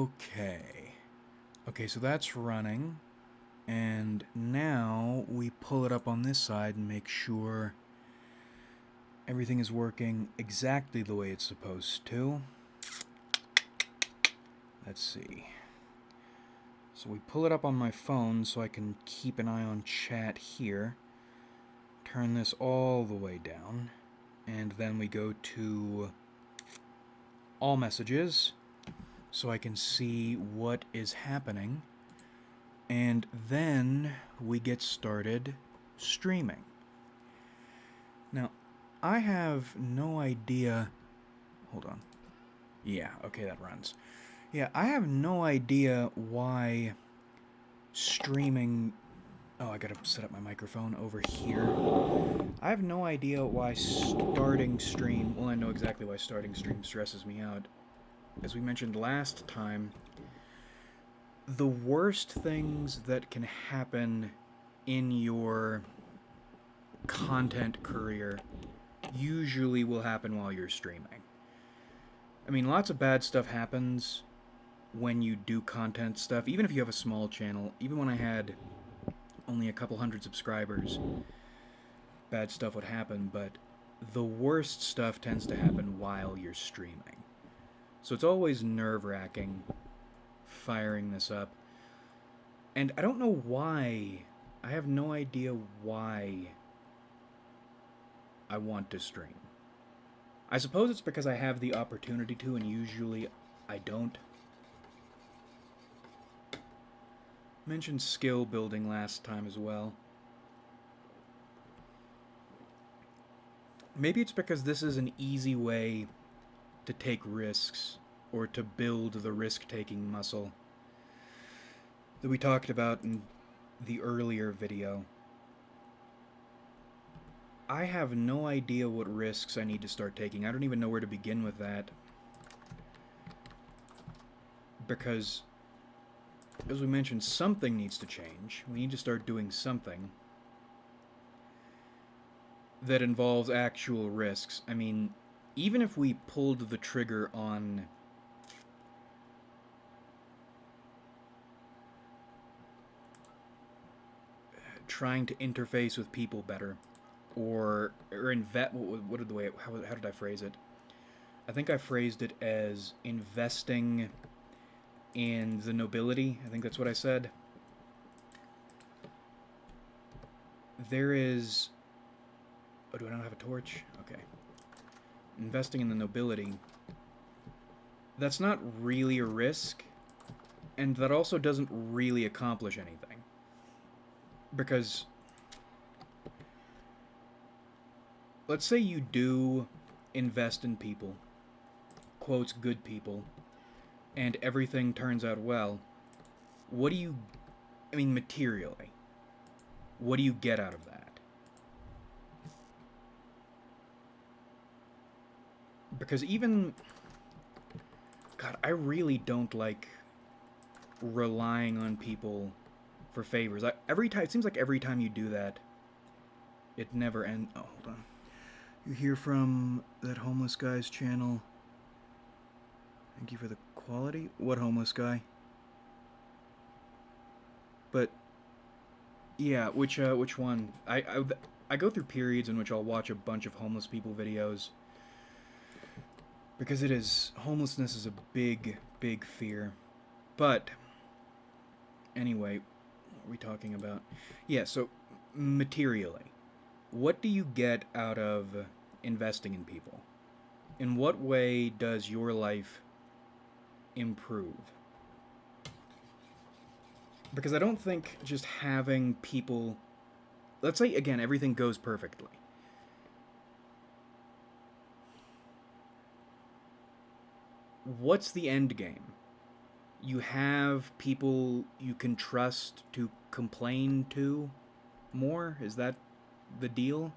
Okay. Okay, so that's running. And now we pull it up on this side and make sure everything is working exactly the way it's supposed to. Let's see. So we pull it up on my phone so I can keep an eye on chat here. Turn this all the way down. And then we go to all messages so I can see what is happening. And then we get started streaming. Now, I have no idea. Hold on. Yeah, okay, that runs. Yeah, I have no idea why streaming. Oh, I gotta set up my microphone over here. I have no idea why starting stream. Well, I know exactly why starting stream stresses me out. As we mentioned last time, the worst things that can happen in your content career usually will happen while you're streaming. I mean, lots of bad stuff happens when you do content stuff, even if you have a small channel. Even when I had only a couple hundred subscribers, bad stuff would happen, but the worst stuff tends to happen while you're streaming. So it's always nerve-wracking firing this up. And I don't know why. I have no idea why I want to stream. I suppose it's because I have the opportunity to, and usually I don't. Mentioned skill building last time as well. Maybe it's because this is an easy way to take risks, or to build the risk-taking muscle that we talked about in the earlier video. I have no idea what risks I need to start taking. I don't even know where to begin with that. Because, as we mentioned, something needs to change. We need to start doing something that involves actual risks. I mean, even if we pulled the trigger on trying to interface with people better, or invest. What did the way? How did I phrase it? I think I phrased it as investing in the nobility. I think that's what I said. There is. Oh, do I not have a torch? Okay. Investing in the nobility. That's not really a risk, and that also doesn't really accomplish anything. Because let's say you do invest in people, quotes good people, and everything turns out well. What do you, I mean, materially, what do you get out of that? Because even, God, I really don't like relying on people for favors. It seems like every time you do that, it never ends. Oh, hold on. You hear from that homeless guy's channel. Thank you for the quality. What homeless guy? But yeah, which one? I go through periods in which I'll watch a bunch of homeless people videos, because homelessness is a big fear. But anyway, what are we talking about? Yeah, so materially, what do you get out of investing in people? In what way does your life improve? Because I don't think just having people... Let's say, again, everything goes perfectly. What's the end game? You have people you can trust to complain to more? Is that the deal?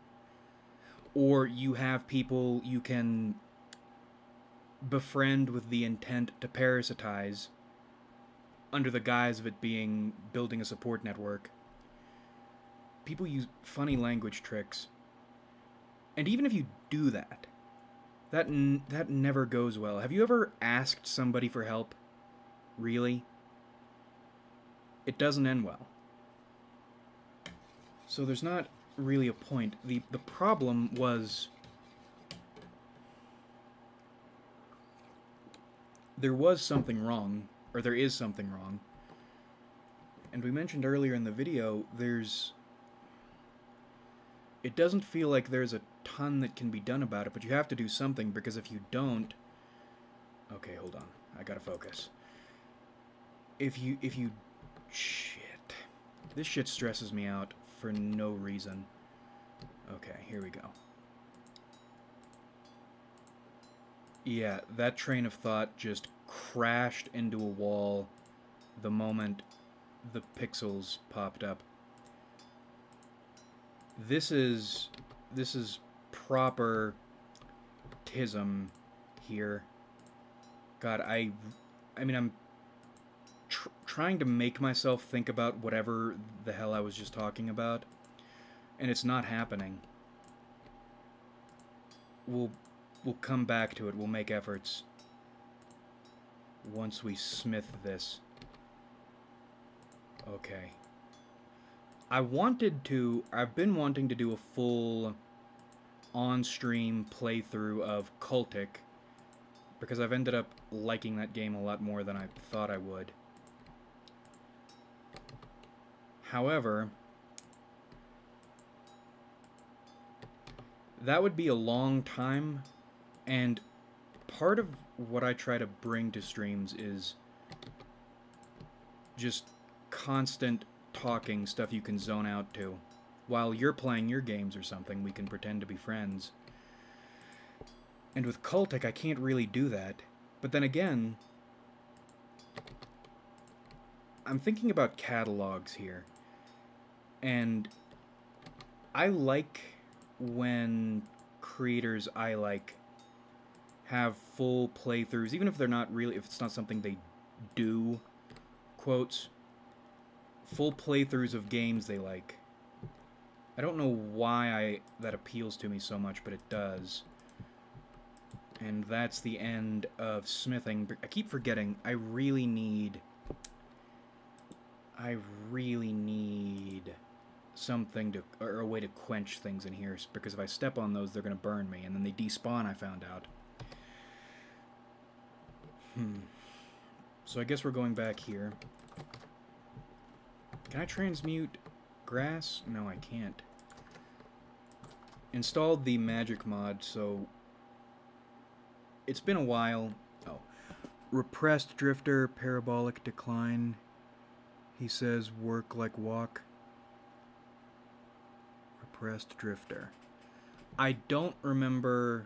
Or you have people you can befriend with the intent to parasitize under the guise of it being building a support network. People use funny language tricks. And even if you do that, that never goes well. Have you ever asked somebody for help Really? It doesn't end well. So there's not really a point. The problem was there was something wrong, or there is something wrong. And we mentioned earlier in the video, it doesn't feel like there's a ton that can be done about it, but you have to do something, because if you don't... Okay, hold on. I gotta focus. If you... Shit. This shit stresses me out for no reason. Okay, here we go. Yeah, that train of thought just crashed into a wall the moment the pixels popped up. This is proper tism here. God, I mean, I'm trying to make myself think about whatever the hell I was just talking about, and it's not happening. We'll come back to it. We'll make efforts once we smith this. Okay. I've been wanting to do a full on-stream playthrough of Cultic, because I've ended up liking that game a lot more than I thought I would. However, that would be a long time, and part of what I try to bring to streams is just constant talking, stuff you can zone out to. While you're playing your games or something, we can pretend to be friends. And with Cultic, I can't really do that. But then again, I'm thinking about catalogs here. And I like when creators I like have full playthroughs, even if they're not really, if it's not something they do, quotes, full playthroughs of games they like. I don't know why that appeals to me so much, but it does. And that's the end of smithing. I keep forgetting, I really need something to, or a way to quench things in here, because if I step on those, they're going to burn me, and then they despawn, I found out. So I guess we're going back here. Can I transmute grass? No, I can't. Installed the magic mod, so it's been a while. Oh. Repressed drifter, parabolic decline. He says work like walk. Repressed drifter. I don't remember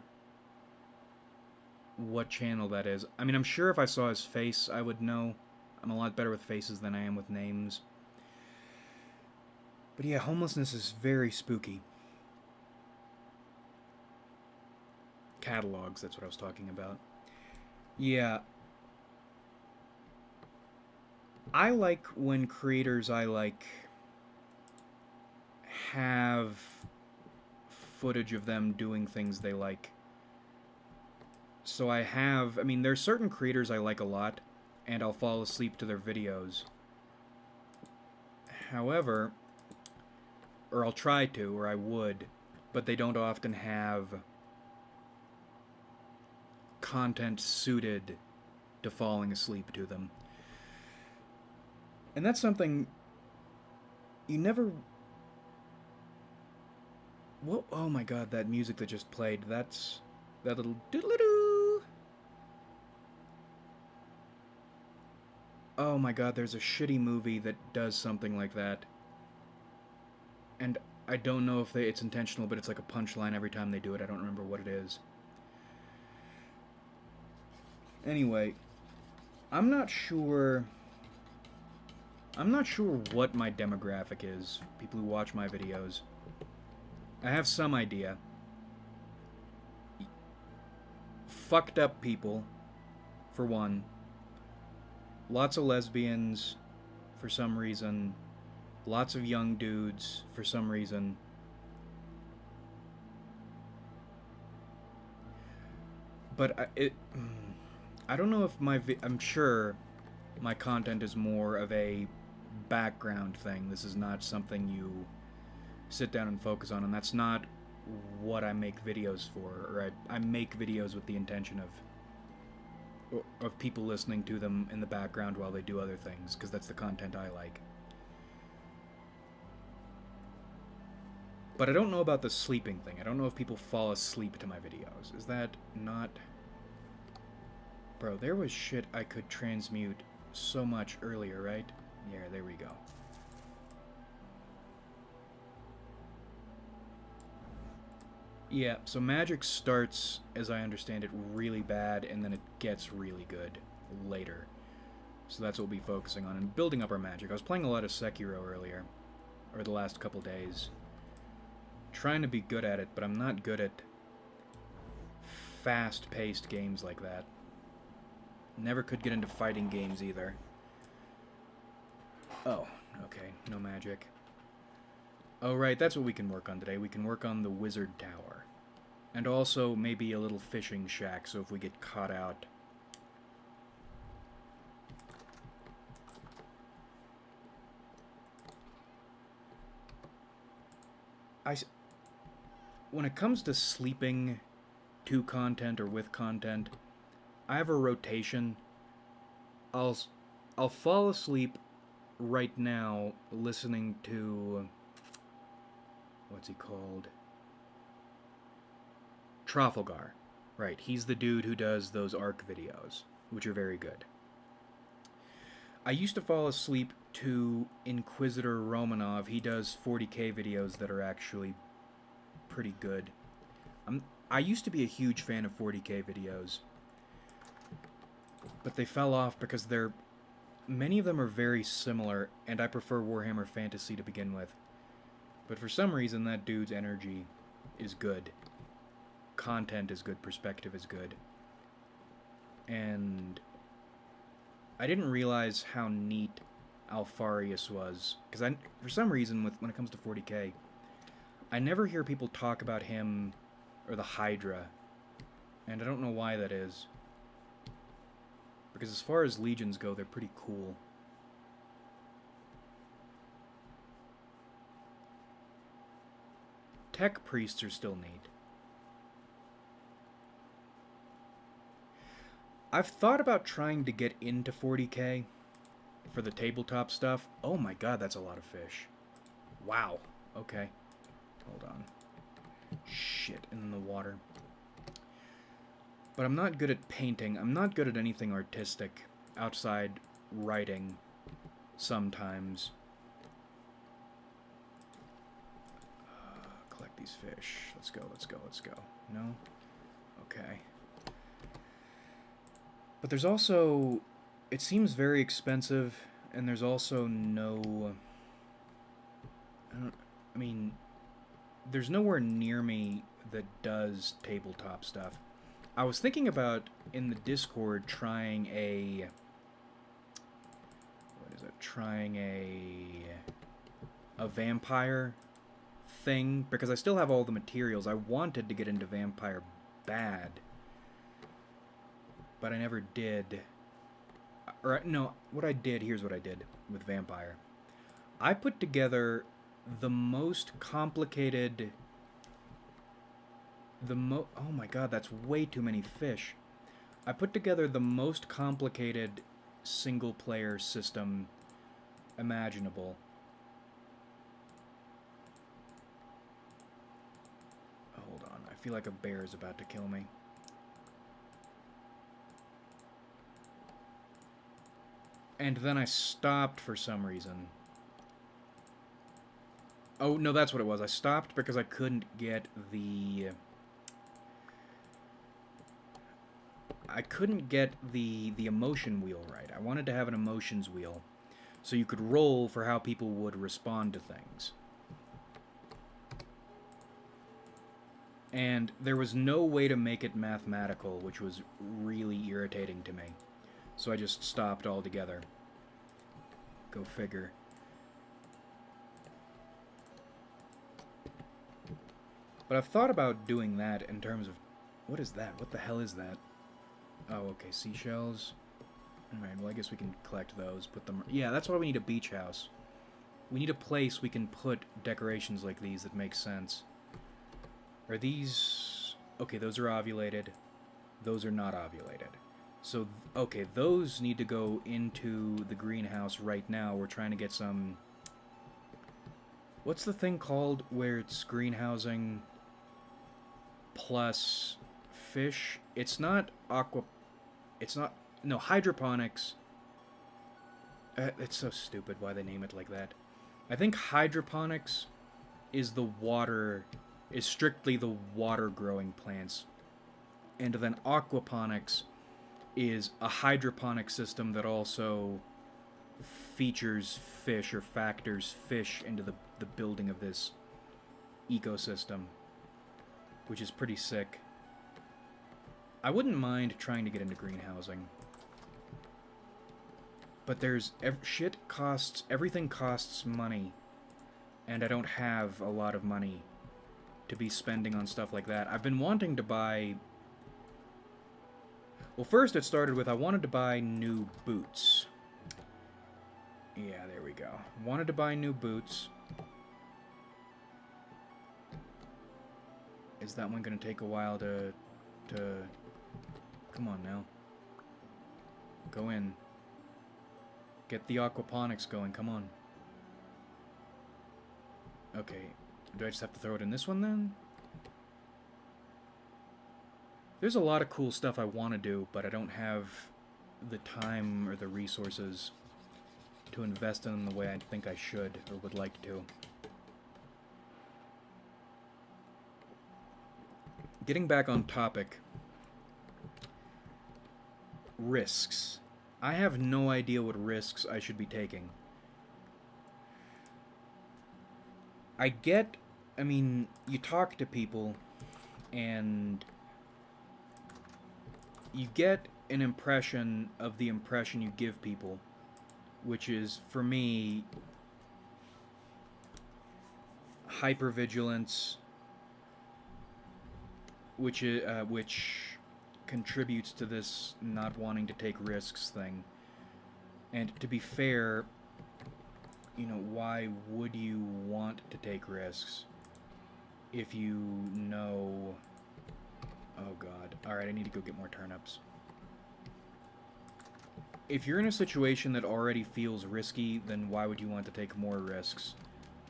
what channel that is. I mean, I'm sure if I saw his face, I would know. I'm a lot better with faces than I am with names. But yeah, homelessness is very spooky. Catalogs, that's what I was talking about. Yeah. I like when creators I like have footage of them doing things they like. So I mean, there's certain creators I like a lot, and I'll fall asleep to their videos. However, or I'll try to, or I would, but they don't often have content suited to falling asleep to them. And that's something you never... Whoa, oh my god, that music that just played, that's... that little doodle-doo! Oh my god, there's a shitty movie that does something like that. And I don't know if it's intentional, but it's like a punchline every time they do it. I don't remember what it is. Anyway, I'm not sure what my demographic is, people who watch my videos. I have some idea. Fucked up people, for one. Lots of lesbians, for some reason. Lots of young dudes, for some reason. But I don't know if I'm sure my content is more of a background thing. This is not something you sit down and focus on, and that's not what I make videos for. Or I make videos with the intention of people listening to them in the background while they do other things, because that's the content I like. But I don't know about the sleeping thing. I don't know if people fall asleep to my videos. Is that not... Bro, there was shit I could transmute so much earlier, right? Yeah, there we go. Yeah, so magic starts, as I understand it, really bad, and then it gets really good later. So that's what we'll be focusing on, and building up our magic. I was playing a lot of Sekiro earlier, or the last couple days. Trying to be good at it, but I'm not good at fast-paced games like that. Never could get into fighting games either. Oh, okay, no magic. Oh, right, that's what we can work on today. We can work on the wizard tower. And also maybe a little fishing shack, so if we get caught out... When it comes to sleeping to content or with content, I have a rotation. I'll fall asleep right now listening to... What's he called? Trafalgar. Right, he's the dude who does those ARC videos, which are very good. I used to fall asleep to Inquisitor Romanov. He does 40k videos that are actually pretty good. I used to be a huge fan of 40k videos, but they fell off because many of them are very similar, and I prefer Warhammer Fantasy to begin with. But for some reason, that dude's energy is good. Content is good, perspective is good. And I didn't realize how neat Alfarius was, because for some reason, when it comes to 40k, I never hear people talk about him or the Hydra, and I don't know why that is. Because as far as legions go, they're pretty cool. Tech priests are still neat. I've thought about trying to get into 40k for the tabletop stuff. Oh my god, that's a lot of fish. Wow. Okay. Hold on. Shit, in the water. But I'm not good at painting. I'm not good at anything artistic outside writing sometimes. Collect these fish. Let's go, let's go, let's go. No? Okay. But there's also... It seems very expensive, and there's also no... I mean... There's nowhere near me that does tabletop stuff. I was thinking about, in the Discord, trying a... What is it? Trying a vampire thing, because I still have all the materials. I wanted to get into vampire bad, but I never did. Or, no, what I did, here's what I did with vampire. I put together the most complicated... Oh my god, that's way too many fish. I put together the most complicated single-player system imaginable. Hold on, I feel like a bear is about to kill me. And then I stopped for some reason. Oh, no, that's what it was. I stopped because I couldn't get the... I couldn't get the emotion wheel right. I wanted to have an emotions wheel, so you could roll for how people would respond to things. And there was no way to make it mathematical, which was really irritating to me. So I just stopped altogether. Go figure. But I've thought about doing that in terms of... What is that? What the hell is that? Oh, okay, seashells. Alright, well I guess we can collect those, put them... Yeah, that's why we need a beach house. We need a place we can put decorations like these that make sense. Are these... Okay, those are ovulated. Those are not ovulated. So, okay, those need to go into the greenhouse right now. We're trying to get some... What's the thing called where it's greenhousing plus fish? It's not aqua... It's not... No, hydroponics. It's so stupid why they name it like that. I think hydroponics is the water... is strictly the water-growing plants. And then aquaponics is a hydroponic system that also features fish or factors fish into the building of this ecosystem, which is pretty sick. I wouldn't mind trying to get into greenhousing, but there's everything costs money, and I don't have a lot of money to be spending on stuff like that. I've been wanting to buy... Well, first it started with I wanted to buy new boots. Yeah, there we go. Wanted to buy new boots. Is that one going to take a while to... Come on now. Go in. Get the aquaponics going, come on. Okay, do I just have to throw it in this one then? There's a lot of cool stuff I want to do, but I don't have the time or the resources to invest in them the way I think I should or would like to. Getting back on topic. Risks. I have no idea what risks I should be taking. I mean, you talk to people, and you get an impression of the impression you give people, which is, for me, hypervigilance, which contributes to this not wanting to take risks thing. And to be fair, you know, why would you want to take risks if you know... Oh god. Alright, I need to go get more turnips. If you're in a situation that already feels risky, then why would you want to take more risks?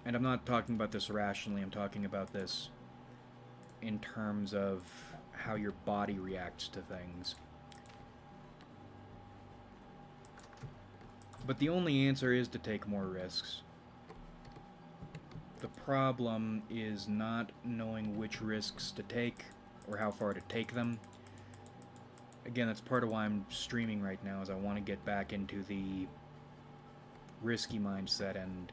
And I'm not talking about this rationally, I'm talking about this in terms of how your body reacts to things. But the only answer is to take more risks. The problem is not knowing which risks to take or how far to take them. Again, that's part of why I'm streaming right now, is I want to get back into the risky mindset. And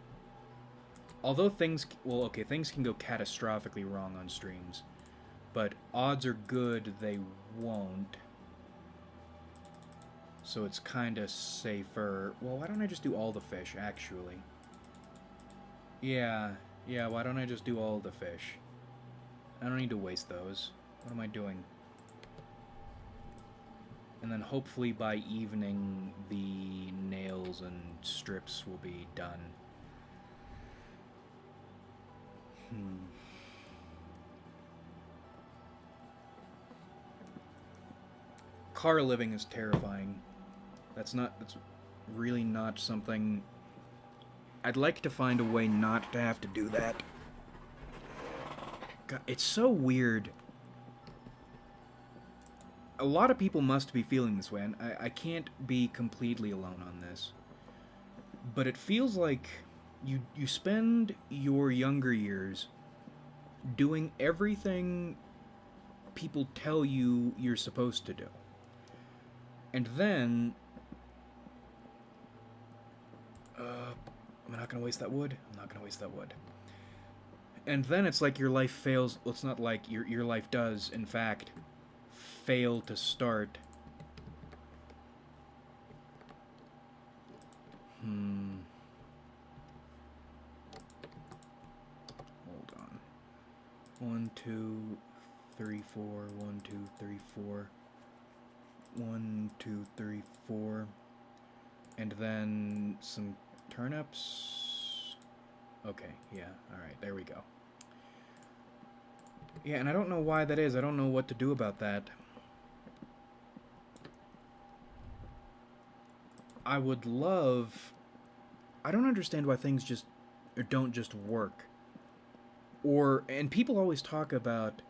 although things can go catastrophically wrong on streams, but odds are good they won't. So it's kind of safer. Well, why don't I just do all the fish, actually? Yeah, why don't I just do all the fish? I don't need to waste those. What am I doing? And then hopefully by evening, the nails and strips will be done. Car living is terrifying. That's really not something... I'd like to find a way not to have to do that. God, it's so weird. A lot of people must be feeling this way, and I can't be completely alone on this. But it feels like you spend your younger years doing everything people tell you you're supposed to do. And then... am I not going to waste that wood? I'm not going to waste that wood. And then it's like your life fails. Well, it's not like your life does, in fact, fail to start. Hold on. 1, 2, 3, 4. 1, 2, 3, 4. 1, 2, 3, 4. And then some turnips. Okay, yeah, alright, there we go. Yeah, and I don't know why that is. I don't know what to do about that. I would love... I don't understand why things just... or don't just work. And people always talk about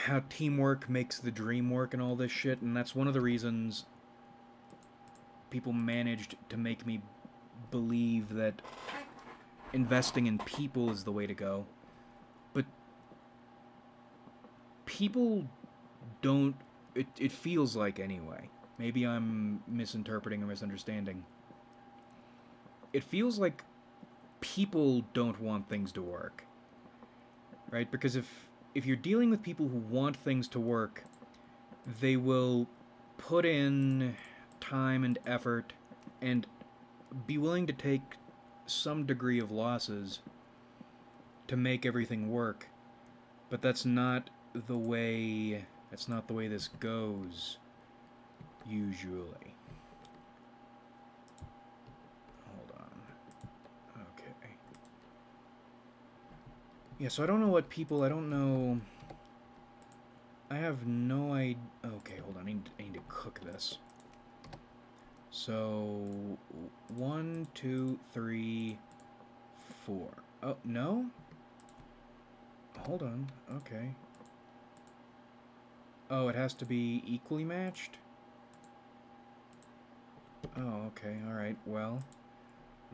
how teamwork makes the dream work and all this shit, and that's one of the reasons people managed to make me believe that investing in people is the way to go. But people don't... It feels like, anyway. Maybe I'm misinterpreting or misunderstanding. It feels like people don't want things to work. Right? Because if you're dealing with people who want things to work, they will put in time and effort and be willing to take some degree of losses to make everything work. But that's not the way this goes, usually. Hold on. Okay. Yeah, so I don't know what people... I don't know... I have no idea... Okay, hold on. I need to cook this. So... 1, 2, 3, 4. Oh, no? Hold on. Okay. Oh, it has to be equally matched? Oh, okay. Alright, well...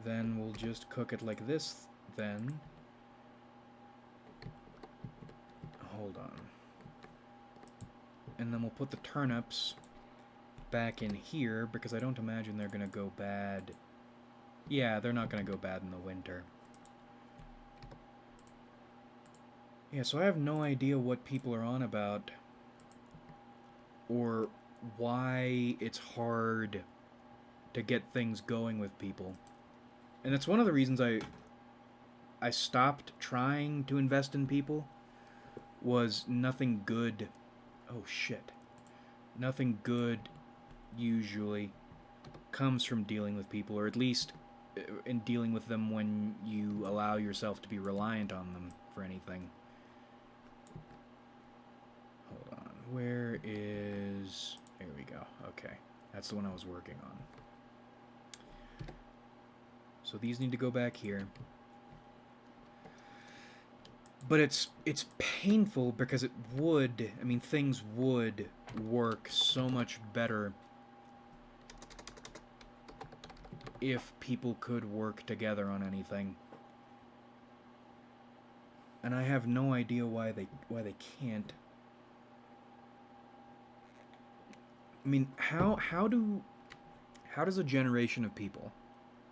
Then we'll just cook it like this, then. Hold on. And then we'll put the turnips back in here, because I don't imagine they're gonna go bad. Yeah, they're not gonna go bad in the winter. Yeah, so I have no idea what people are on about, or why it's hard to get things going with people. And that's one of the reasons I stopped trying to invest in people, was nothing good... Oh, shit. Nothing good usually comes from dealing with people, or at least in dealing with them when you allow yourself to be reliant on them for anything. Hold on. Where is... There we go. Okay. That's the one I was working on. So these need to go back here. But it's painful because it would... I mean, things would work so much better if people could work together on anything. And I have no idea why they can't. I mean, how does a generation of people,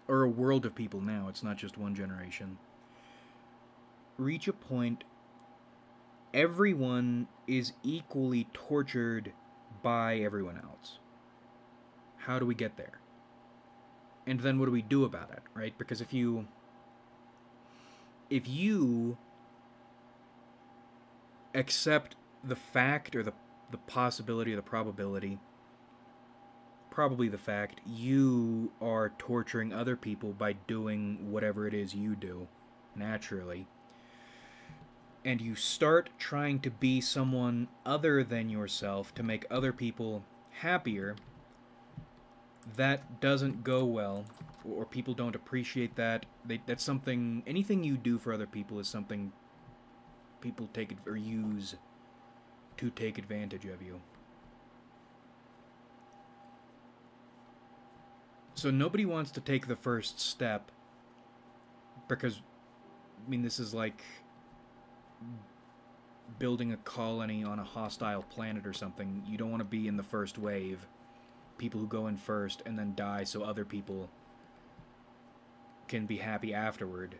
or a world of people now, it's not just one generation, reach a point everyone is equally tortured by everyone else? How do we get there? And then what do we do about it, right? Because if you accept the fact, or the possibility, or the probability, probably the fact, you are torturing other people by doing whatever it is you do naturally, and you start trying to be someone other than yourself to make other people happier, that doesn't go well, or people don't appreciate that. That's something... Anything you do for other people is something people take or use to take advantage of you. So nobody wants to take the first step, because, I mean, this is like building a colony on a hostile planet or something. You don't want to be in the first wave. People who go in first and then die so other people can be happy afterward.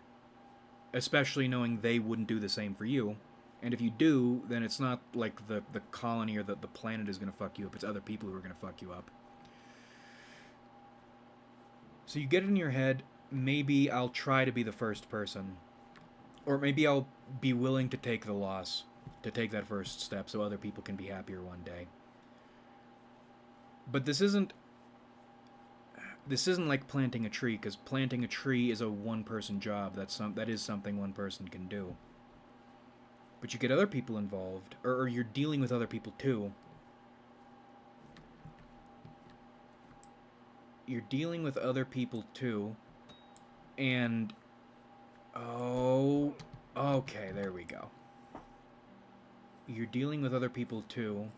Especially knowing they wouldn't do the same for you. And if you do, then it's not like the colony or the planet is going to fuck you up. It's other people who are going to fuck you up. So you get it in your head, maybe I'll try to be the first person. Or maybe I'll be willing to take the loss, to take that first step so other people can be happier one day. But this isn't This isn't like planting a tree, because planting a tree is a one-person job. That is something one person can do. But you get other people involved, or you're dealing with other people too. You're dealing with other people too, and oh, okay, there we go. You're dealing with other people too.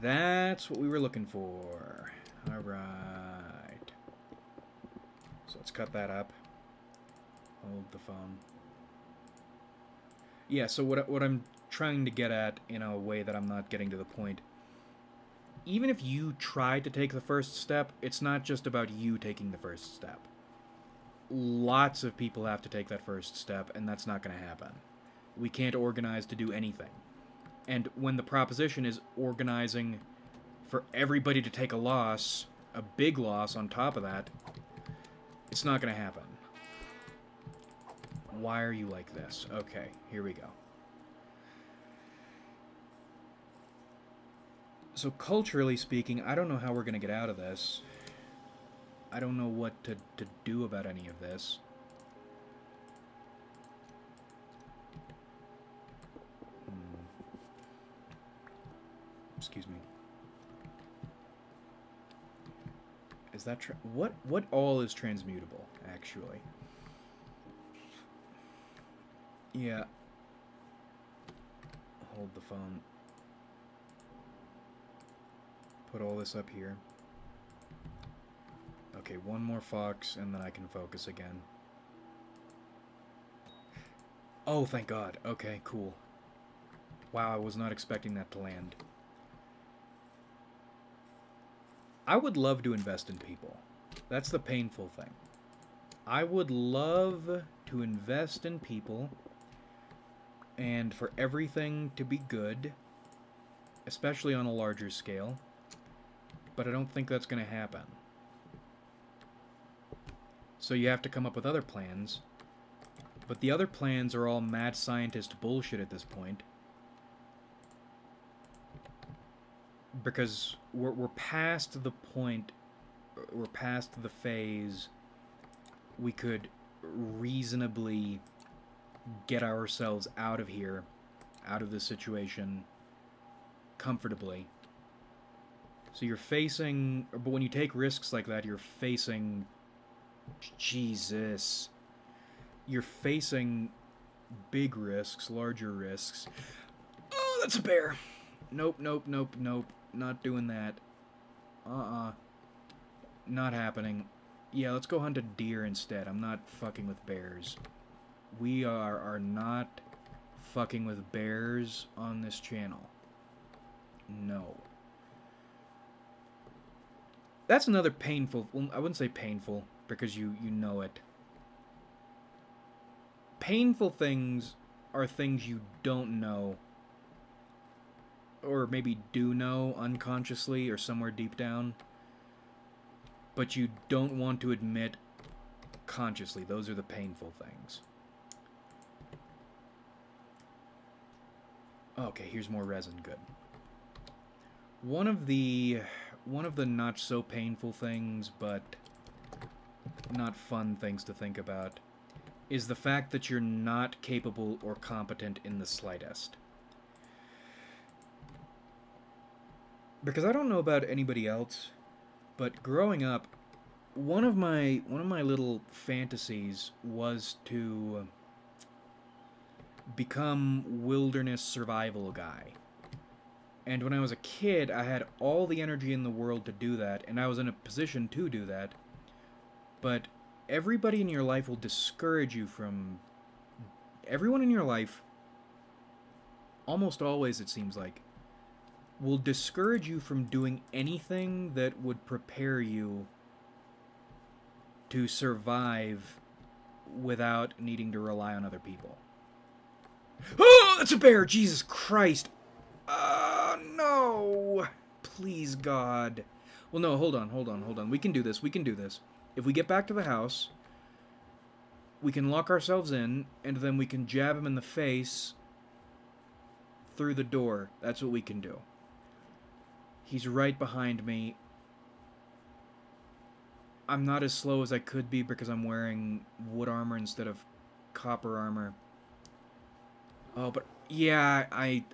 That's what we were looking for. Alright. So let's cut that up. Hold the phone. Yeah, so what I'm trying to get at in a way that I'm not getting to the point. Even if you try to take the first step, it's not just about you taking the first step. Lots of people have to take that first step, and that's not going to happen. We can't organize to do anything. And when the proposition is organizing for everybody to take a loss, a big loss on top of that, it's not going to happen. Why are you like this? Okay, here we go. So culturally speaking, I don't know how we're going to get out of this. I don't know what to do about any of this. Excuse me. Is that what all is transmutable, actually? Yeah. Hold the phone. Put all this up here. Okay, one more fox, and then I can focus again. Oh, thank God. Okay, cool. Wow, I was not expecting that to land. I would love to invest in people. That's the painful thing. I would love to invest in people and for everything to be good, especially on a larger scale, but I don't think that's going to happen. So you have to come up with other plans, but the other plans are all mad scientist bullshit at this point. Because we're past the point, we're past the phase we could reasonably get ourselves out of here, out of this situation, comfortably. So you're facing, but when you take risks like that, you're facing, Jesus, you're facing big risks, larger risks. Oh, that's a bear. Nope, nope, nope, nope. Not doing that. Not happening. Yeah, let's go hunt a deer instead. I'm not fucking with bears. We are not fucking with bears on this channel. No. That's another painful... Well, I wouldn't say painful, because you know it. Painful things are things you don't know, or maybe do know unconsciously or somewhere deep down, but you don't want to admit consciously. Those are the painful things. Okay, here's more resin. Good. One of the not so painful things, but not fun things to think about, is the fact that you're not capable or competent in the slightest. Because I don't know about anybody else, but growing up, one of my little fantasies was to become wilderness survival guy. And when I was a kid, I had all the energy in the world to do that, and I was in a position to do that. But everybody in your life will discourage you from... Everyone in your life, almost always it seems like, will discourage you from doing anything that would prepare you to survive without needing to rely on other people. Oh, that's a bear! Jesus Christ! No! Please, God. Well, no, hold on. We can do this. If we get back to the house, we can lock ourselves in, and then we can jab him in the face through the door. That's what we can do. He's right behind me. I'm not as slow as I could be because I'm wearing wood armor instead of copper armor. Oh, but yeah, I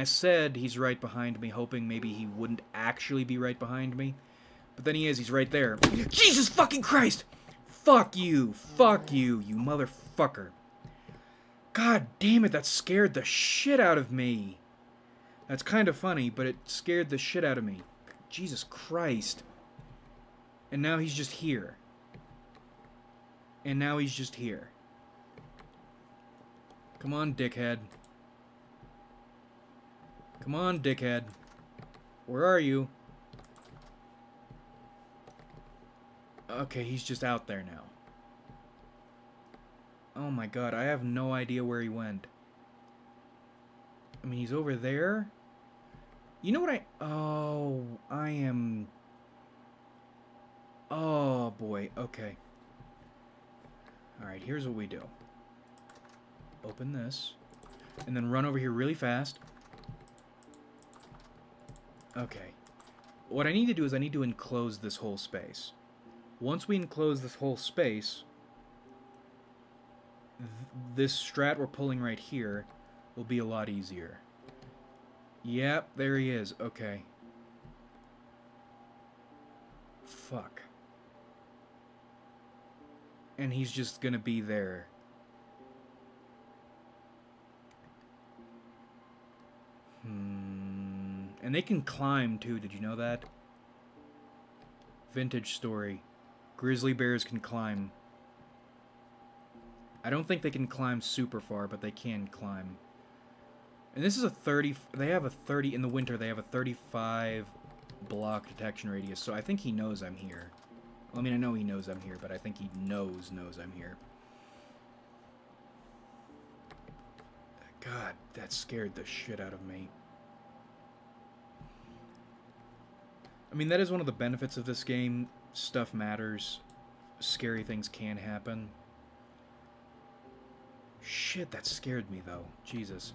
said he's right behind me, hoping maybe he wouldn't actually be right behind me. But then he is, he's right there. Jesus fucking Christ! Fuck you, you motherfucker. God damn it, that scared the shit out of me. That's kind of funny, but it scared the shit out of me. Jesus Christ. And now he's just here. And now he's just here. Come on, dickhead. Come on, dickhead. Where are you? Okay, he's just out there now. Oh my god, I have no idea where he went. I mean, he's over there? You know what Oh, I am... Oh, boy. Okay. Alright, here's what we do. Open this. And then run over here really fast. Okay. What I need to do is I need to enclose this whole space. Once we enclose this whole space, this strat we're pulling right here will be a lot easier. Yep, there he is. Okay. Fuck. And he's just gonna be there. And they can climb too, did you know that? Vintage story. Grizzly bears can climb. I don't think they can climb super far, but they can climb. And this is a 30... They have a 30... In the winter, they have a 35 block detection radius, so I think he knows I'm here. Well, I mean, I know he knows I'm here, but I think he knows I'm here. God, that scared the shit out of me. I mean, that is one of the benefits of this game. Stuff matters. Scary things can happen. Shit, that scared me, though. Jesus.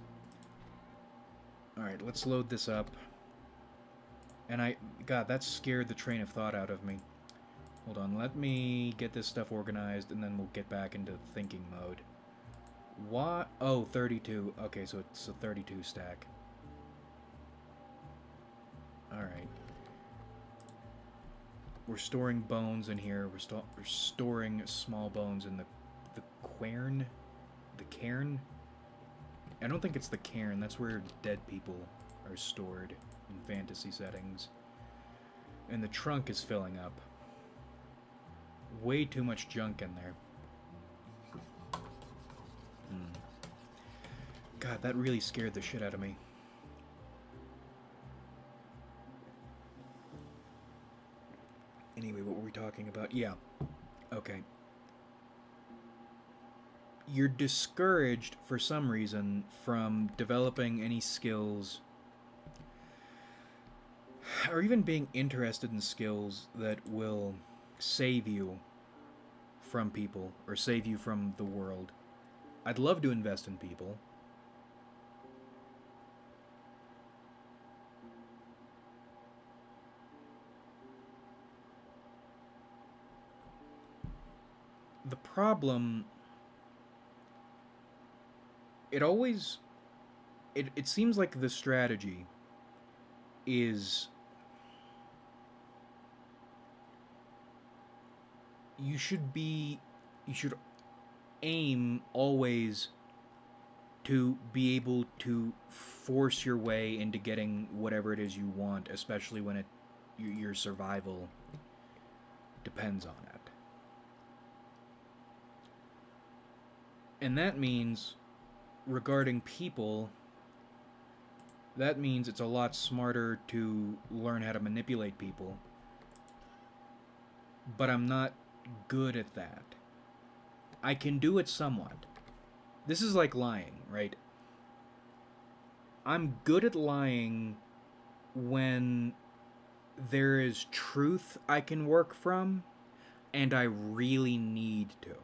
Alright, let's load this up. And God, that scared the train of thought out of me. Hold on, let me get this stuff organized, and then we'll get back into thinking mode. What? Oh, 32. Okay, so it's a 32 stack. Alright. We're storing bones in here. We're storing small bones in the cairn? The cairn? I don't think it's the cairn. That's where dead people are stored in fantasy settings. And the trunk is filling up. Way too much junk in there. God, that really scared the shit out of me. Anyway, what were we talking about? Yeah. Okay. You're discouraged, for some reason, from developing any skills, or even being interested in skills that will save you from people, or save you from the world. I'd love to invest in people. The problem... It seems like the strategy is... You should aim always to be able to force your way into getting whatever it is you want, especially when your survival depends on it. And that means, regarding people, that means it's a lot smarter to learn how to manipulate people. But I'm not good at that. I can do it somewhat. This is like lying, right? I'm good at lying when there is truth I can work from, and I really need to.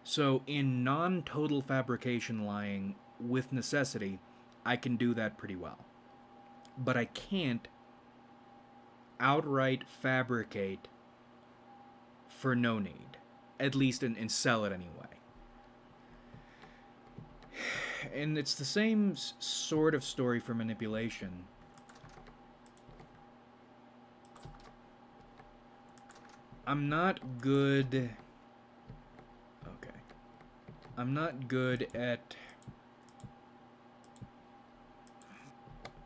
So in non-total fabrication lying with necessity, I can do that pretty well. But I can't outright fabricate for no need. At least and sell it anyway. And it's the same sort of story for manipulation. I'm not good... Okay. I'm not good at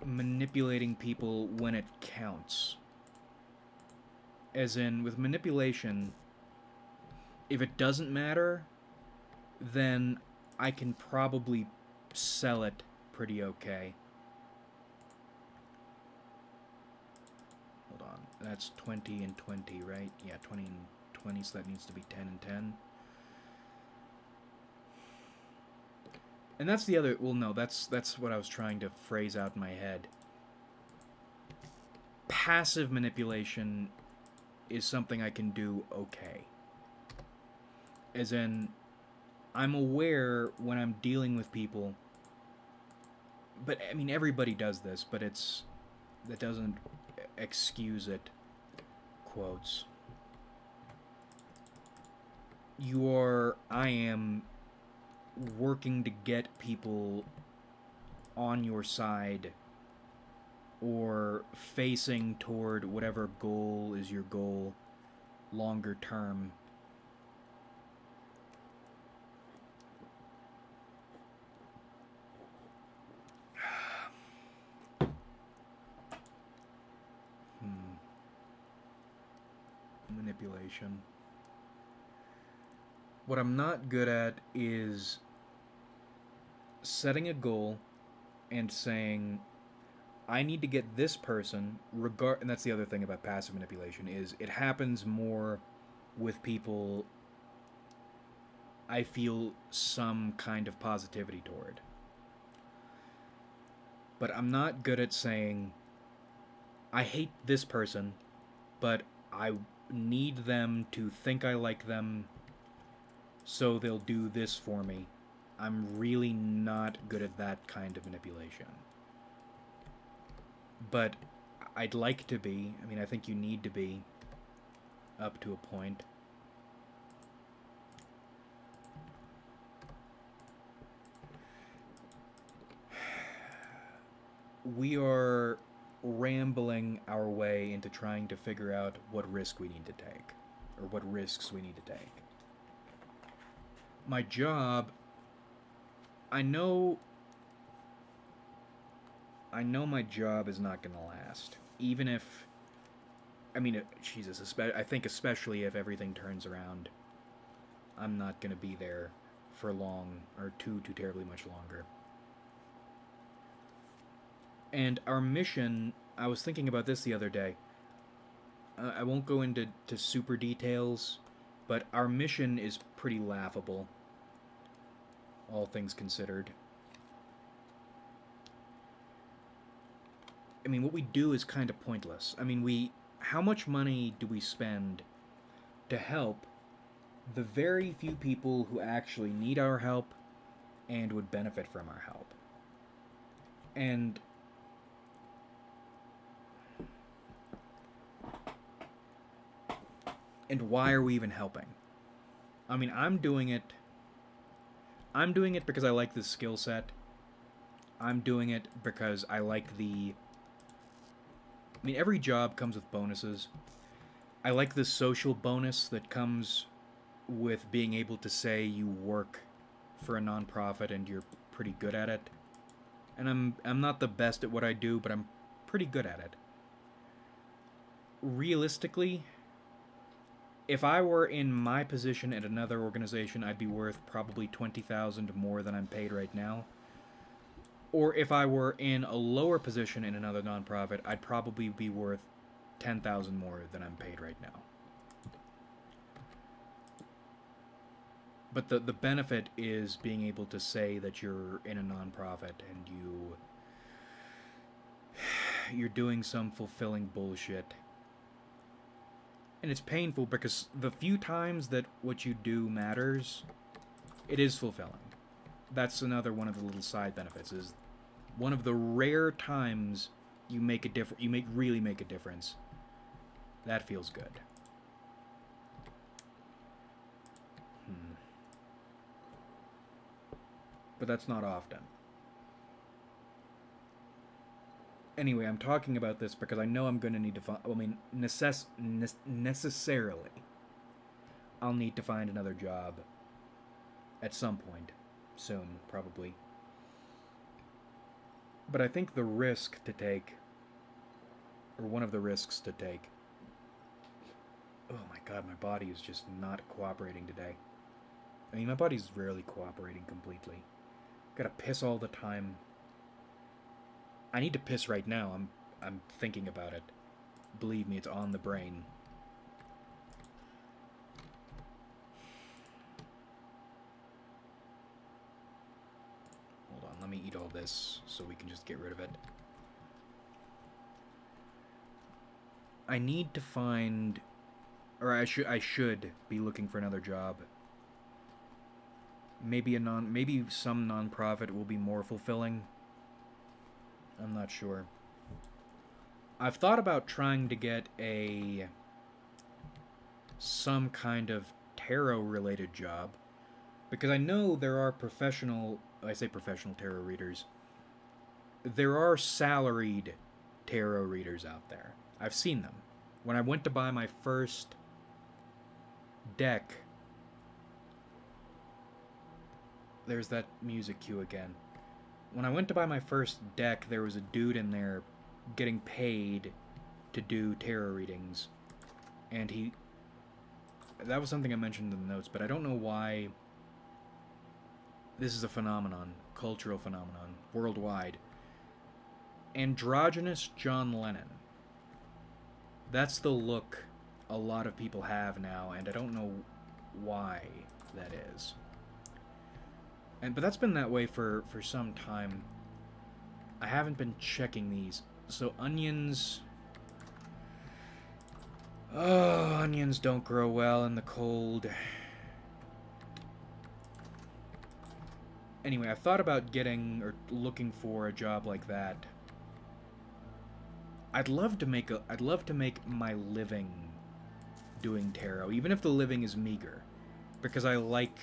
manipulating people when it counts. As in, with manipulation, if it doesn't matter, then I can probably sell it pretty okay. Hold on, that's 20 and 20, right? Yeah, 20 and 20, so that needs to be 10 and 10. And that's the other, well no, that's what I was trying to phrase out in my head. Passive manipulation is something I can do okay. As in, I'm aware when I'm dealing with people, but I mean everybody does this, but that doesn't excuse it. Quotes. I am working to get people on your side or facing toward whatever goal is your goal longer term. Manipulation. What I'm not good at is setting a goal and saying, I need to get this person, and that's the other thing about passive manipulation, is it happens more with people I feel some kind of positivity toward. But I'm not good at saying, I hate this person, but I need them to think I like them, so they'll do this for me. I'm really not good at that kind of manipulation. But I'd like to be. I mean, I think you need to be up to a point. We are rambling our way into trying to figure out what risk we need to take, or what risks we need to take. My job, I know my job is not going to last, even if, I mean, Jesus, I think especially if everything turns around, I'm not going to be there for long, or too terribly much longer. And our mission, I was thinking about this the other day. I won't go into super details, but our mission is pretty laughable, all things considered. I mean, what we do is kind of pointless. I mean, how much money do we spend to help the very few people who actually need our help and would benefit from our help? And why are we even helping? I mean, I'm doing it because I like this skill set. I'm doing it because I like I mean, every job comes with bonuses. I like the social bonus that comes with being able to say you work for a nonprofit and you're pretty good at it. And I'm not the best at what I do, but I'm pretty good at it. Realistically, if I were in my position at another organization, I'd be worth probably $20,000 more than I'm paid right now. Or if I were in a lower position in another nonprofit, I'd probably be worth $10,000 more than I'm paid right now. But the benefit is being able to say that you're in a nonprofit and you're doing some fulfilling bullshit. And it's painful because the few times that what you do matters, it is fulfilling. That's another one of the little side benefits, is one of the rare times you make a really make a difference. That feels good. but that's not often. Anyway, I'm talking about this because I know I'm going to need to find... I mean, necessarily, I'll need to find another job at some point. Soon, probably. But I think the risk to take, or one of the risks to take... Oh my god, my body is just not cooperating today. I mean, my body's rarely cooperating completely. Gotta piss all the time. I need to piss right now. I'm thinking about it. Believe me, it's on the brain. Hold on, let me eat all this so we can just get rid of it. I need to find... Or I should be looking for another job. Maybe some non-profit will be more fulfilling. I'm not sure. I've thought about trying to get some kind of tarot related job, because I know there are I say professional tarot readers. There are salaried tarot readers out there. I've seen them. When I went to buy my first deck, there's that music cue again. When I went to buy my first deck, there was a dude in there getting paid to do tarot readings. And that was something I mentioned in the notes, but I don't know why this is a phenomenon, cultural phenomenon, worldwide. Androgynous John Lennon. That's the look a lot of people have now, and I don't know why that is. But that's been that way for some time. I haven't been checking these. So onions... Oh, onions don't grow well in the cold. Anyway, I've thought about getting or looking for a job like that. I'd love to make my living doing tarot, even if the living is meager, because I like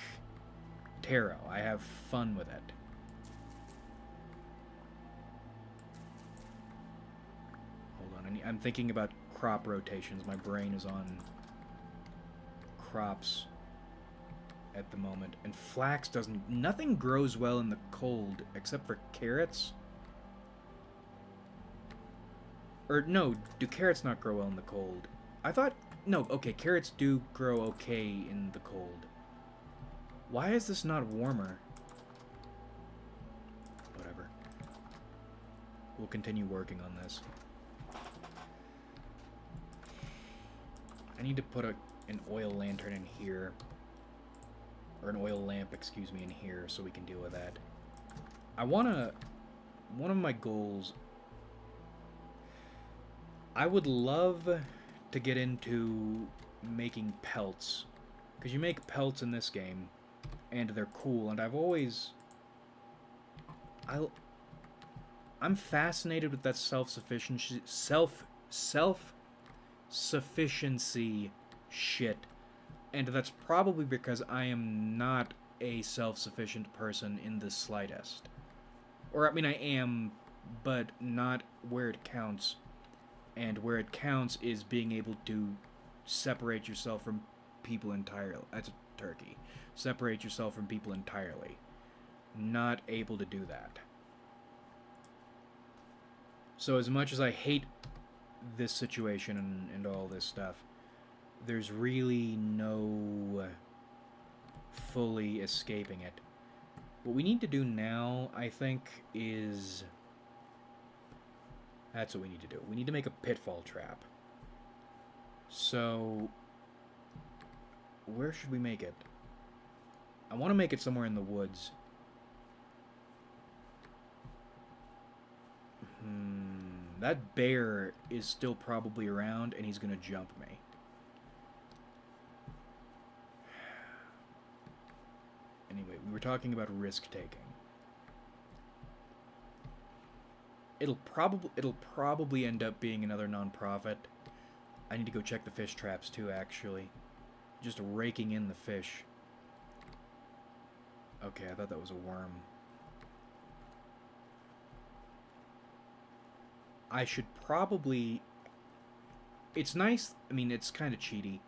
tarot. I have fun with it. Hold on, I'm thinking about crop rotations. My brain is on crops at the moment. And flax doesn't... Nothing grows well in the cold except for carrots. Or, no, do carrots not grow well in the cold? I thought... No, okay, carrots do grow okay in the cold. Why is this not warmer? Whatever. We'll continue working on this. I need to put an oil lantern in here. Or an oil lamp, excuse me, in here so we can deal with that. One of my goals... I would love to get into making pelts. Because you make pelts in this game, and they're cool, and I've always... I'm fascinated with that self-sufficiency shit, and that's probably because I am not a self-sufficient person in the slightest. Or, I mean, I am, but not where it counts. And where it counts is being able to separate yourself from people entirely. That's a turkey. Separate yourself from people entirely. Not able to do that. So as much as I hate this situation and all this stuff, there's really no fully escaping it. What we need to do now, I think, is... That's what we need to do. We need to make a pitfall trap. So, where should we make it? I want to make it somewhere in the woods. That bear is still probably around, and he's going to jump me. Anyway, we were talking about risk-taking. It'll probably end up being another non-profit. I need to go check the fish traps too, actually. Just raking in the fish. Okay, I thought that was a worm. I should probably... It's nice, I mean, it's kind of cheaty,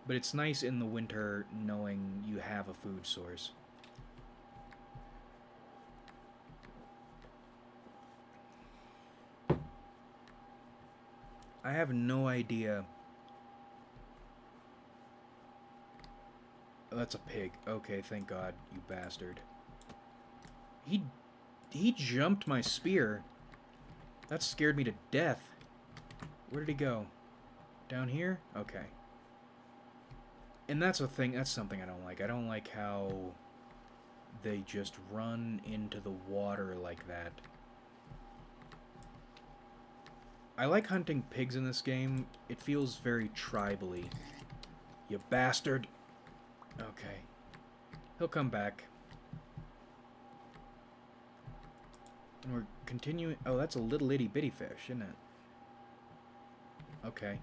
but it's nice in the winter knowing you have a food source. I have no idea. Oh, that's a pig. Okay, thank God, you bastard. He jumped my spear. That scared me to death. Where did he go? Down here? Okay. And that's a thing, that's something I don't like. I don't like how they just run into the water like that. I like hunting pigs in this game. It feels very tribally. You bastard. Okay. He'll come back. And we're continuing... Oh, that's a little itty bitty fish, isn't it? Okay.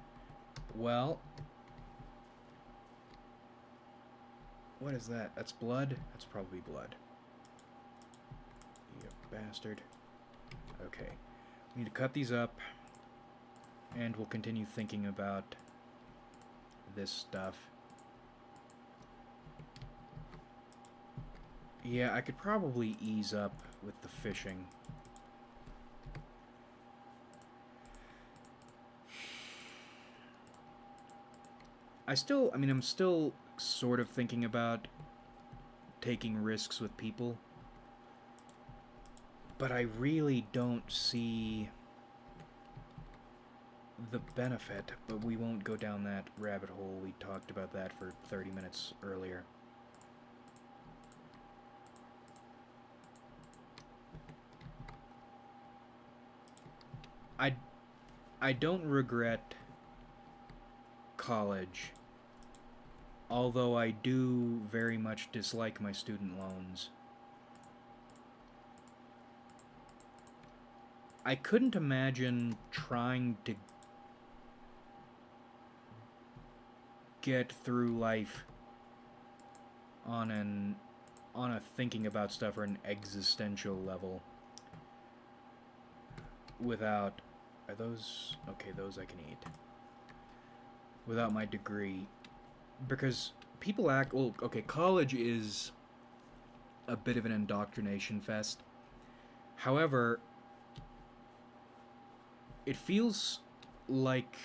Well... What is that? That's blood? That's probably blood. You bastard. Okay. We need to cut these up. And we'll continue thinking about this stuff. Yeah, I could probably ease up with the fishing. I'm still sort of thinking about taking risks with people. But I really don't see the benefit, but we won't go down that rabbit hole. We talked about that for 30 minutes earlier. I don't regret college, although I do very much dislike my student loans. I couldn't imagine trying to get through life on a thinking about stuff or an existential level without... Are those... Okay, those I can eat. Without my degree. Because people act... Well, okay, college is a bit of an indoctrination fest. However, it feels like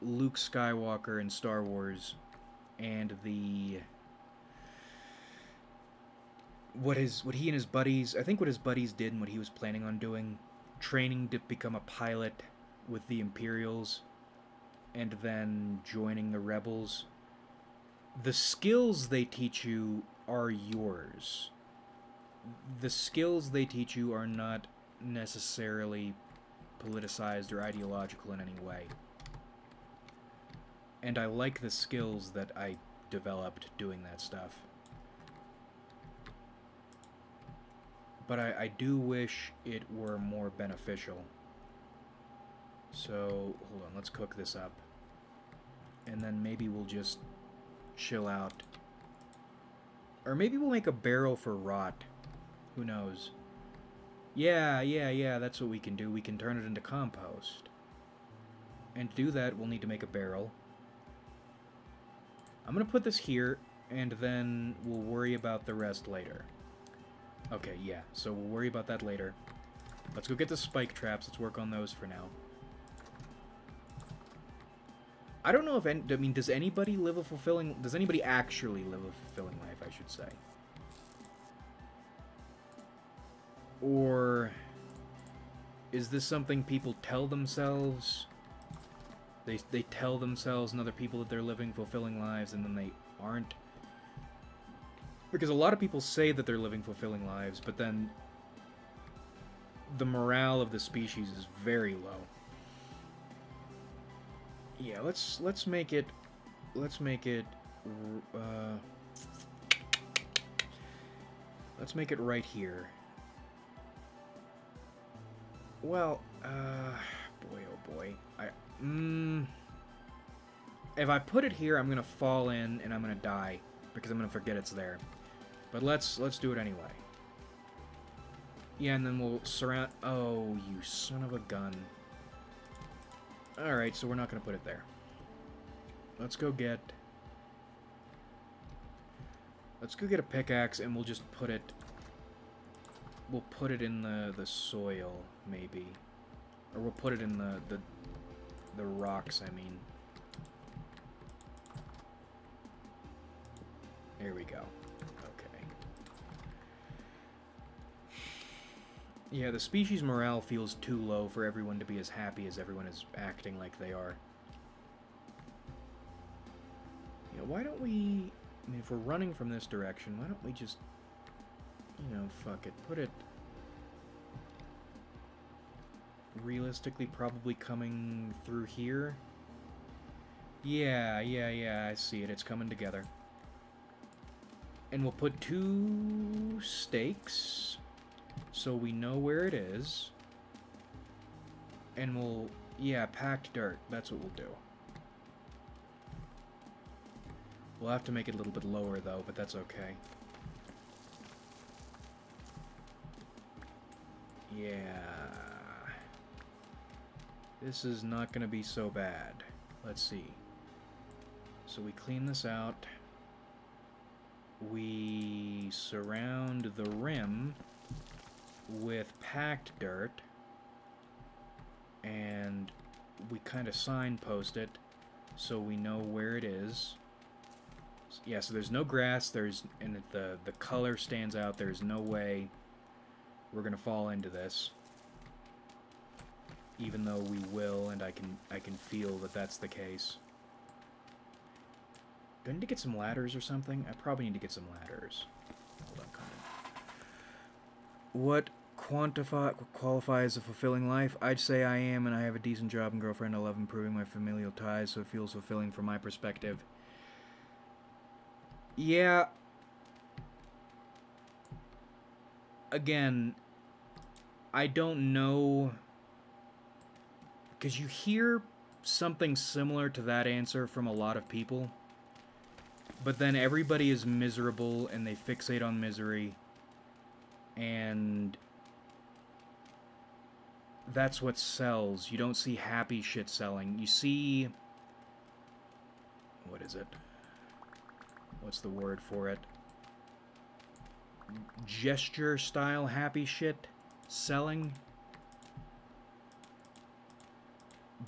Luke Skywalker in Star Wars and the... What he and his buddies... I think what his buddies did and what he was planning on doing... Training to become a pilot with the Imperials and then joining the Rebels. The skills they teach you are yours. The skills they teach you are not necessarily politicized or ideological in any way. And I like the skills that I developed doing that stuff. But I do wish it were more beneficial. So, hold on, let's cook this up. And then maybe we'll just chill out. Or maybe we'll make a barrel for rot. Who knows? Yeah, that's what we can do. We can turn it into compost. And to do that, we'll need to make a barrel. I'm gonna put this here, and then we'll worry about the rest later. Okay, yeah, so we'll worry about that later. Let's go get the spike traps. Let's work on those for now. I don't know if I mean, does anybody live a fulfilling... Does anybody actually live a fulfilling life, I should say? Or is this something people tell themselves? They tell themselves and other people that they're living fulfilling lives, and then they aren't? Because a lot of people say that they're living fulfilling lives, but then the morale of the species is very low. Yeah, let's make it let's make it right here. Well, boy oh boy. If I put it here, I'm gonna fall in and I'm gonna die because I'm gonna forget it's there. But let's do it anyway. Yeah, and then we'll surround... Oh, you son of a gun. Alright, so we're not going to put it there. Let's go get... Let's go get a pickaxe, and we'll just put it... We'll put it in the soil, maybe. Or we'll put it in the rocks, I mean. There we go. Okay. Yeah, the species morale feels too low for everyone to be as happy as everyone is acting like they are. Yeah, why don't we... I mean, if we're running from this direction, why don't we just... You know, fuck it. Put it... Realistically, probably coming through here. Yeah, I see it. It's coming together. And we'll put 2 stakes, so we know where it is. And we'll... Yeah, packed dirt. That's what we'll do. We'll have to make it a little bit lower, though, but that's okay. Yeah... This is not going to be so bad. Let's see. So we clean this out. We surround the rim with packed dirt. And we kind of signpost it so we know where it is. Yeah, so there's no grass, and the color stands out. There's no way we're going to fall into this. Even though we will, and I can feel that that's the case. Do I need to get some ladders or something? I probably need to get some ladders. Hold on, coming. What qualifies a fulfilling life? I'd say I am, and I have a decent job and girlfriend. I love improving my familial ties, so it feels fulfilling from my perspective. Yeah. Again, I don't know... Because you hear something similar to that answer from a lot of people, but then everybody is miserable and they fixate on misery, and that's what sells. You don't see happy shit selling. You see... What is it? What's the word for it? Gesture-style happy shit selling.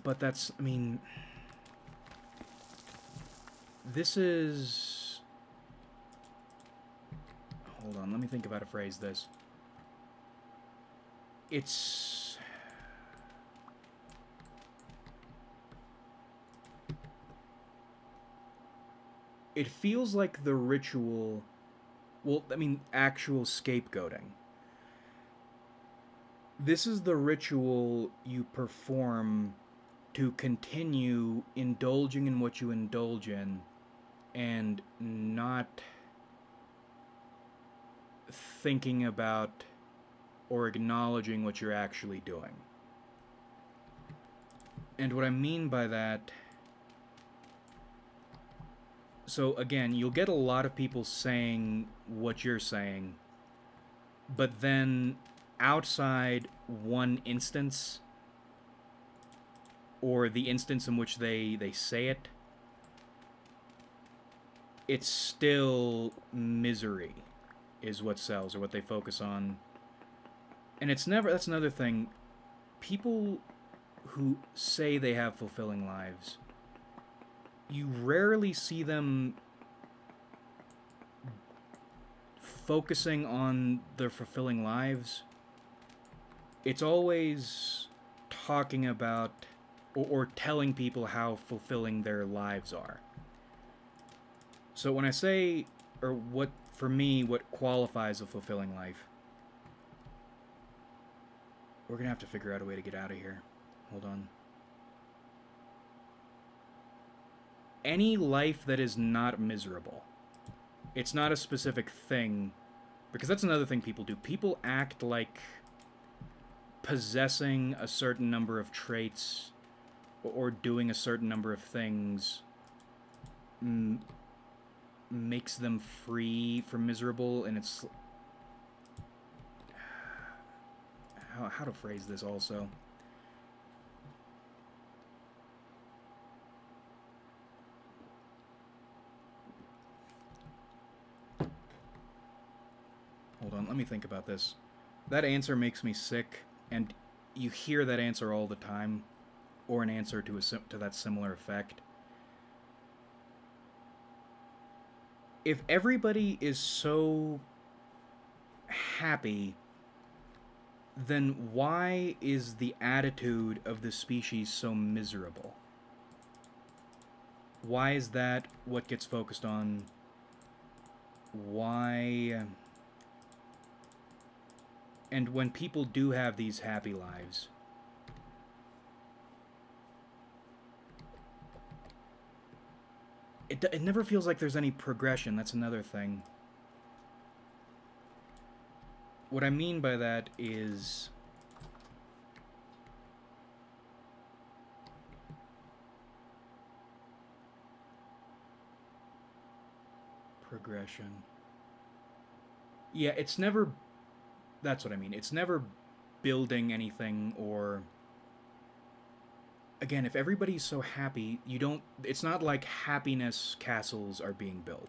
But that's, I mean... This is... Hold on, let me think of how to phrase this. It's... It feels like the ritual... Well, I mean, actual scapegoating. This is the ritual you perform to continue indulging in what you indulge in and not thinking about or acknowledging what you're actually doing. And what I mean by that... So, again, you'll get a lot of people saying what you're saying, but then outside one instance, or the instance in which they say it, it's still misery is what sells, or what they focus on. And it's never... That's another thing. People who say they have fulfilling lives, you rarely see them focusing on their fulfilling lives. It's always talking about or telling people how fulfilling their lives are. So when I say, or what, for me, what qualifies a fulfilling life, we're gonna have to figure out a way to get out of here. Hold on. Any life that is not miserable. It's not a specific thing, because that's another thing people do. People act like possessing a certain number of traits or doing a certain number of things makes them free from miserable, and it's... how to phrase this also. Hold on, let me think about this. That answer makes me sick, and you hear that answer all the time, or an answer to that similar effect. If everybody is so happy, then why is the attitude of the species so miserable? Why is that what gets focused on? Why... And when people do have these happy lives, it never feels like there's any progression. That's another thing. What I mean by that is... progression. Yeah, it's never... That's what I mean. It's never building anything or... Again, if everybody's so happy, you don't... It's not like happiness castles are being built.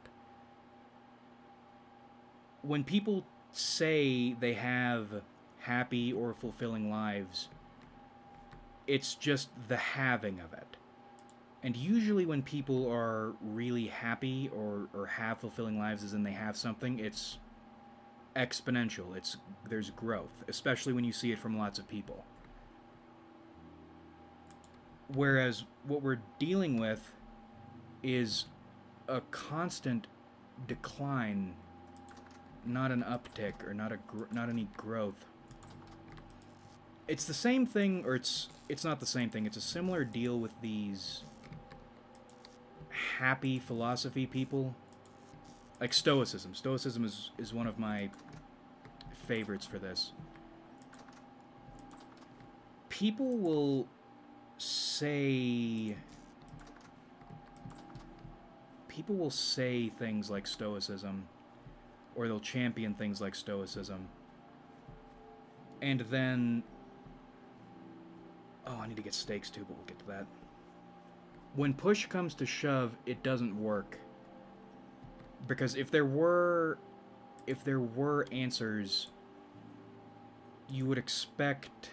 When people say they have happy or fulfilling lives, it's just the having of it. And usually when people are really happy or have fulfilling lives, as in they have something, it's exponential. There's growth, especially when you see it from lots of people. Whereas what we're dealing with is a constant decline, not an uptick or not any growth. It's the same thing, or it's not the same thing. It's a similar deal with these happy philosophy people, like Stoicism. Stoicism is one of my favorites for this. People will say things like Stoicism, or they'll champion things like Stoicism, and then... Oh, I need to get steaks too, but we'll get to that. When push comes to shove, it doesn't work. Because if there were answers, you would expect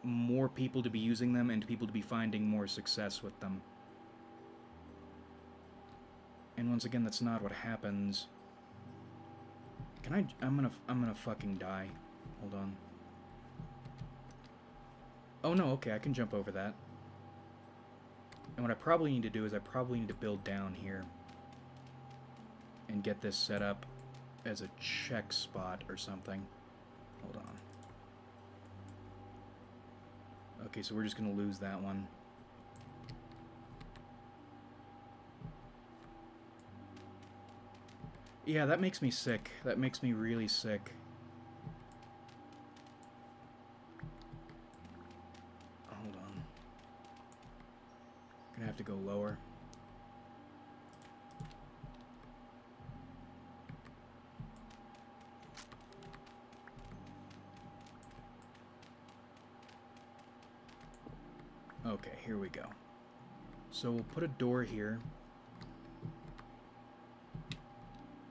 more people to be using them and people to be finding more success with them. And once again, that's not what happens. I'm gonna fucking die. Hold on. Oh no, okay, I can jump over that. And what I probably need to do is I probably need to build down here and get this set up as a check spot or something. Hold on. Okay, so we're just gonna lose that one. Yeah, that makes me sick. That makes me really sick. Hold on. Gonna have to go lower. Okay, here we go. So we'll put a door here.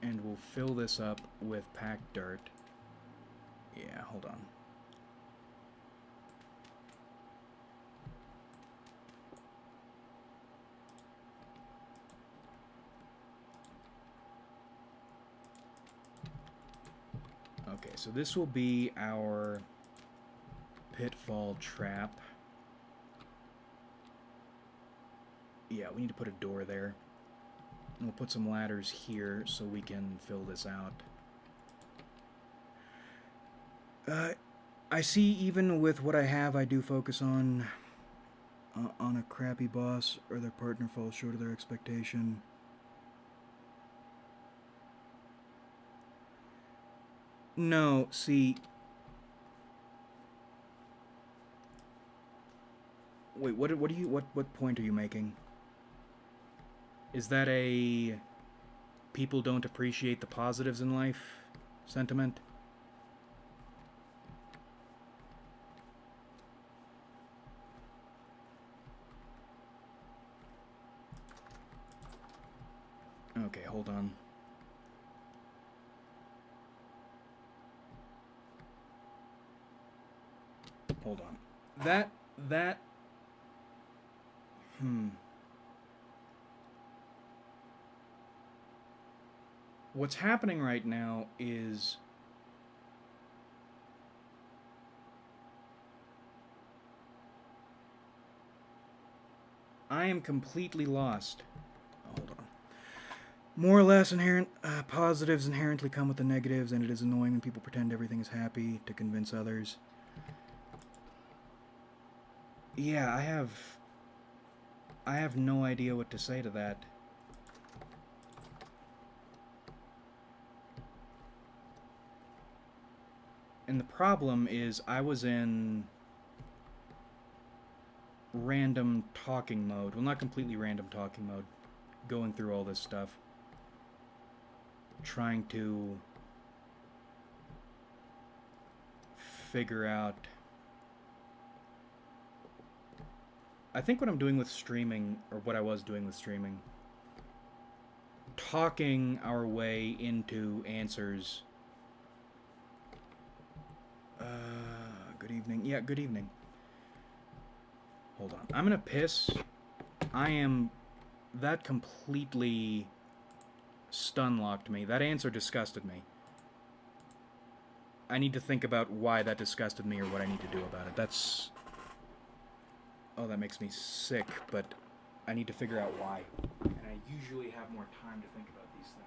And we'll fill this up with packed dirt. Yeah, hold on. Okay, so this will be our pitfall trap. Yeah, we need to put a door there. And we'll put some ladders here so we can fill this out. I see even with what I have, I do focus on a crappy boss or their partner falls short of their expectation. No, see... Wait, what point are you making? Is that a people don't appreciate the positives in life sentiment? Okay, hold on. Hold on. That... What's happening right now is... I am completely lost. Hold on. More or less inherent positives inherently come with the negatives, and it is annoying when people pretend everything is happy to convince others. Yeah, I have no idea what to say to that. And the problem is I was in random talking mode. Well, not completely random talking mode. Going through all this stuff. Trying to figure out... I think what I'm doing with streaming, or what I was doing with streaming, talking our way into answers. Good evening. Yeah, good evening. Hold on. I'm gonna piss. That completely stun-locked me. That answer disgusted me. I need to think about why that disgusted me or what I need to do about it. That's... Oh, that makes me sick, but I need to figure out why. And I usually have more time to think about these things.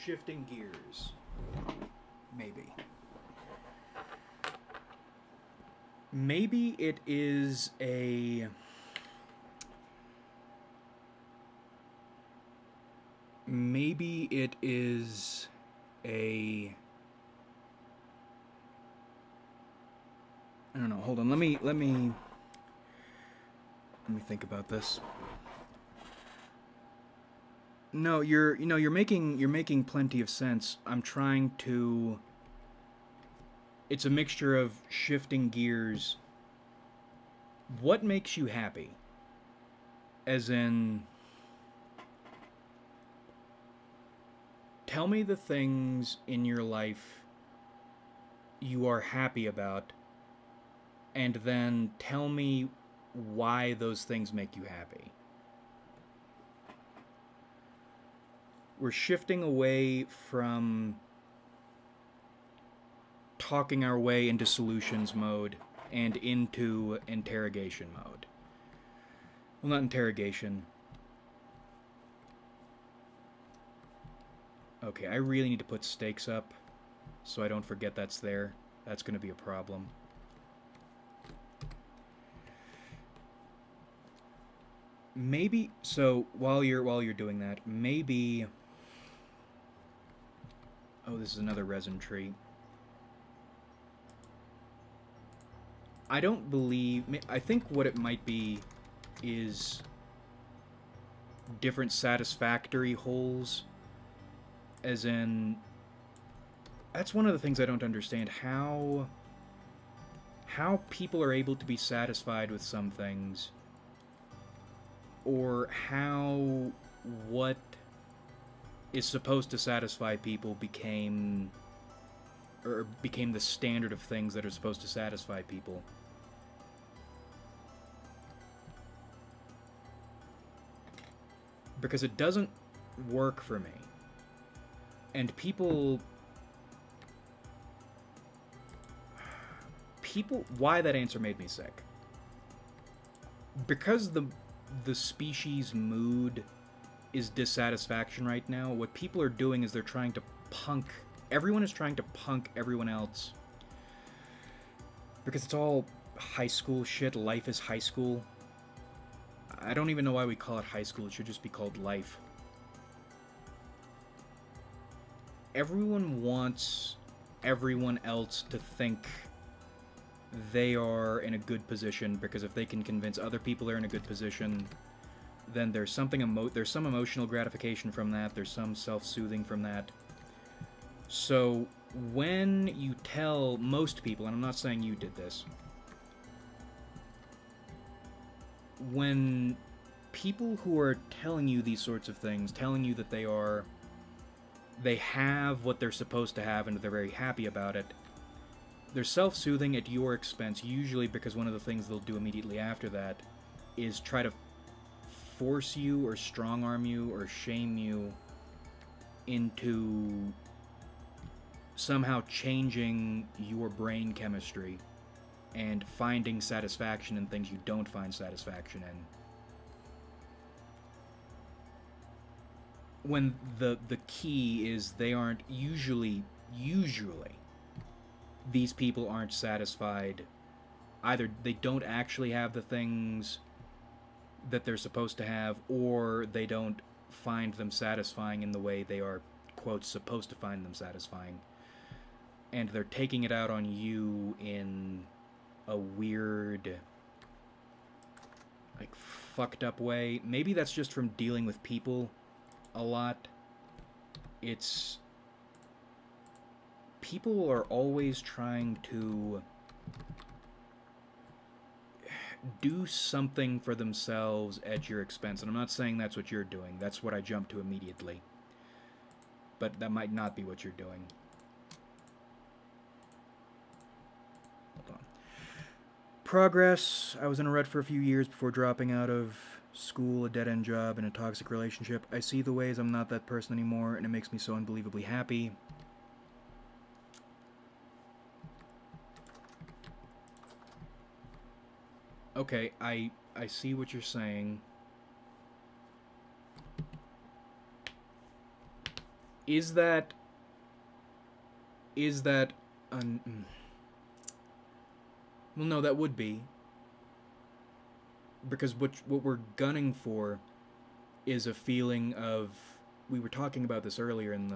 Shifting gears. Maybe. Maybe it is a... Maybe it is a... I don't know. Hold on. Let me think about this. No, you're making plenty of sense. I'm trying to... It's a mixture of shifting gears. What makes you happy? As in... Tell me the things in your life you are happy about, and then tell me why those things make you happy. We're shifting away from talking our way into solutions mode and into interrogation mode. Well, not interrogation. Okay, I really need to put stakes up so I don't forget that's there. That's going to be a problem. Maybe, so while you're doing that, maybe... Oh, this is another resin tree. I don't believe... I think what it might be is different satisfactory holes. As in... That's one of the things I don't understand. How people are able to be satisfied with some things. Or how what is supposed to satisfy people became the standard of things that are supposed to satisfy people. Because it doesn't work for me. And people, why that answer made me sick. Because the species mood is dissatisfaction right now, what people are doing is they're trying to punk... Everyone is trying to punk everyone else. Because it's all high school shit. Life is high school. I don't even know why we call it high school. It should just be called life. Everyone wants everyone else to think they are in a good position, because if they can convince other people they're in a good position, then there's something there's some emotional gratification from that, there's some self-soothing from that. So when you tell most people, and I'm not saying you did this, when people who are telling you these sorts of things, telling you that they have what they're supposed to have and they're very happy about it, they're self-soothing at your expense, usually because one of the things they'll do immediately after that is try to force you or strong-arm you or shame you into somehow changing your brain chemistry and finding satisfaction in things you don't find satisfaction in. When the key is they aren't usually these people aren't satisfied. Either they don't actually have the things that they're supposed to have, or they don't find them satisfying in the way they are, quote, supposed to find them satisfying. And they're taking it out on you in a weird, like, fucked up way. Maybe that's just from dealing with people a lot. It's... People are always trying to do something for themselves at your expense. And I'm not saying that's what you're doing. That's what I jumped to immediately. But that might not be what you're doing. Hold on. Progress. I was in a rut for a few years before dropping out of school, a dead-end job, and a toxic relationship. I see the ways I'm not that person anymore, and it makes me so unbelievably happy. Okay, I see what you're saying. Is that well, no, that would be, because what we're gunning for is a feeling of, we were talking about this earlier in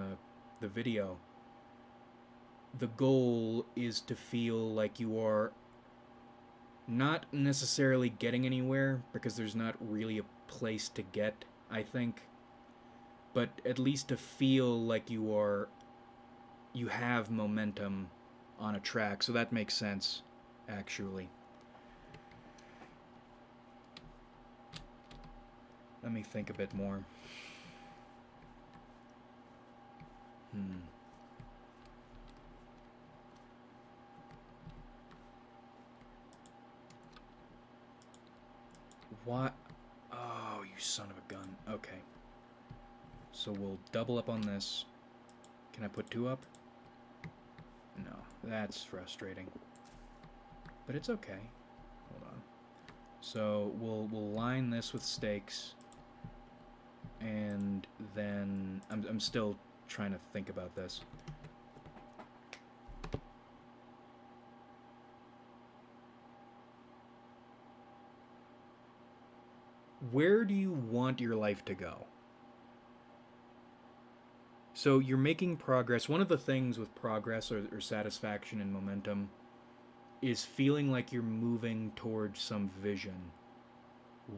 the video. The goal is to feel like you are not necessarily getting anywhere, because there's not really a place to get, I think, but at least to feel like you have momentum on a track. So that makes sense, actually. Let me think a bit more. What? Oh, you son of a gun. Okay. So we'll double up on this. Can I put 2 up? No, that's frustrating. But it's okay. Hold on. So we'll line this with stakes, and then I'm still trying to think about this. Where do you want your life to go? So you're making progress. One of the things with progress or satisfaction and momentum is feeling like you're moving towards some vision.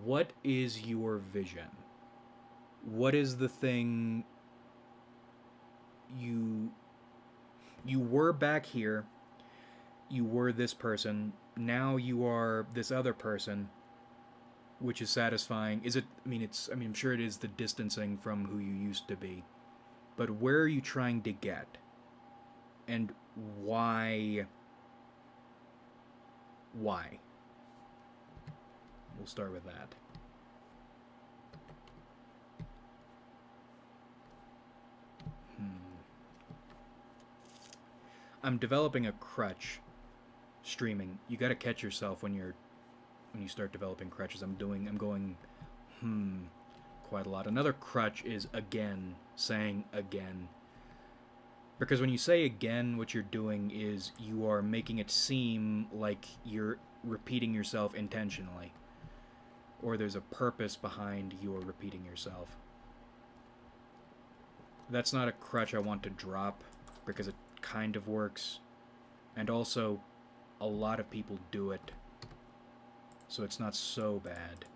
What is your vision? What is the thing you were back here? You were this person. Now you are this other person, which is satisfying. Is it? I mean, I'm sure it is the distancing from who you used to be. But where are you trying to get? And why? Why? We'll start with that. I'm developing a crutch. Streaming. You got to catch yourself when you start developing crutches. I'm going quite a lot. Another crutch is again, saying again. Because when you say again, what you're doing is you are making it seem like you're repeating yourself intentionally. Or there's a purpose behind your repeating yourself. That's not a crutch I want to drop, because it kind of works. And also, a lot of people do it. So it's not so bad.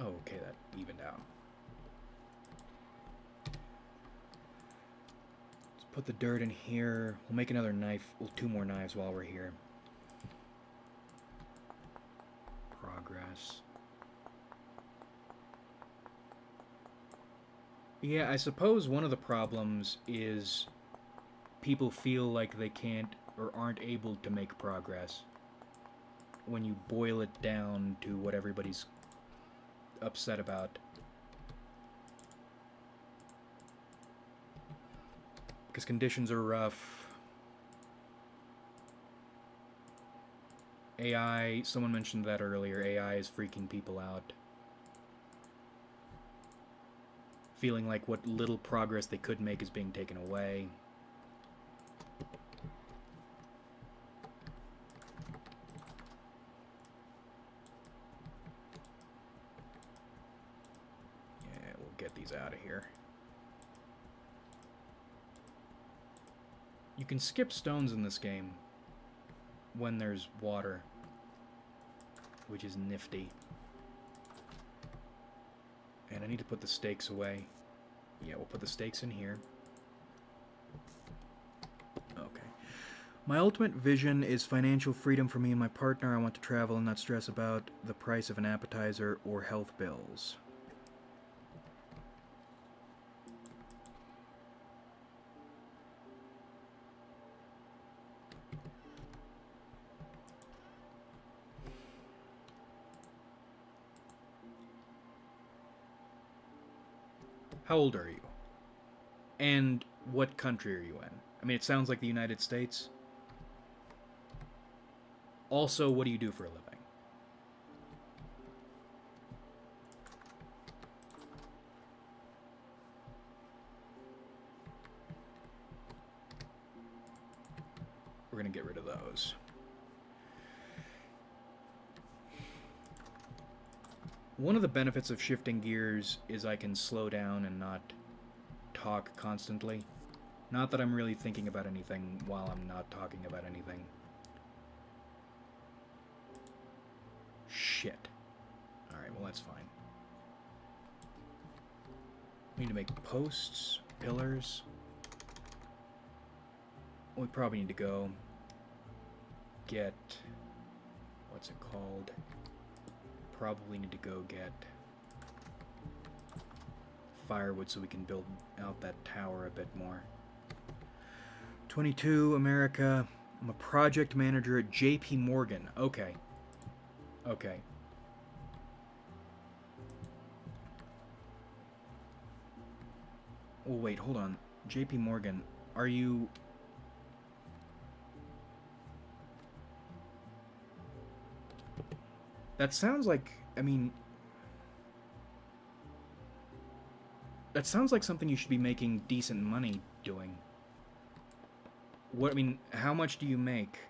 Oh, okay, that evened out. Let's put the dirt in here. We'll make another knife. Well, 2 more knives while we're here. Progress. Yeah, I suppose one of the problems is people feel like they can't or aren't able to make progress when you boil it down to what everybody's upset about. Because conditions are rough. AI, someone mentioned that earlier, AI is freaking people out. Feeling like what little progress they could make is being taken away. Yeah, we'll get these out of here. You can skip stones in this game when there's water, which is nifty. And I need to put the stakes away. Yeah, we'll put the stakes in here. Okay. My ultimate vision is financial freedom for me and my partner. I want to travel and not stress about the price of an appetizer or health bills. How old are you? And what country are you in? I mean, it sounds like the United States. Also, what do you do for a living? We're going to get rid of those. One of the benefits of shifting gears is I can slow down and not talk constantly. Not that I'm really thinking about anything while I'm not talking about anything. Shit. Alright, well that's fine. We need to make posts, pillars. We probably need to go get... what's it called? Probably need to go get firewood so we can build out that tower a bit more. 22, America. I'm a project manager at JP Morgan. Okay. Okay. Oh, wait, hold on. JP Morgan, are you... That sounds like... I mean... That sounds like something you should be making decent money doing. What, I mean, how much do you make?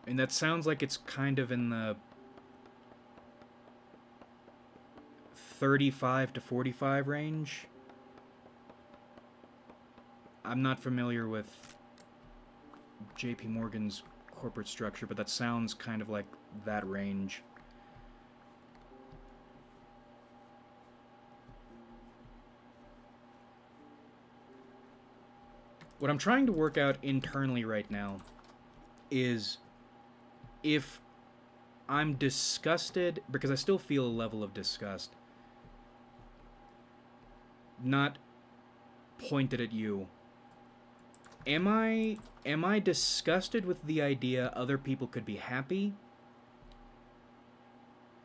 And that sounds like it's kind of in the 35 to 45 range. I'm not familiar with JP Morgan's corporate structure, but that sounds kind of like that range. What I'm trying to work out internally right now is if I'm disgusted, because I still feel a level of disgust, not pointed at you. Am I disgusted with the idea other people could be happy?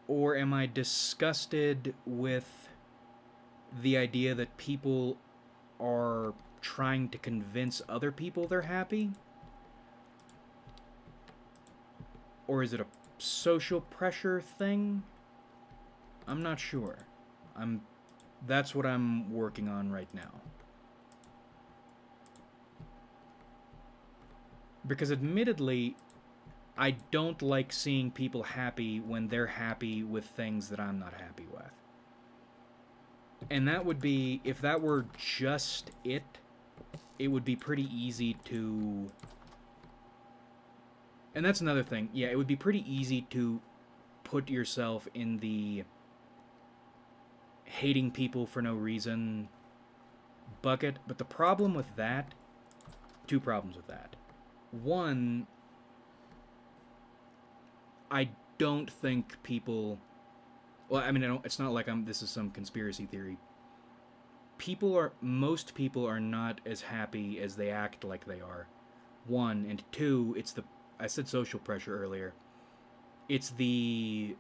Or am I disgusted with the idea that people are trying to convince other people they're happy? Or is it a social pressure thing? I'm not sure. That's what I'm working on right now. Because admittedly, I don't like seeing people happy when they're happy with things that I'm not happy with. And that would be, if that were just it would be pretty easy to... And that's another thing. Yeah, it would be pretty easy to put yourself in the hating people for no reason bucket. But the problem with that... Two problems with that. One, I don't think people... Well, I mean, it's not like this is some conspiracy theory. Most people are not as happy as they act like they are. One, and two, it's the... I said social pressure earlier. It's the...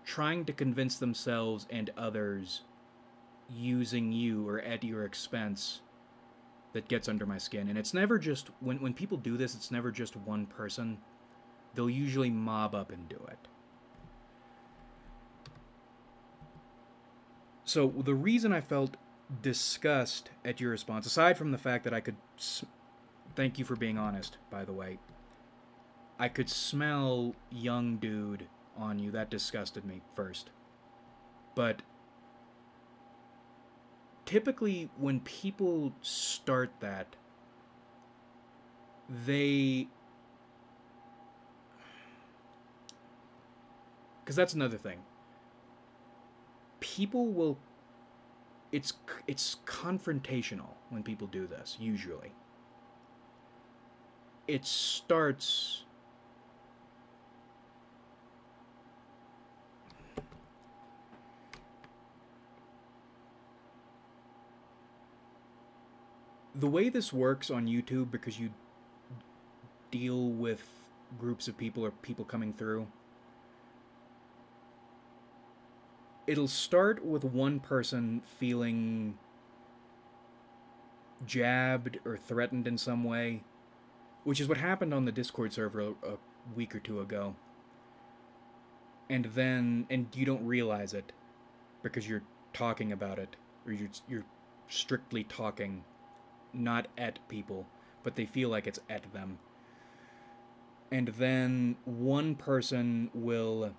trying to convince themselves and others using you or at your expense that gets under my skin. And it's never just... When people do this, it's never just one person. They'll usually mob up and do it. So the reason I felt disgust at your response, aside from the fact that I could... Thank you for being honest, by the way. I could smell young dude on you. That disgusted me first. But typically when people start that, they... Because that's another thing. People will... It's confrontational when people do this, usually. It starts... The way this works on YouTube, because you deal with groups of people or people coming through, it'll start with one person feeling jabbed or threatened in some way, which is what happened on the Discord server a week or two ago. And you don't realize it because you're talking about it, or you're strictly talking not at people, but they feel like it's at them. And then one person will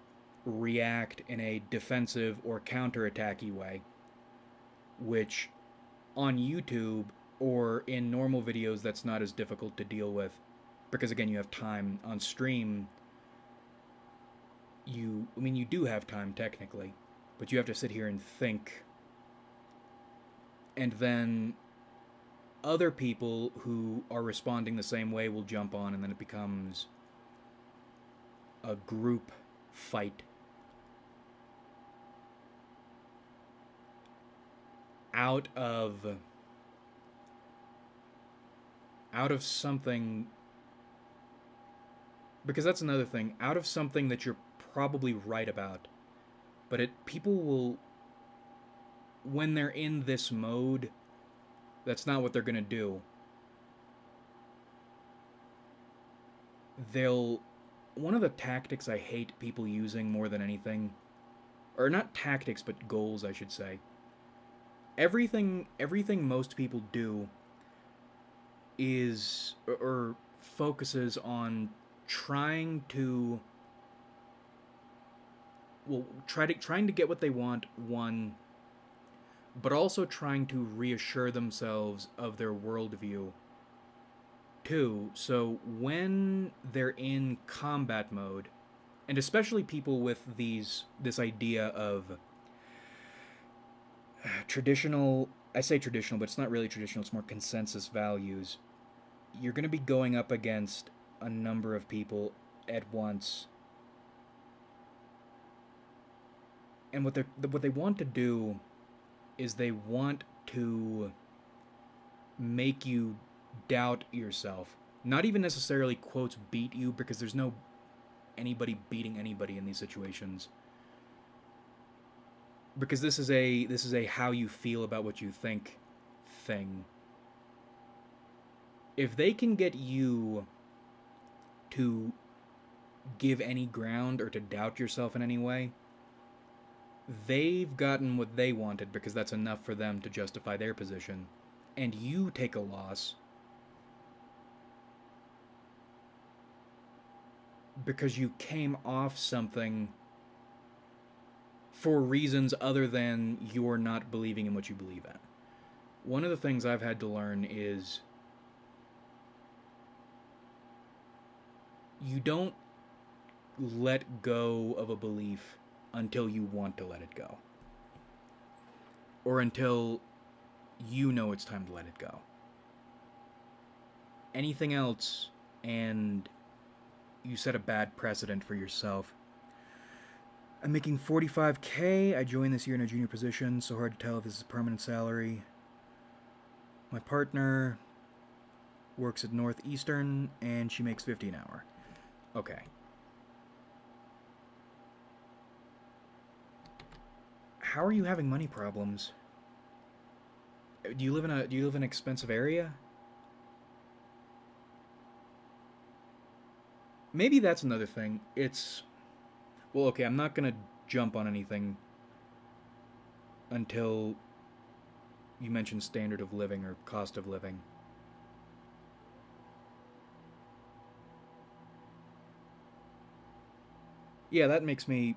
react in a defensive or counterattacky way, which on YouTube or in normal videos that's not as difficult to deal with, because again, you have time. On stream, you do have time technically, but you have to sit here and think. And then other people who are responding the same way will jump on, and then it becomes a group fight. Out of out of something, because that's another thing, out of something that you're probably right about, but people will, when they're in this mode, that's not what they're gonna do. One of the tactics I hate people using more than anything, or not tactics, but goals, I should say. Everything most people do is, or focuses on trying to, trying to get what they want, one, but also trying to reassure themselves of their worldview, two. So when they're in combat mode, and especially people with this idea of traditional, I say traditional, but it's not really traditional, it's more consensus values, you're going to be going up against a number of people at once. And what they want to do is they want to make you doubt yourself. Not even necessarily, quotes, beat you, because there's no anybody beating anybody in these situations. Because this is a how you feel about what you think thing. If they can get you to give any ground or to doubt yourself in any way, they've gotten what they wanted, because that's enough for them to justify their position. And you take a loss because you came off something for reasons other than you're not believing in what you believe in. One of the things I've had to learn is you don't let go of a belief until you want to let it go. Or until you know it's time to let it go. Anything else, and you set a bad precedent for yourself. I'm making $45K. I joined this year in a junior position, so hard to tell if this is a permanent salary. My partner works at Northeastern, and she makes $50 an hour. Okay. How are you having money problems? Do you live in an expensive area? Maybe that's another thing. Well, okay, I'm not gonna jump on anything until you mention standard of living or cost of living. Yeah, that makes me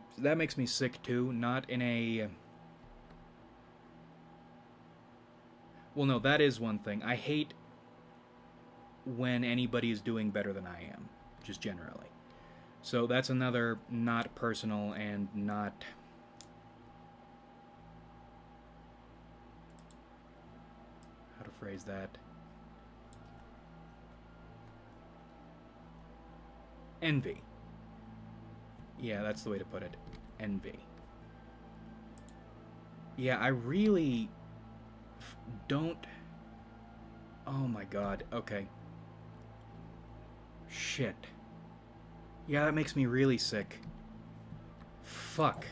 sick too. Not in a. Well, no, that is one thing. I hate when anybody is doing better than I am, just generally. So that's another not personal and not. How to phrase that? Envy. Yeah, that's the way to put it. Envy. Yeah, I really don't. Oh my god, okay. Shit. Yeah, that makes me really sick. Fuck.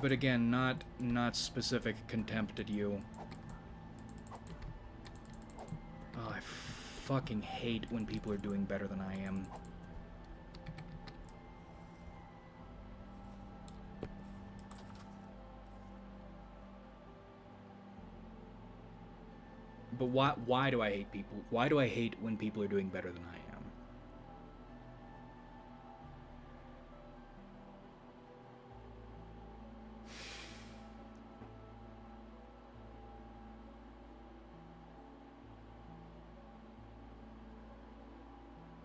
But again, not specific contempt at you. Oh, I fucking hate when people are doing better than I am. But why do I hate people? Why do I hate when people are doing better than I am?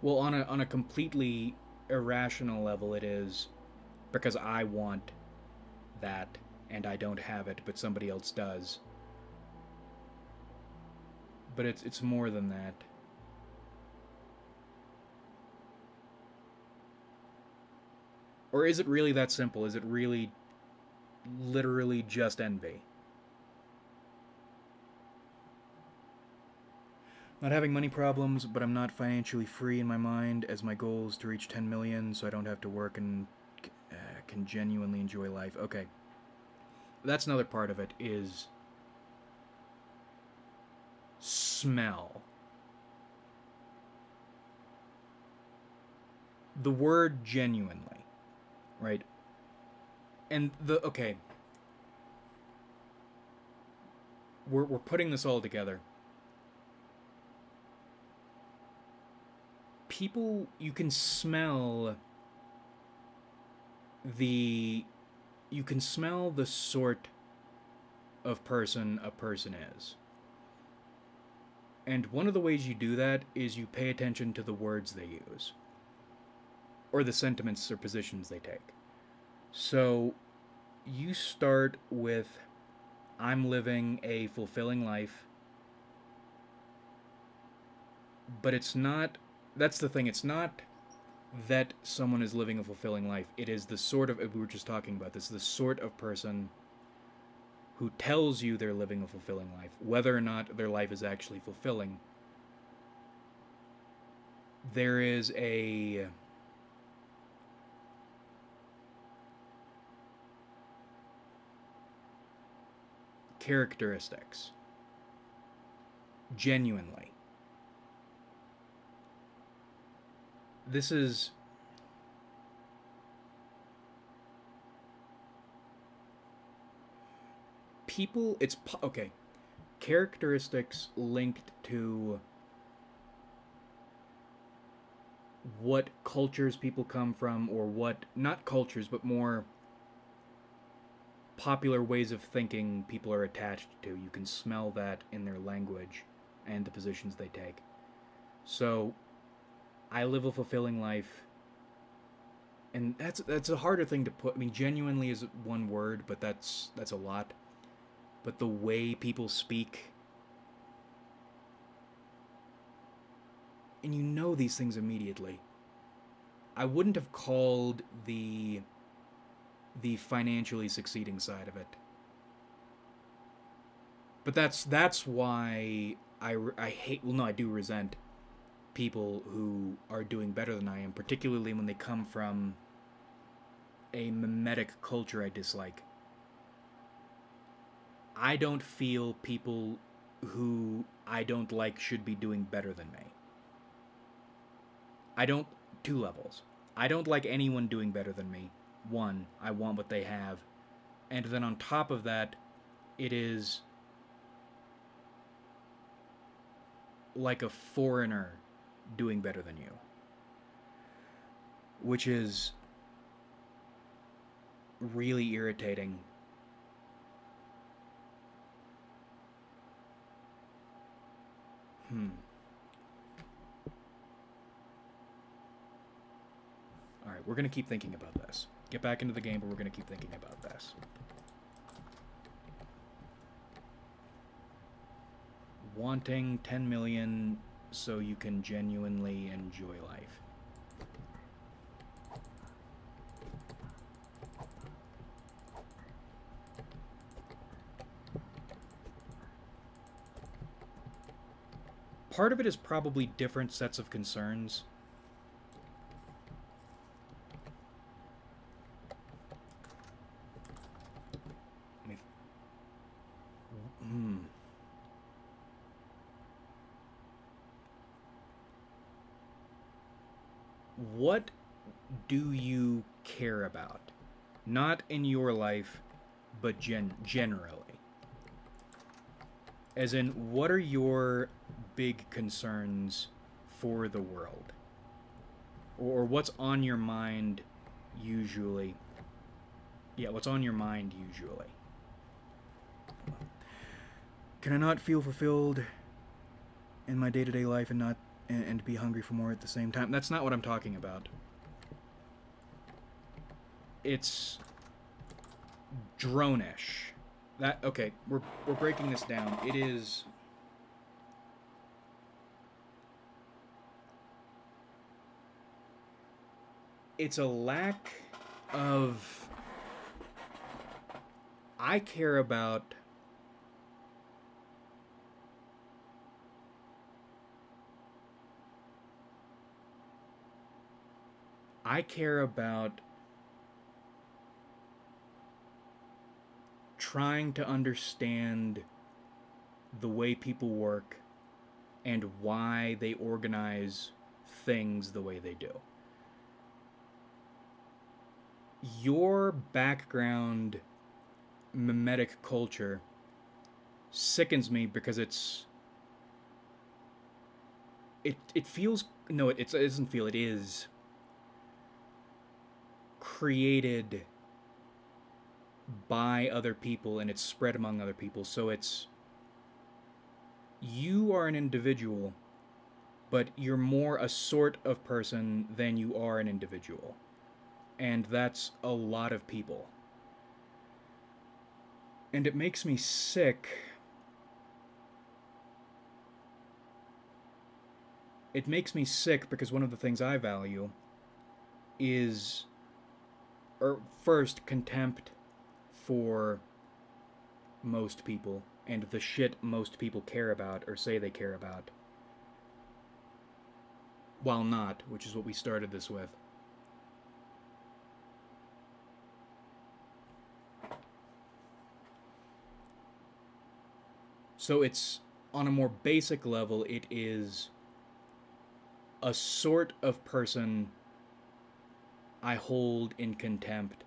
Well, on a completely irrational level, it is because I want that and I don't have it, but somebody else does. But it's more than that. Or is it really that simple? Is it really literally just envy? Not having money problems, but I'm not financially free in my mind, as my goal is to reach 10 million so I don't have to work and can genuinely enjoy life. Okay. That's another part of it, is smell. The word genuinely, right? And okay. We're putting this all together. People, you can smell the sort of person a person is. And one of the ways you do that is you pay attention to the words they use, or the sentiments or positions they take. So you start with, I'm living a fulfilling life, but it's not, that's the thing, it's not that someone is living a fulfilling life. It is the sort of, we were just talking about this, the sort of person who tells you they're living a fulfilling life, whether or not their life is actually fulfilling. There is a characteristics, genuinely. This is people, it's okay, characteristics linked to what cultures people come from, or what, not cultures, but more popular ways of thinking people are attached to. You can smell that in their language and the positions they take. So I live a fulfilling life, and that's a harder thing to put. I mean, genuinely is one word, but that's a lot. But the way people speak, and you know these things immediately. I wouldn't have called the financially succeeding side of it, but that's why I hate, well, no, I do resent people who are doing better than I am, particularly when they come from a mimetic culture I dislike. I don't feel people who I don't like should be doing better than me. I don't, two levels. I don't like anyone doing better than me. One, I want what they have. And then on top of that, it is like a foreigner doing better than you. Which is really irritating. Alright, we're going to keep thinking about this. Get back into the game, but we're going to keep thinking about this. Wanting 10 million so you can genuinely enjoy life. Part of it is probably different sets of concerns. What do you care about? Not in your life, but generally. As in, what are your big concerns for the world? Or what's on your mind usually? Yeah, what's on your mind usually? Can I not feel fulfilled in my day-to-day life and be hungry for more at the same time? That's not what I'm talking about. It's drone-ish. That, okay, we're breaking this down. It is, it's a lack of I care about trying to understand the way people work and why they organize things the way they do. Your background mimetic culture sickens me because it feels no it doesn't feel, it is created by other people and it's spread among other people. So it's you are an individual, but you're more a sort of person than you are an individual. And that's a lot of people. And it makes me sick. It makes me sick because one of the things I value is, or first, contempt for most people and the shit most people care about or say they care about. While not, which is what we started this with. So it's, on a more basic level, it is a sort of person I hold in contempt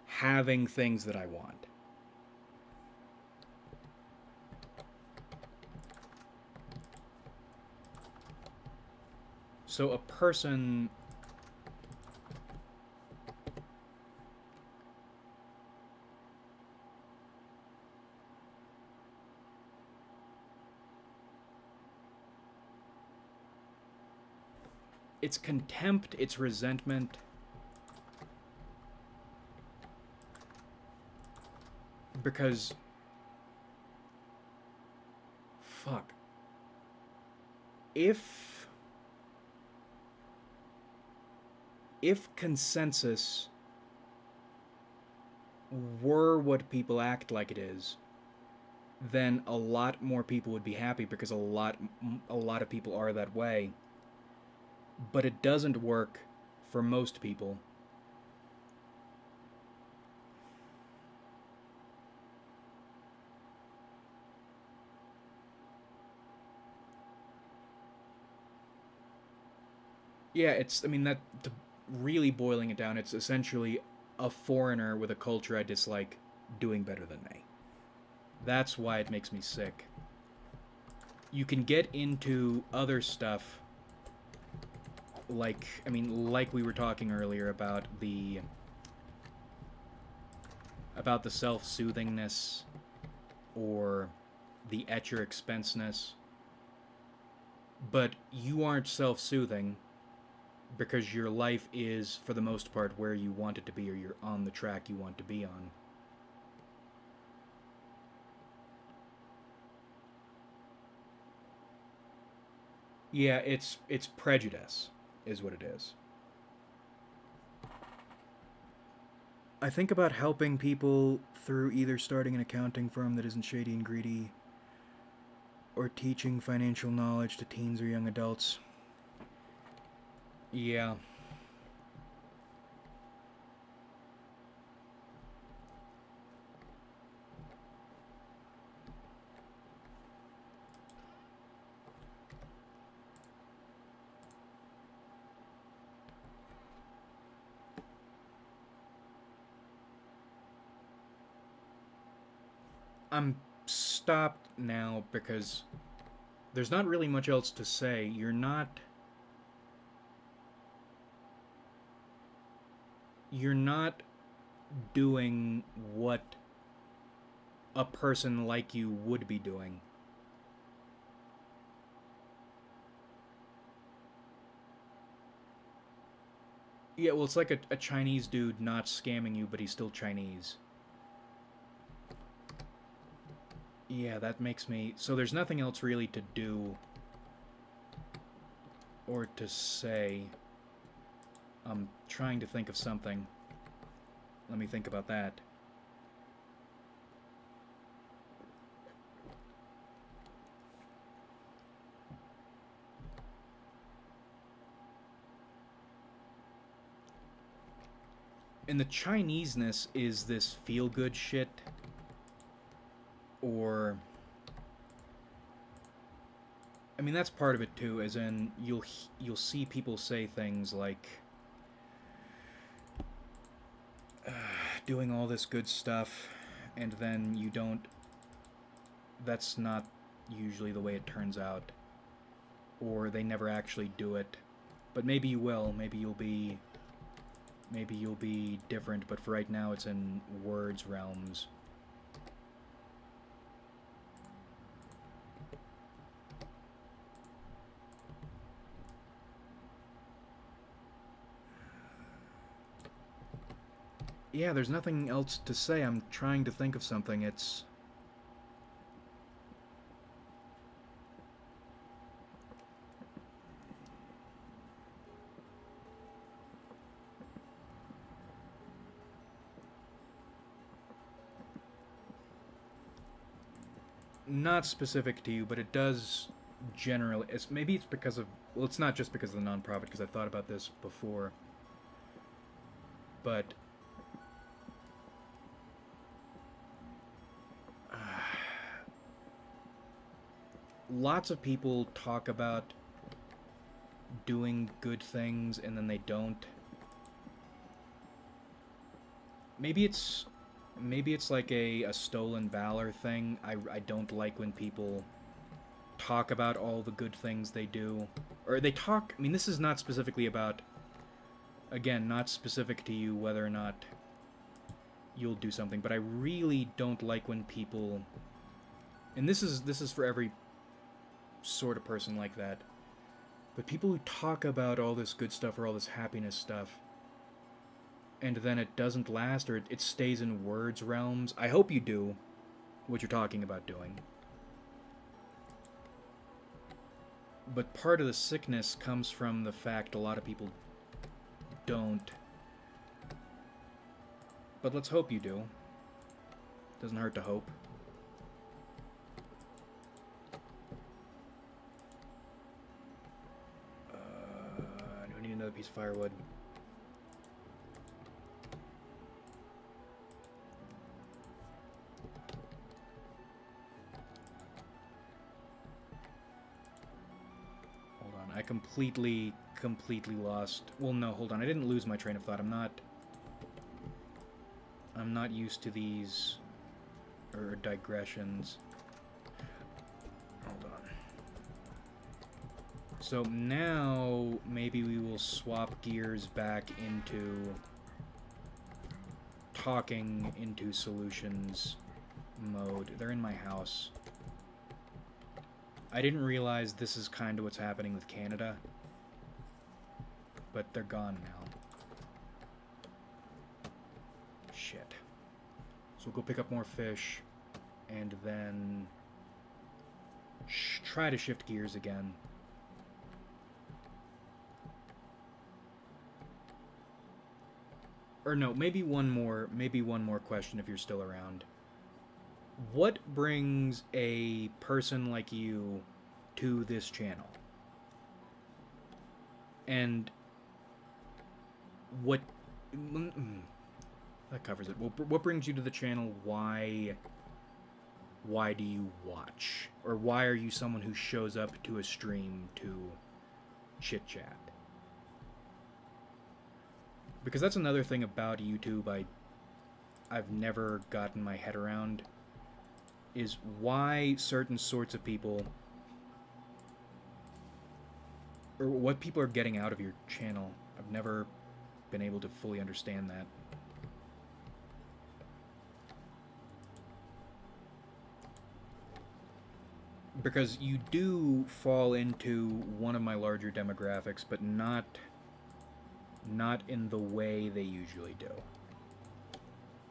having things that I want. So a person it's contempt, it's resentment. Because fuck. If consensus were what people act like it is, then a lot more people would be happy because a lot of people are that way. But it doesn't work for most people. Yeah, it's, I mean, that, to really boiling it down, it's essentially a foreigner with a culture I dislike doing better than me. That's why it makes me sick. You can get into other stuff, like, I mean, like we were talking earlier about the self-soothingness or the at your expenseness. But you aren't self-soothing because your life is, for the most part, where you want it to be, or you're on the track you want to be on. Yeah, it's prejudice, is what it is. I think about helping people through either starting an accounting firm that isn't shady and greedy, or teaching financial knowledge to teens or young adults. Yeah. I'm stopped now because there's not really much else to say. You're not doing what a person like you would be doing. Yeah, well, it's like a Chinese dude not scamming you, but he's still Chinese. Yeah, that makes me... So there's nothing else really to do or to say. I'm trying to think of something. Let me think about that. And the Chineseness is this feel-good shit, or... I mean, that's part of it too, as in, you'll see people say things like... doing all this good stuff, and then you don't... That's not usually the way it turns out. Or they never actually do it. But maybe you will, maybe you'll be different, but for right now it's in words realms. Yeah, there's nothing else to say. I'm trying to think of something. It's... not specific to you, but it does generally... maybe it's because of... Well, it's not just because of the nonprofit, because I've thought about this before. But... lots of people talk about doing good things and then they don't. Maybe it's like a stolen valor thing. I don't like when people talk about all the good things they do. Or they talk... I mean, this is not specifically about... Again, not specific to you whether or not you'll do something, but I really don't like when people... And this is for every sort of person like that. But people who talk about all this good stuff or all this happiness stuff, and then it doesn't last, or it stays in words realms. I hope you do what you're talking about doing. But part of the sickness comes from the fact a lot of people don't. But let's hope you do. Doesn't hurt to hope. I need another piece of firewood. Hold on, I completely lost... Well, no, hold on, I didn't lose my train of thought. I'm not used to these... or digressions. Hold on. So now, maybe we will swap gears back into talking into solutions mode. They're in my house. I didn't realize this is kind of what's happening with Canada, but they're gone now. Shit. So we'll go pick up more fish, and then try to shift gears again. Or no, maybe one more question if you're still around. What brings a person like you to this channel? And what... that covers it. What brings you to the channel? Why do you watch? Or why are you someone who shows up to a stream to chit-chat? Because that's another thing about YouTube I've never gotten my head around, is why certain sorts of people, or what people are getting out of your channel. I've never been able to fully understand that. Because you do fall into one of my larger demographics, but not in the way they usually do.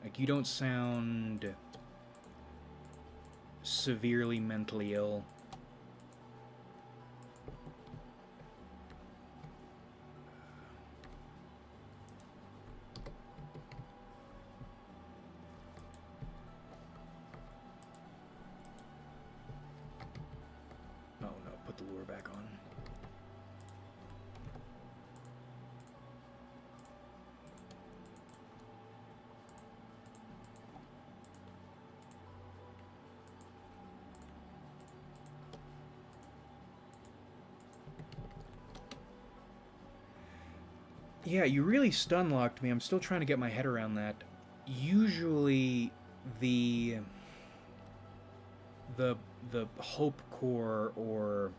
Like, you don't sound severely mentally ill. the lure back on. Yeah, you really stun-locked me. I'm still trying to get my head around that. Usually, the hope core or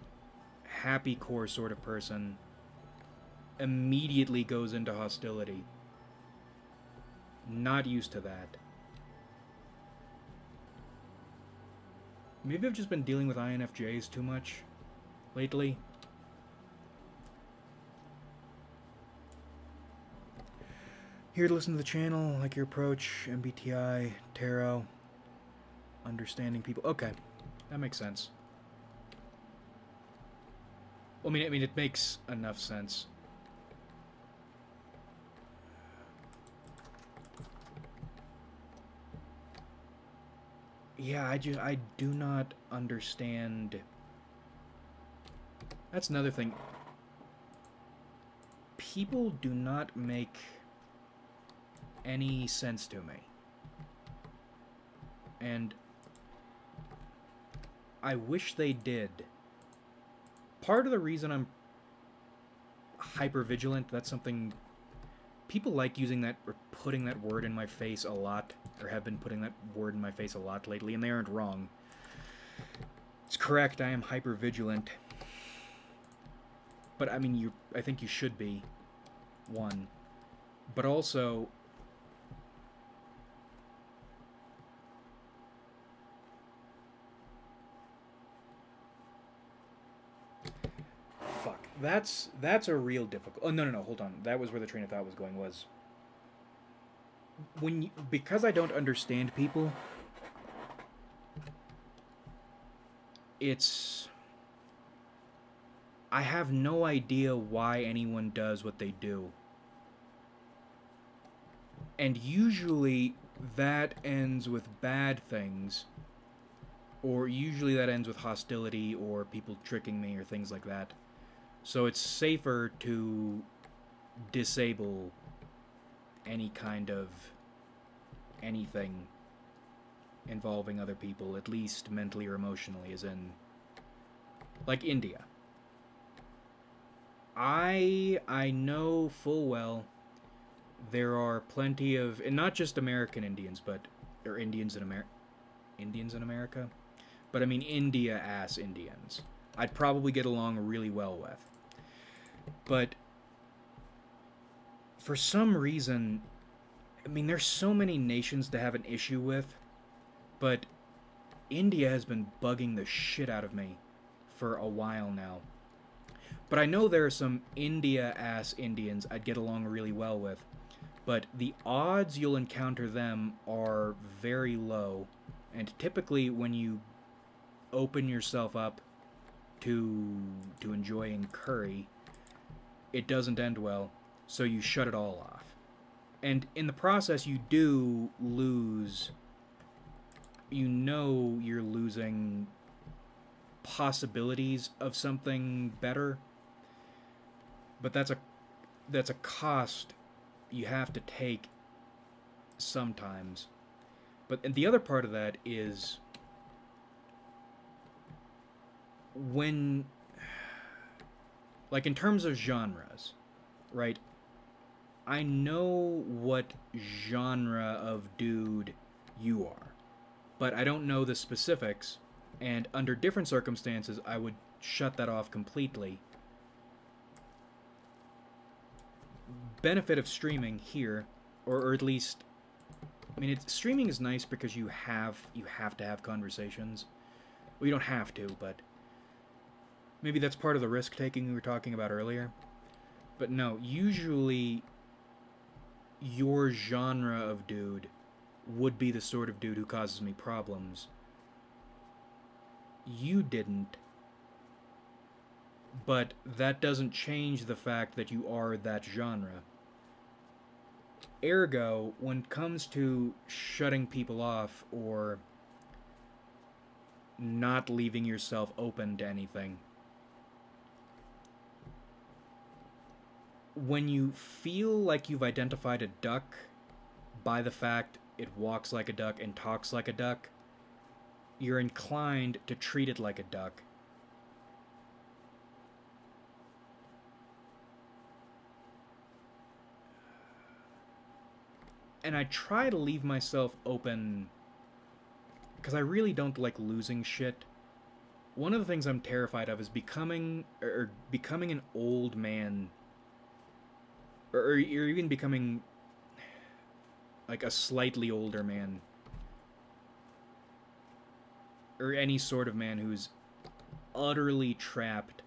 happy core sort of person immediately goes into hostility. Not used to that. Maybe I've just been dealing with INFJs too much lately. Here to listen to the channel, like your approach, MBTI, tarot, understanding people. Okay, that makes sense. I mean, it makes enough sense. Yeah, I do not understand. That's another thing. People do not make any sense to me. And I wish they did. Part of the reason I'm hyper-vigilant, that's something... People like using that, or putting that word in my face a lot, or have been putting that word in my face a lot lately, and they aren't wrong. It's correct, I am hyper-vigilant. But, I mean, I think you should be, one. But also... Fuck. That's a real difficult... Oh, no, hold on. That was where the train of thought was going, was... Because I don't understand people... It's... I have no idea why anyone does what they do. And usually that ends with bad things, or usually that ends with hostility or people tricking me or things like that. So it's safer to disable any kind of anything involving other people, at least mentally or emotionally, as in, like India. I know full well there are plenty of, and not just American Indians, but, or Indians in America, but I mean India-ass Indians. I'd probably get along really well with. But for some reason, I mean, there's so many nations to have an issue with, but India has been bugging the shit out of me for a while now. But I know there are some India-ass Indians I'd get along really well with, but the odds you'll encounter them are very low, and typically when you open yourself up to enjoying curry, it doesn't end well, so you shut it all off. And in the process, you do lose... You know you're losing possibilities of something better, but that's a cost you have to take sometimes. And the other part of that is when, like in terms of genres, right? I know what genre of dude you are, but I don't know the specifics, and under different circumstances I would shut that off completely. Benefit of streaming here, or at least, I mean, streaming is nice because you have to have conversations. Well, you don't have to, but maybe that's part of the risk-taking we were talking about earlier. But no, usually your genre of dude would be the sort of dude who causes me problems. You didn't. But that doesn't change the fact that you are that genre. Ergo, when it comes to shutting people off or not leaving yourself open to anything, when you feel like you've identified a duck by the fact it walks like a duck and talks like a duck, you're inclined to treat it like a duck. And I try to leave myself open because I really don't like losing shit. One of the things I'm terrified of is becoming an old man, or even becoming like a slightly older man, or any sort of man who's utterly trapped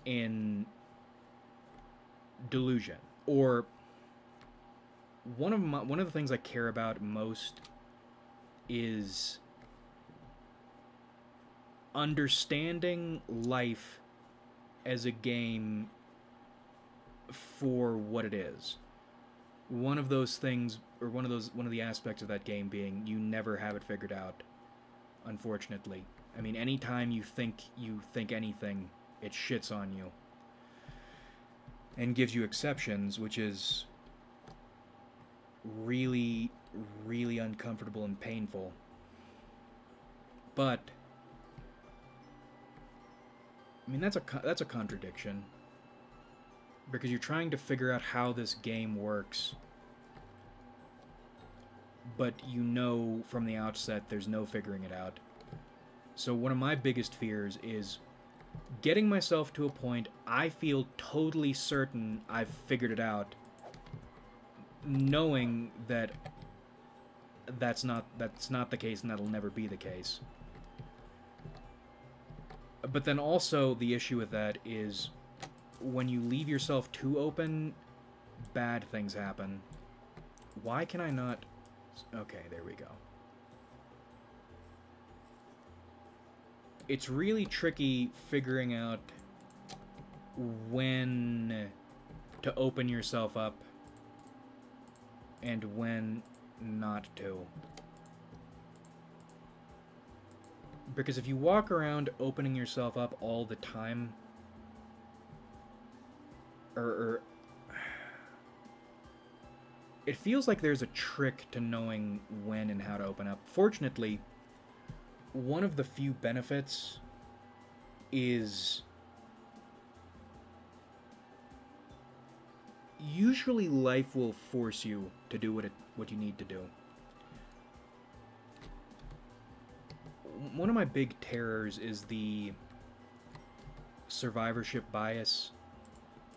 in delusion. Or one of the things I care about most is understanding life as a game for what it is. One of those things, or one of the aspects of that game being you never have it figured out, unfortunately. I mean, anytime you think anything, it shits on you and gives you exceptions, which is really, really uncomfortable and painful. But I mean, that's a contradiction, because you're trying to figure out how this game works, but you know from the outset there's no figuring it out. So one of my biggest fears is getting myself to a point I feel totally certain I've figured it out, knowing that that's not the case and that'll never be the case. But then also the issue with that is when you leave yourself too open, bad things happen. Why can I not... Okay, there we go. It's really tricky figuring out when to open yourself up and when not to. Because if you walk around opening yourself up all the time, it feels like there's a trick to knowing when and how to open up. Fortunately, one of the few benefits is usually life will force you to do what you need to do. One of my big terrors is the survivorship bias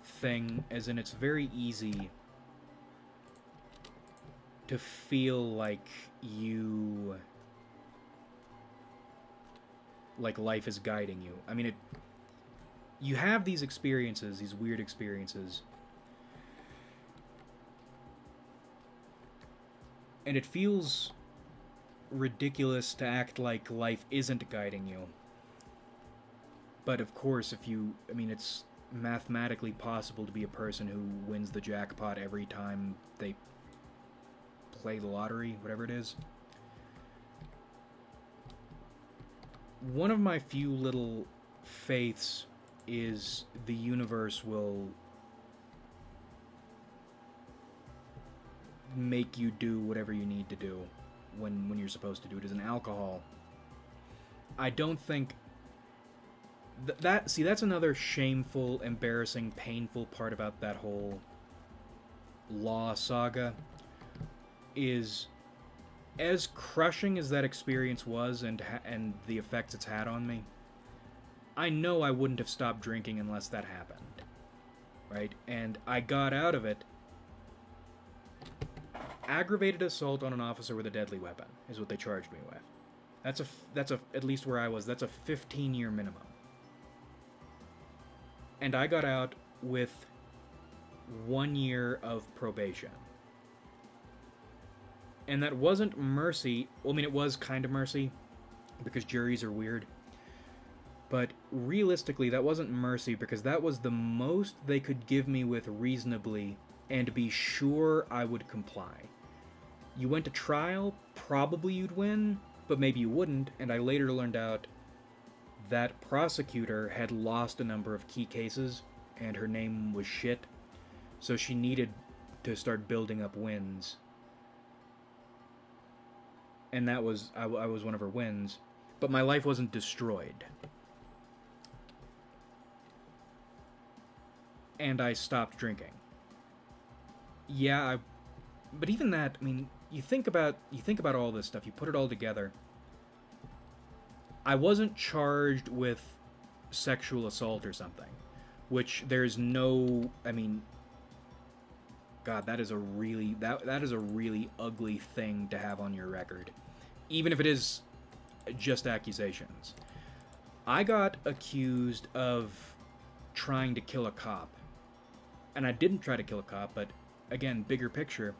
thing, as in it's very easy to feel like life is guiding you. I mean, you have these experiences, these weird experiences, and it feels ridiculous to act like life isn't guiding you. But of course, it's mathematically possible to be a person who wins the jackpot every time they play the lottery, whatever it is. One of my few little faiths is the universe will make you do whatever you need to do when you're supposed to do it. As an alcohol, I don't think that's another shameful, embarrassing, painful part about that whole law saga, is as crushing as that experience was and the effects it's had on me, I know I wouldn't have stopped drinking unless that happened, right? And I got out of it. Aggravated assault on an officer with a deadly weapon is what they charged me with. That's at least where I was, that's a 15-year minimum. And I got out with 1 year of probation. And that wasn't mercy. Well, I mean, it was kind of mercy, because juries are weird. But realistically, that wasn't mercy, because that was the most they could give me with reasonably and be sure I would comply. You went to trial, probably you'd win, but maybe you wouldn't, and I later learned out that prosecutor had lost a number of key cases and her name was shit. So she needed to start building up wins. And that was, I was one of her wins. But my life wasn't destroyed. And I stopped drinking. Yeah, but even that, I mean, you think about all this stuff, you put it all together. I wasn't charged with sexual assault or something, which there's no, I mean, God, that is a really that is a really ugly thing to have on your record, even if it is just accusations. I got accused of trying to kill a cop, and I didn't try to kill a cop, but again, bigger picture.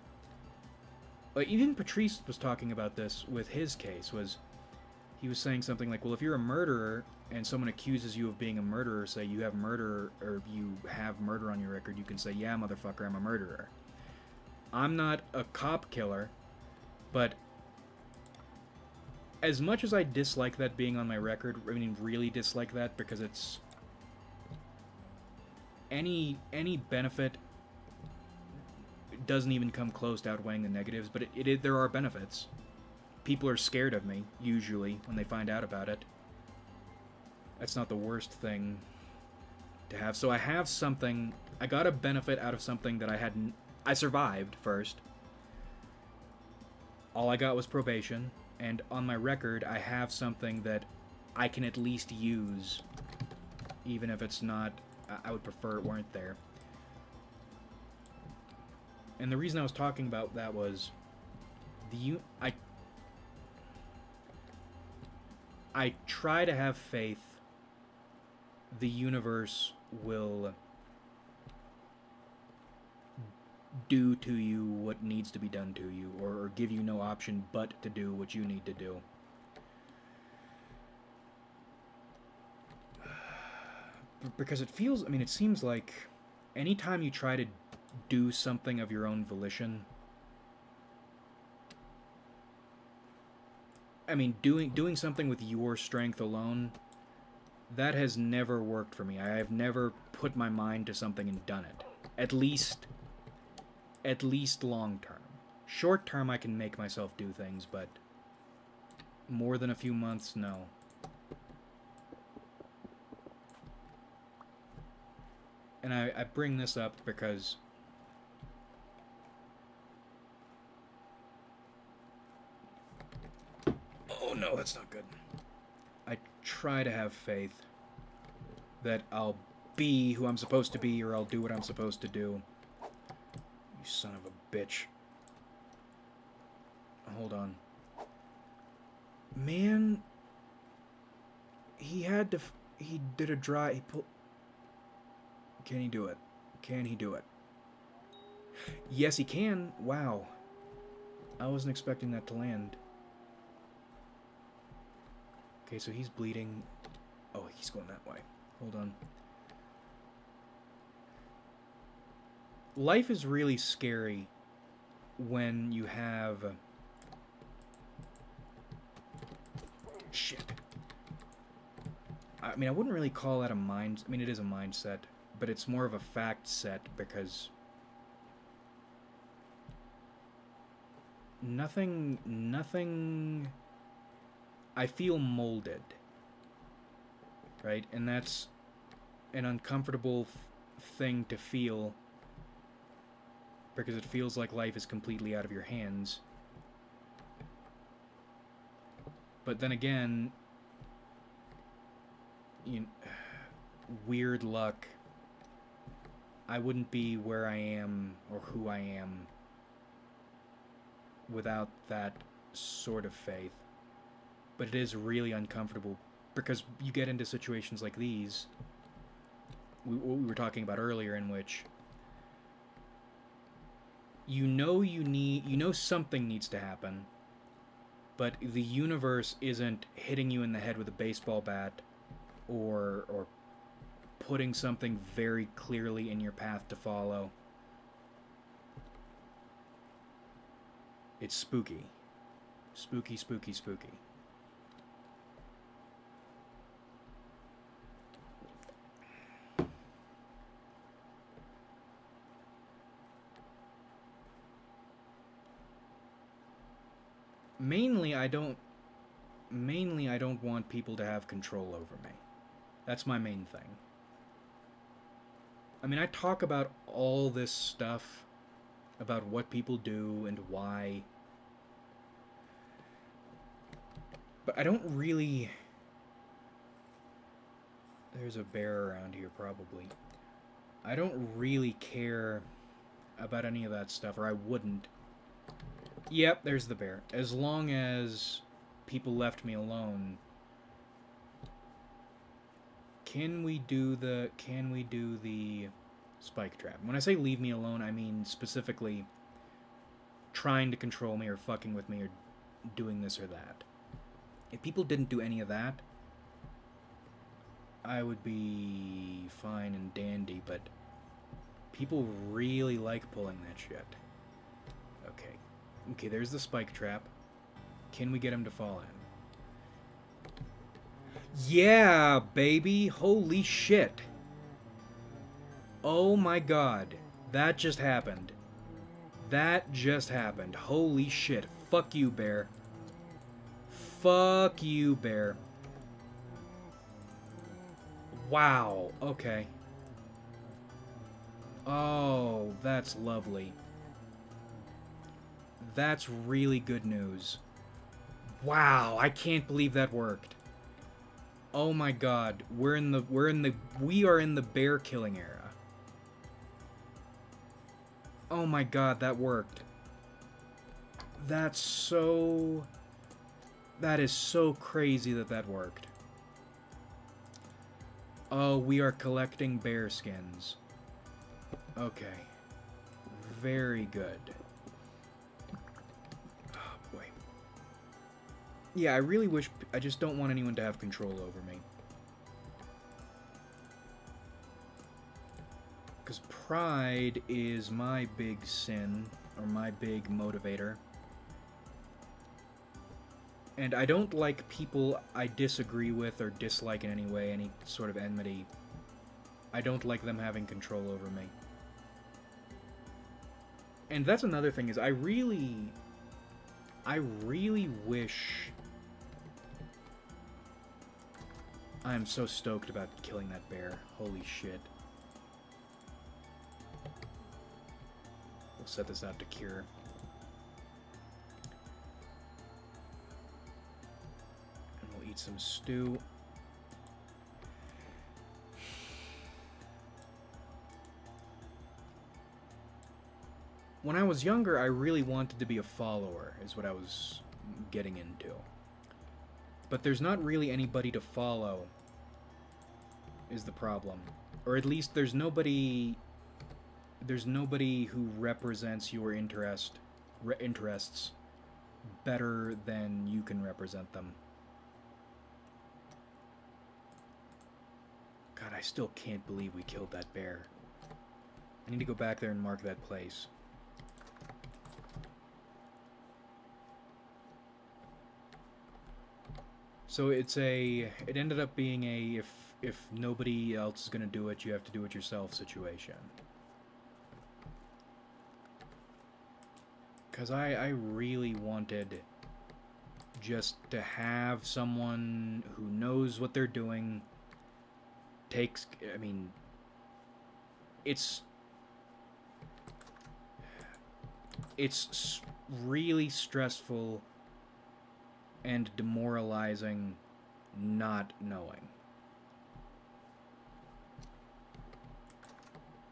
Even Patrice was talking about this with his case. He was saying something like, well, if you're a murderer and someone accuses you of being a murderer, say you have murder or you have murder on your record, you can say, yeah, motherfucker, I'm a murderer. I'm not a cop killer, but as much as I dislike that being on my record, I mean, really dislike that, because it's any benefit doesn't even come close to outweighing the negatives, but there are benefits. People are scared of me, usually, when they find out about it. That's not the worst thing to have. So I have something, I got a benefit out of something that I survived first. All I got was probation, and on my record, I have something that I can at least use, even if it's not, I would prefer it weren't there. And the reason I was talking about that was, I try to have faith the universe will do to you what needs to be done to you, or give you no option but to do what you need to do. Because it feels, I mean, it seems like anytime you try to do something of your own volition, I mean, doing something with your strength alone, that has never worked for me. I have never put my mind to something and done it. At least long term. Short term, I can make myself do things, but more than a few months, no. And I bring this up because oh no, that's not good. I try to have faith that I'll be who I'm supposed to be, or I'll do what I'm supposed to do. You son of a bitch. Hold on. Man, he did a dry, can he do it? Can he do it? Yes, he can. Wow. I wasn't expecting that to land. Okay, so he's bleeding. Oh, he's going that way. Hold on. Life is really scary when you have... Shit. I mean, I wouldn't really call that a mind... I mean, it is a mindset, but it's more of a fact set, because... Nothing... I feel molded. Right? And that's an uncomfortable thing to feel, because it feels like life is completely out of your hands. But then again, weird luck. I wouldn't be where I am or who I am without that sort of faith. But it is really uncomfortable, because you get into situations like these, what we were talking about earlier, in which you know something needs to happen, but the universe isn't hitting you in the head with a baseball bat or putting something very clearly in your path to follow. It's spooky. Spooky, spooky, spooky. mainly I don't want people to have control over me. That's my main thing. I mean, I talk about all this stuff about what people do and why, but I don't really... There's a bear around here, probably. I don't really care about any of that stuff, or I wouldn't. Yep, there's the bear. As long as people left me alone. Can we do the spike trap? When I say leave me alone, I mean specifically trying to control me or fucking with me or doing this or that. If people didn't do any of that, I would be fine and dandy, but people really like pulling that shit. Okay. Okay, there's the spike trap. Can we get him to fall in? Yeah, baby! Holy shit! Oh my god. That just happened. That just happened. Holy shit. Fuck you, bear. Fuck you, bear. Wow. Okay. Oh, that's lovely. That's really good news. Wow, I can't believe that worked. Oh my god, we are in the bear killing era. Oh my god, that worked. That is so crazy that worked. Oh, we are collecting bear skins. Okay. Very good. Oh boy. Yeah, I really wish... I just don't want anyone to have control over me. Because pride is my big sin, or my big motivator. And I don't like people I disagree with or dislike in any way, any sort of enmity. I don't like them having control over me. And that's another thing, is I really wish... I'm so stoked about killing that bear. Holy shit. We'll set this out to cure. And we'll eat some stew. When I was younger, I really wanted to be a follower, is what I was getting into. But there's not really anybody to follow, is the problem. Or at least there's nobody who represents your interests better than you can represent them. God, I still can't believe we killed that bear. I need to go back there and mark that place. So it ended up being a if nobody else is gonna do it, you have to do it yourself situation. Because I really wanted just to have someone who knows what they're doing, I mean, it's really stressful and demoralizing not knowing.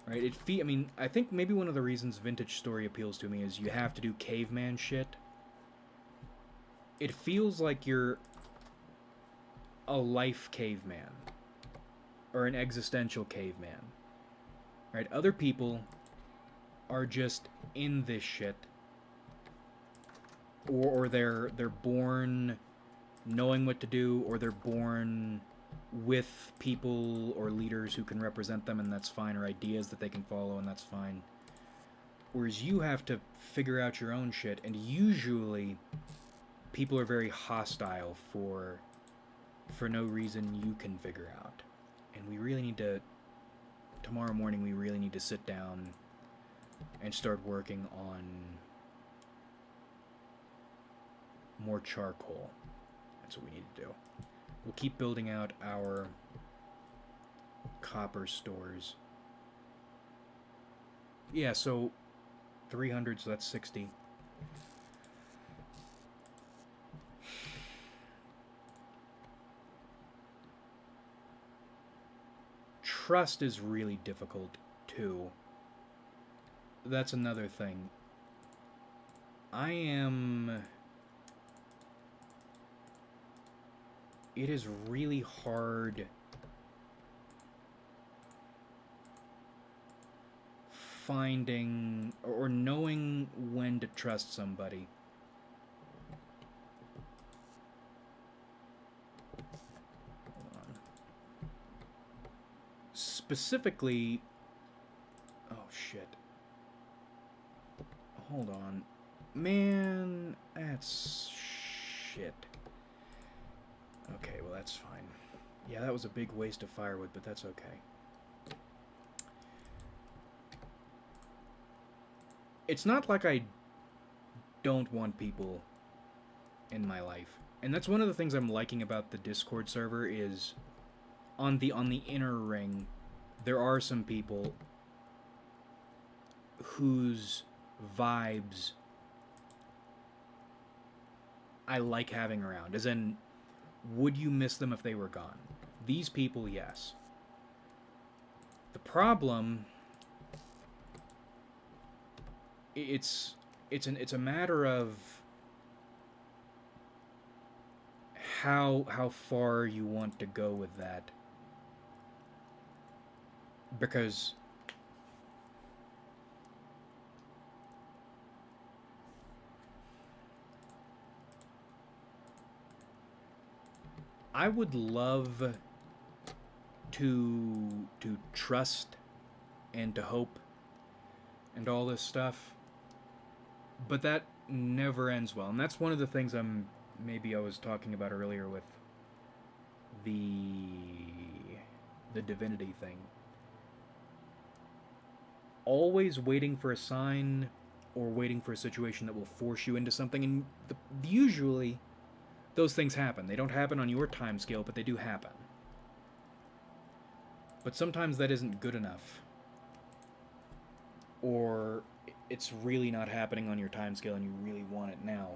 Right? I mean, I think maybe one of the reasons Vintage Story appeals to me is you have to do caveman shit. It feels like you're a life caveman. Or an existential caveman. Right? Other people are just in this shit. Or they're born knowing what to do, or they're born with people or leaders who can represent them, and that's fine, or ideas that they can follow, and that's fine. Whereas you have to figure out your own shit, and usually people are very hostile for no reason you can figure out. And we really need to... Tomorrow morning we really need to sit down and start working on more charcoal. That's what we need to do. We'll keep building out our copper stores. Yeah, so 300, so that's 60. Trust is really difficult, too. That's another thing. It is really hard finding or knowing when to trust somebody. Hold on. Specifically... Oh, shit. Hold on. Man, that's shit. Okay, well that's fine. Yeah, that was a big waste of firewood, but that's okay. It's not like I don't want people in my life. And that's one of the things I'm liking about the Discord server is on the inner ring, there are some people whose vibes I like having around. As in, would you miss them if they were gone? These people, yes. The problem, it's a matter of how far you want to go with that. Because I would love to trust and to hope and all this stuff, but that never ends well. And that's one of the things I was talking about earlier with the divinity thing. Always waiting for a sign or waiting for a situation that will force you into something, and usually those things happen. They don't happen on your time scale, but they do happen. But sometimes that isn't good enough. Or it's really not happening on your time scale and you really want it now.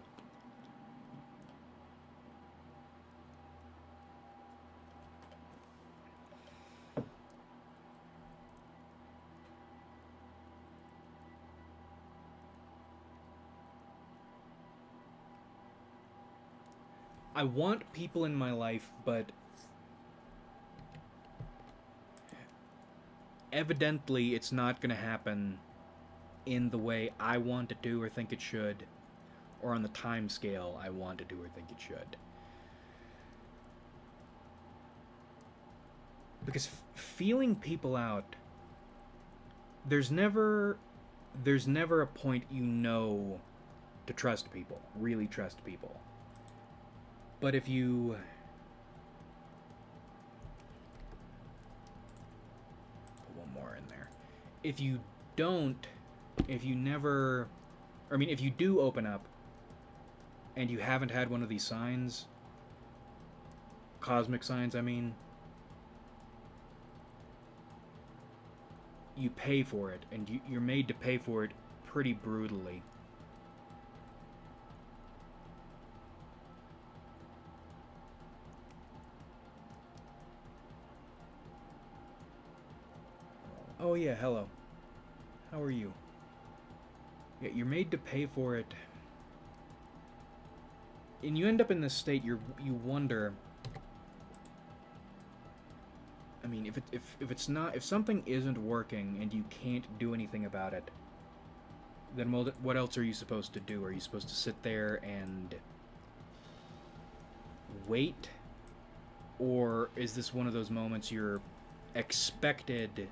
I want people in my life, but evidently it's not going to happen in the way I want it to or think it should, or on the time scale I want it to or think it should. Because feeling people out, there's never a point you know to trust people, really trust people. But if you put one more in there. If you do open up and you haven't had one of these signs, cosmic signs, I mean, you pay for it, and you're made to pay for it pretty brutally. Oh yeah, hello. How are you? Yeah, you're made to pay for it. And you end up in this state, you wonder... I mean, if something isn't working and you can't do anything about it, then what else are you supposed to do? Are you supposed to sit there and wait? Or is this one of those moments you're expected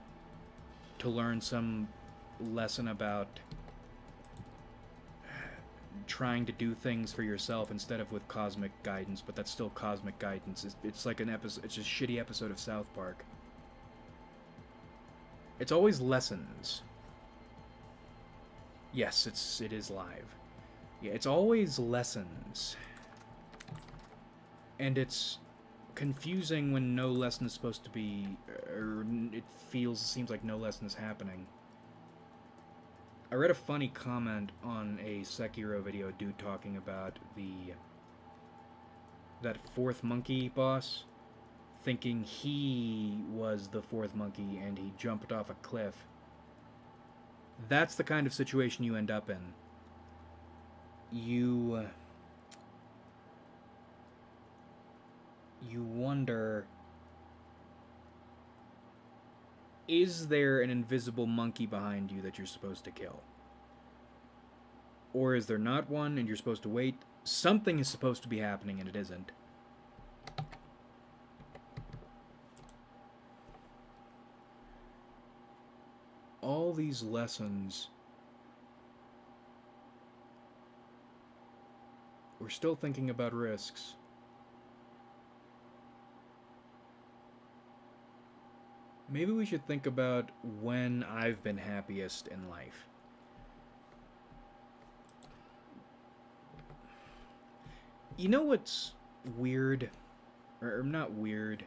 to learn some lesson about trying to do things for yourself instead of with cosmic guidance, but that's still cosmic guidance. It's like an episode, it's a shitty episode of South Park. It's always lessons. Yes, it is live. Yeah, it's always lessons. And it's confusing when no lesson is supposed to be, or it seems like no lesson is happening. I read a funny comment on a Sekiro video, dude talking about that fourth monkey boss, thinking he was the fourth monkey and he jumped off a cliff. That's the kind of situation you end up in. You wonder, is there an invisible monkey behind you that you're supposed to kill? Or is there not one and you're supposed to wait? Something is supposed to be happening and it isn't. All these lessons, we're still thinking about risks. Maybe we should think about when I've been happiest in life. You know what's weird? Or not weird.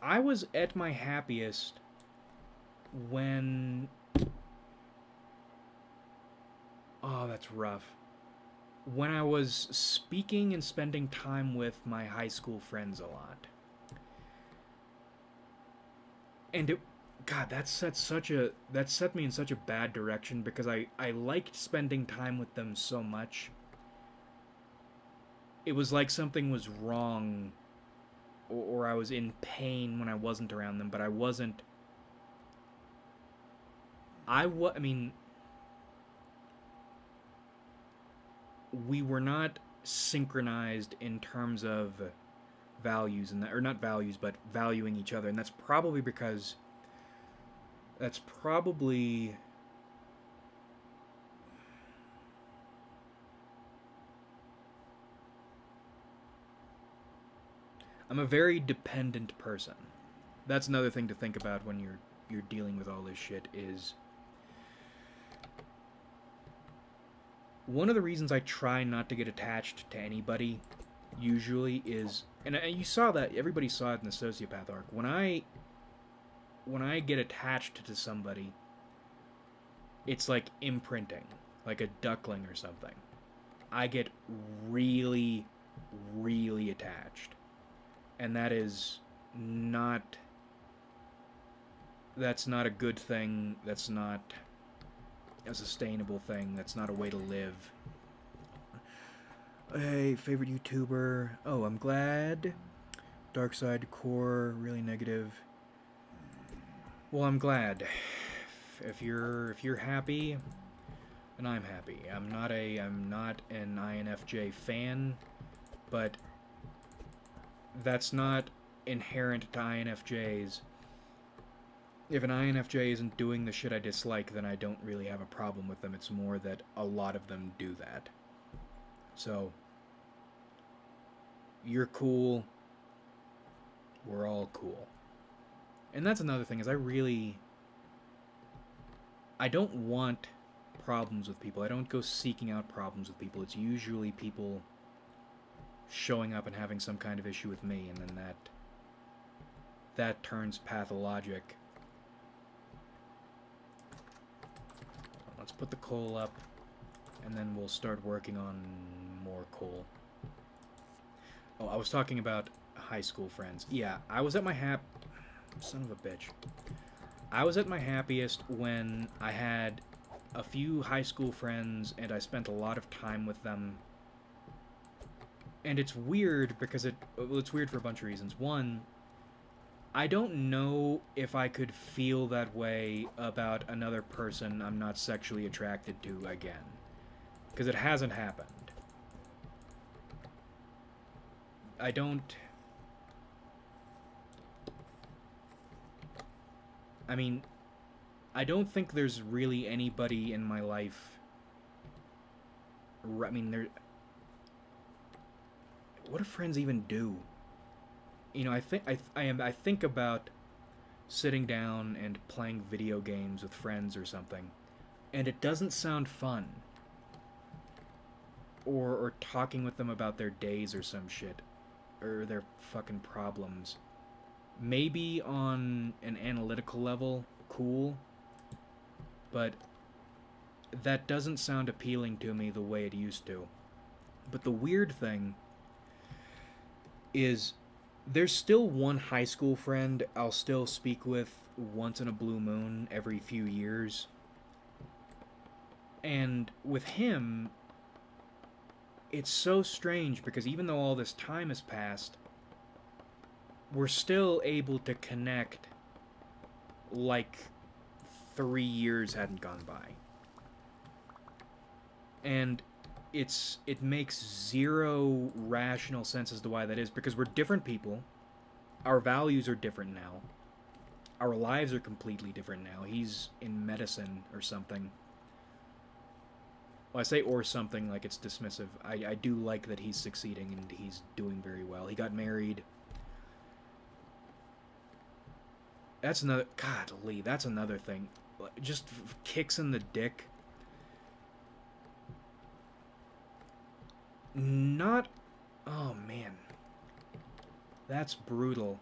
I was at my happiest when... Oh, that's rough. When I was speaking and spending time with my high school friends a lot. And it... God, that set me in such a bad direction because I liked spending time with them so much. It was like something was wrong, or I was in pain when I wasn't around them, but I wasn't... I mean... We were not synchronized in terms of values, or not values, but valuing each other, and that's probably because... That's probably... I'm a very dependent person. That's another thing to think about when you're dealing with all this shit is... One of the reasons I try not to get attached to anybody, usually, is... And you saw that, everybody saw it in the Sociopath arc. When I get attached to somebody, it's like imprinting, like a duckling or something. I get really, really attached. And that is not... That's not a good thing. That's not a sustainable thing. That's not a way to live. Hey, favorite YouTuber. Oh, I'm glad. Dark Side Core, really negative. Well, I'm glad. If you're happy, then I'm happy. I'm not an INFJ fan, but that's not inherent to INFJs. If an INFJ isn't doing the shit I dislike, then I don't really have a problem with them. It's more that a lot of them do that. So, you're cool. We're all cool. And that's another thing, is I don't want problems with people. I don't go seeking out problems with people. It's usually people showing up and having some kind of issue with me, and then that turns pathologic. Let's put the coal up, and then we'll start working on more coal. Oh, I was talking about high school friends. Yeah, I was at my son of a bitch. I was at my happiest when I had a few high school friends, and I spent a lot of time with them. And it's weird because it's weird for a bunch of reasons. One, I don't know if I could feel that way about another person I'm not sexually attracted to again. Because it hasn't happened. I don't... I mean, I don't think there's really anybody in my life... I mean, what do friends even do? You know, I think about sitting down and playing video games with friends or something, and it doesn't sound fun. or talking with them about their days or some shit, or their fucking problems. Maybe on an analytical level, cool, but that doesn't sound appealing to me the way it used to. But the weird thing is there's still one high school friend I'll still speak with once in a blue moon every few years. And with him, it's so strange because even though all this time has passed, we're still able to connect like 3 years hadn't gone by. And it makes zero rational sense as to why that is, because we're different people. Our values are different now. Our lives are completely different now. He's in medicine or something. Well, I say or something like it's dismissive. I do like that he's succeeding and he's doing very well. He got married. That's another... God, Lee, that's another thing. Just kicks in the dick. Not... Oh, man. That's brutal.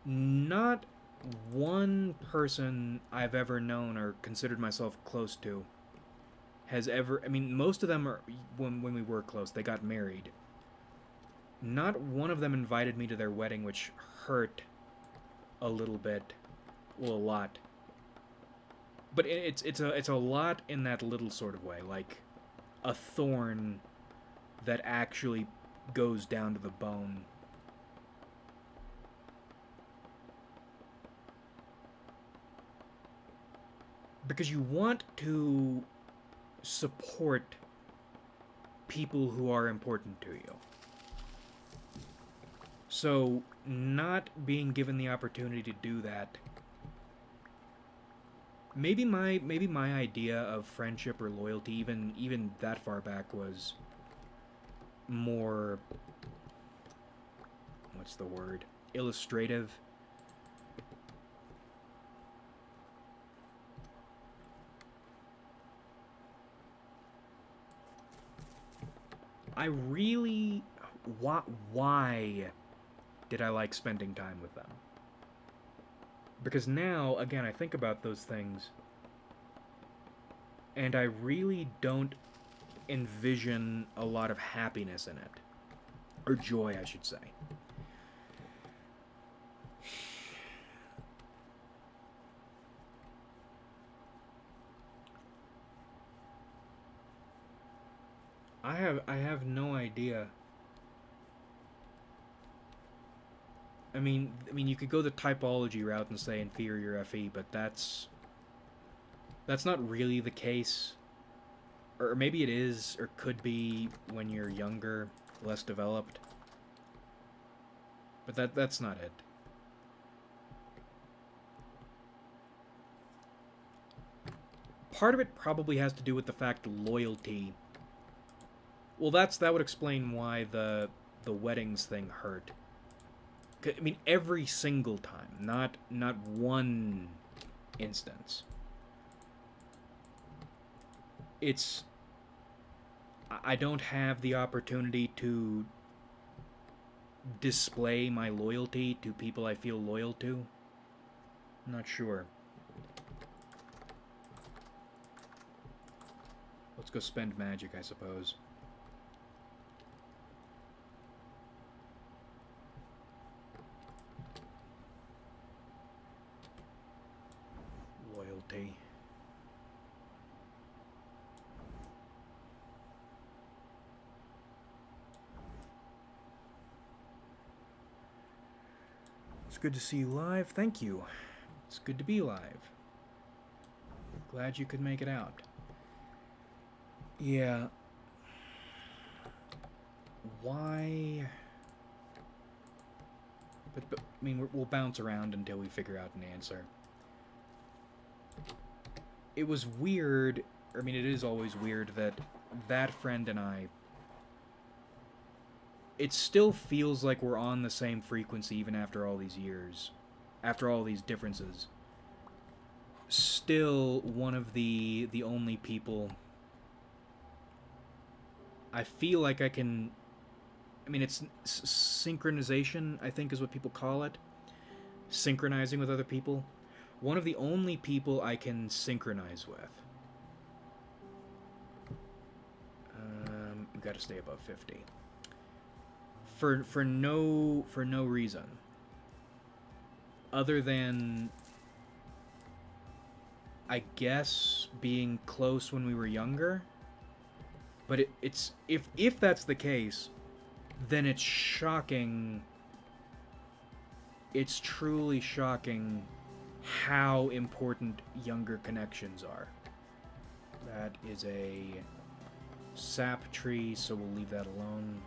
Not one person I've ever known or considered myself close to has ever... I mean, most of them are... When we were close, they got married. Not one of them invited me to their wedding, which hurt a little bit. Well, a lot. But it's a lot in that little sort of way. Like a thorn that actually goes down to the bone. Because you want to support people who are important to you. So, not being given the opportunity to do that... Maybe my idea of friendship or loyalty, even that far back, was more... What's the word? Illustrative. I really... Why did I like spending time with them? Because now, again, I think about those things, and I really don't envision a lot of happiness in it. Or joy, I should say. I have no idea. I mean, you could go the typology route and say inferior FE, but that's not really the case. Or maybe it is, or could be when you're younger, less developed. But that's not it. Part of it probably has to do with the fact loyalty. Well, that would explain why the weddings thing hurt. I mean, every single time, not one instance. It's... I don't have the opportunity to display my loyalty to people I feel loyal to. I'm not sure. Let's go spend magic, I suppose. Loyalty. It's good to see you live. Thank you. It's good to be live. Glad you could make it out. Yeah. Why? But I mean, we'll bounce around until we figure out an answer. It was weird. I mean, it is always weird that friend and I... It still feels like we're on the same frequency even after all these years. After all these differences. Still one of the only people I feel like I can. I mean, it's synchronization, I think is what people call it. Synchronizing with other people. One of the only people I can synchronize with. We've got to stay above 50. For no reason. Other than, I guess, being close when we were younger. But it's if that's the case, then it's shocking. It's truly shocking how important younger connections are. That is a sap tree, so we'll leave that alone.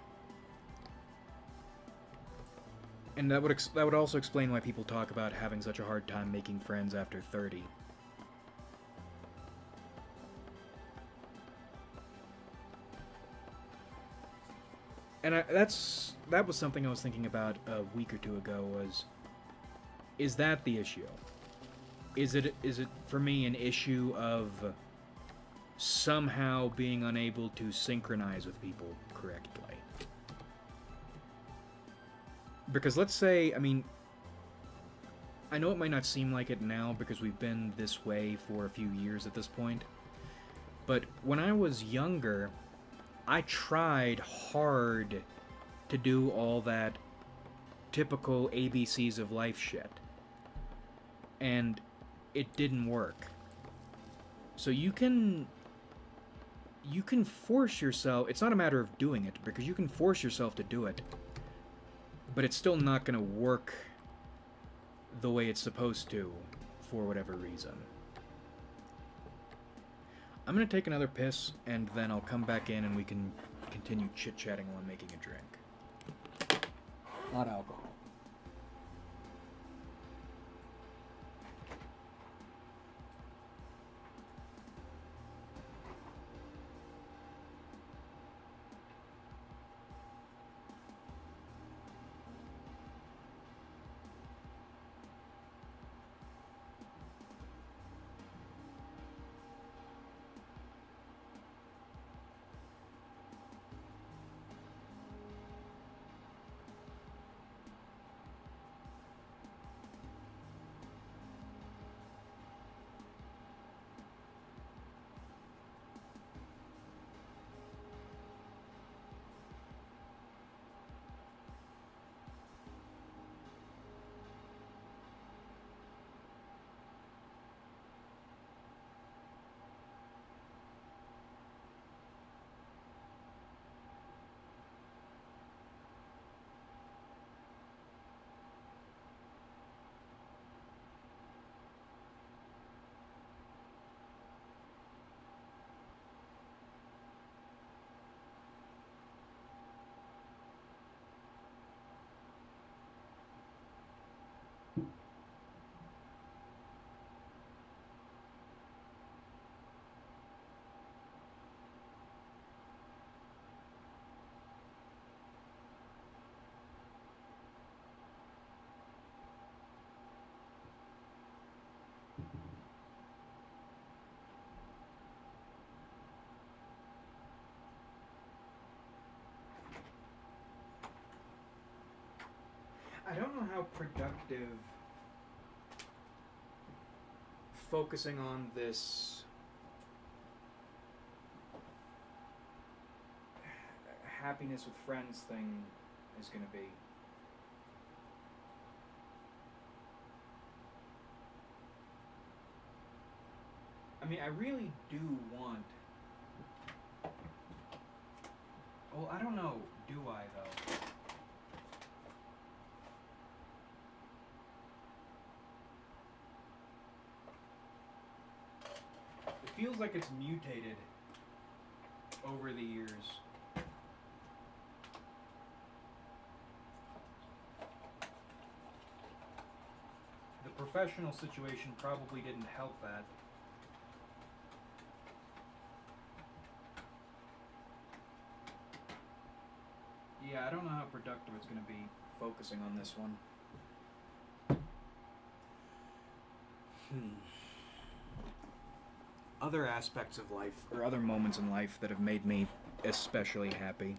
And that would also explain why people talk about having such a hard time making friends after 30. And that was something I was thinking about a week or two ago. Is that the issue? Is it for me an issue of somehow being unable to synchronize with people correctly? Because let's say, I mean, I know it might not seem like it now because we've been this way for a few years at this point, but when I was younger, I tried hard to do all that typical ABCs of life shit. And it didn't work. So you can force yourself, it's not a matter of doing it, because you can force yourself to do it, but it's still not going to work the way it's supposed to, for whatever reason. I'm going to take another piss, and then I'll come back in and we can continue chit-chatting while I'm making a drink. Not alcohol. I don't know how productive focusing on this happiness with friends thing is going to be. I mean, I really do want... Well, I don't know. Do I, though? It feels like it's mutated over the years. The professional situation probably didn't help that. Yeah, I don't know how productive it's going to be focusing on this one. Other aspects of life, or other moments in life that have made me especially happy.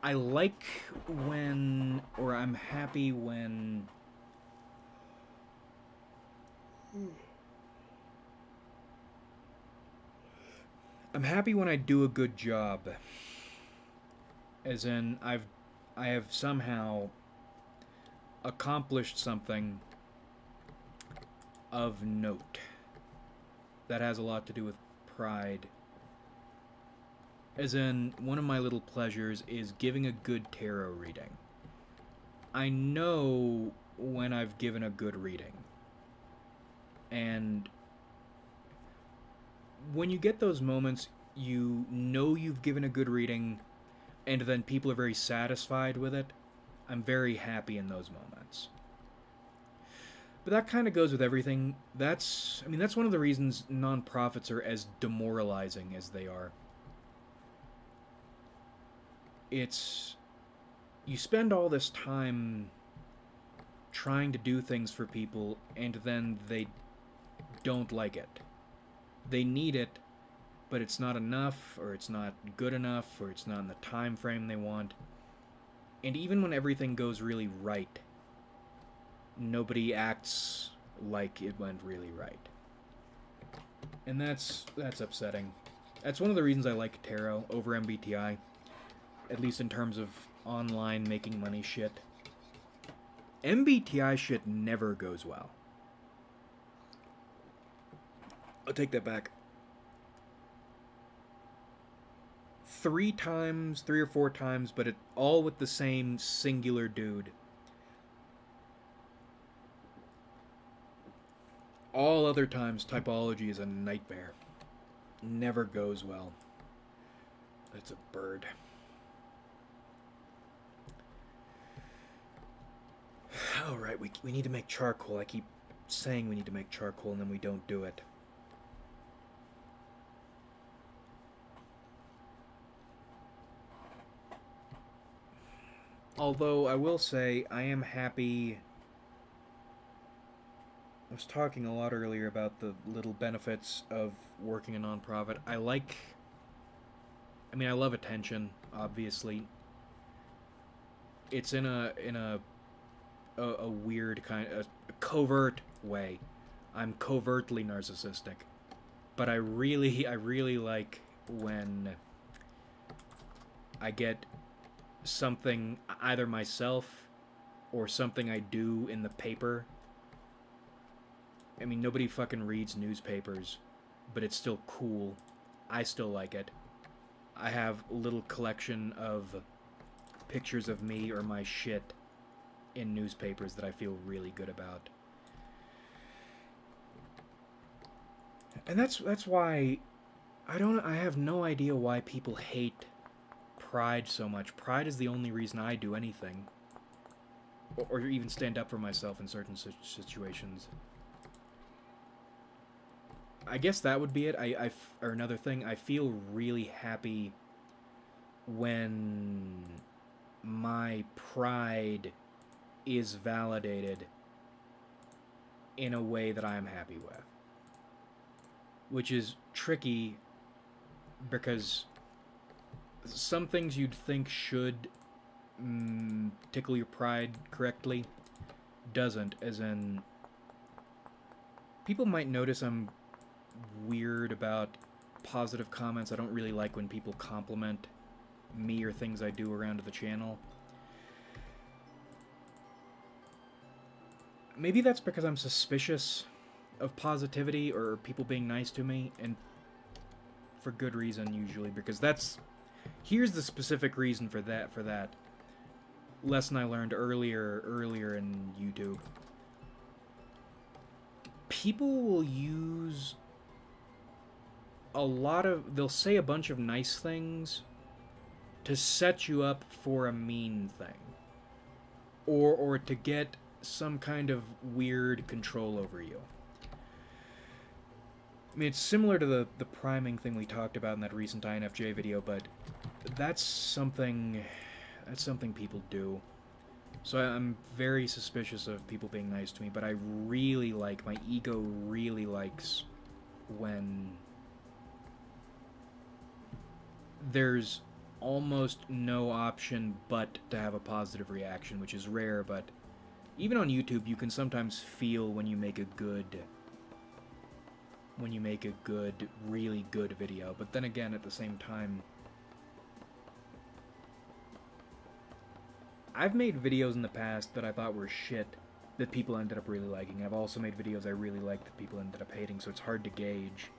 I like when, or I'm happy when I'm happy when I do a good job. As in, I have somehow accomplished something of note. That has a lot to do with pride. As in, one of my little pleasures is giving a good tarot reading. I know when I've given a good reading. And when you get those moments, you know you've given a good reading, and then people are very satisfied with it. I'm very happy in those moments. But that kind of goes with everything. That's one of the reasons nonprofits are as demoralizing as they are. It's, you spend all this time trying to do things for people, and then they don't like it. They need it, but it's not enough, or it's not good enough, or it's not in the time frame they want. And even when everything goes really right, nobody acts like it went really right. And that's upsetting. That's one of the reasons I like tarot over MBTI, at least in terms of online making money shit. MBTI shit never goes well. I'll take that back. 3 or 4 times, but it all with the same singular dude. All other times, typology is a nightmare. Never goes well. It's a bird. Alright, we need to make charcoal. I keep saying we need to make charcoal and then we don't do it. Although, I will say, I am happy. I was talking a lot earlier about the little benefits of working a nonprofit. I love attention, obviously. It's in a weird kind of a covert way. I'm covertly narcissistic. But I really like when I get something, either myself or something I do in the paper. I mean, nobody fucking reads newspapers, but it's still cool. I still like it. I have a little collection of pictures of me or my shit in newspapers that I feel really good about. And that's why I have no idea why people hate Pride so much. Pride is the only reason I do anything. Or even stand up for myself in certain situations. I guess that would be it. Or another thing, I feel really happy when my pride is validated in a way that I'm happy with. Which is tricky because some things you'd think should tickle your pride correctly doesn't, as in people might notice I'm weird about positive comments. I don't really like when people compliment me or things I do around the channel. Maybe that's because I'm suspicious of positivity or people being nice to me, and for good reason usually, because here's the specific reason for that. Lesson I learned earlier in YouTube. People will use they'll say a bunch of nice things to set you up for a mean thing. Or to get some kind of weird control over you. I mean, it's similar to the priming thing we talked about in that recent INFJ video, but that's something people do. So I'm very suspicious of people being nice to me, but I really like, my ego really likes when there's almost no option but to have a positive reaction, which is rare, but even on YouTube you can sometimes feel when you make a good, really good video. But then again, at the same time, I've made videos in the past that I thought were shit that people ended up really liking. I've also made videos I really liked that people ended up hating, so it's hard to gauge.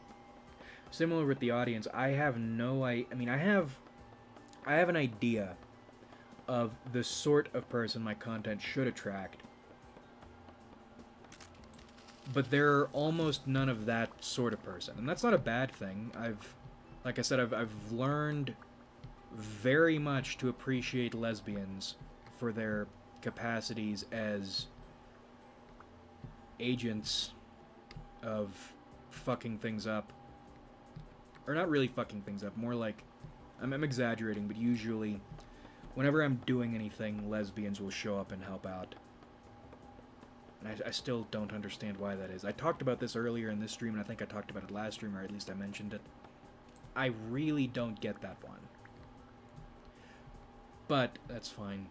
Similar with the audience, I have no I mean I have an idea of the sort of person my content should attract, but there are almost none of that sort of person, and that's not a bad thing. Like I said, I've learned very much to appreciate lesbians for their capacities as agents of fucking things up. Or not really fucking things up, more like, I'm exaggerating, but usually, whenever I'm doing anything, lesbians will show up and help out. And I still don't understand why that is. I talked about this earlier in this stream, and I think I talked about it last stream, or at least I mentioned it. I really don't get that one. But, that's fine.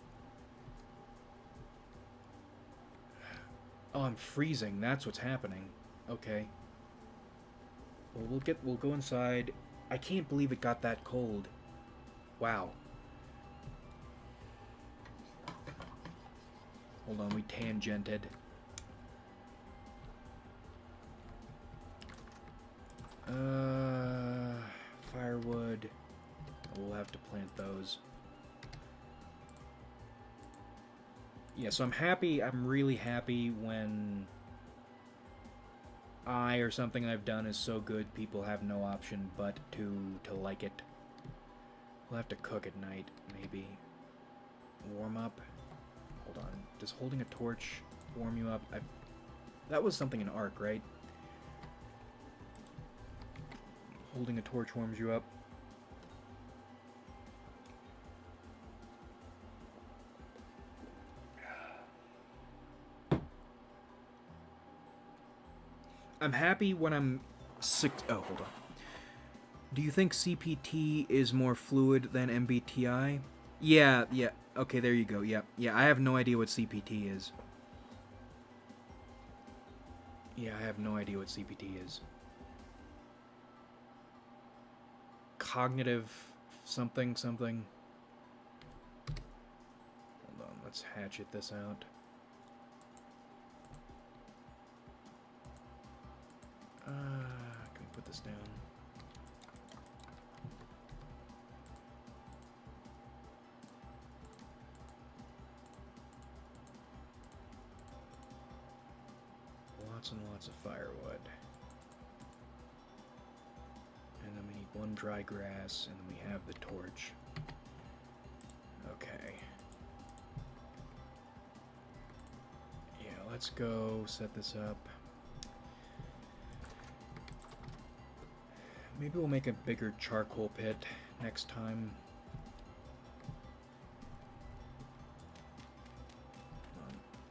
Oh, I'm freezing. That's what's happening. Okay. Well, we'll go inside. I can't believe it got that cold. Wow. Hold on, we tangented. Firewood. We'll have to plant those. Yeah, so I'm really happy when or something I've done is so good people have no option but to like it. We'll have to cook at night, maybe. Warm up. Hold on. Does holding a torch warm you up? That was something in Ark, right? Holding a torch warms you up. I'm happy when I'm oh, hold on. Do you think CPT is more fluid than MBTI? Yeah. Okay, there you go. Yeah, I have no idea what CPT is. Yeah, I have no idea what CPT is. Cognitive something. Hold on, let's hatchet this out. Can we put this down? Lots and lots of firewood. And then we need one dry grass, and then we have the torch. Okay. Yeah, let's go set this up. Maybe we'll make a bigger charcoal pit next time.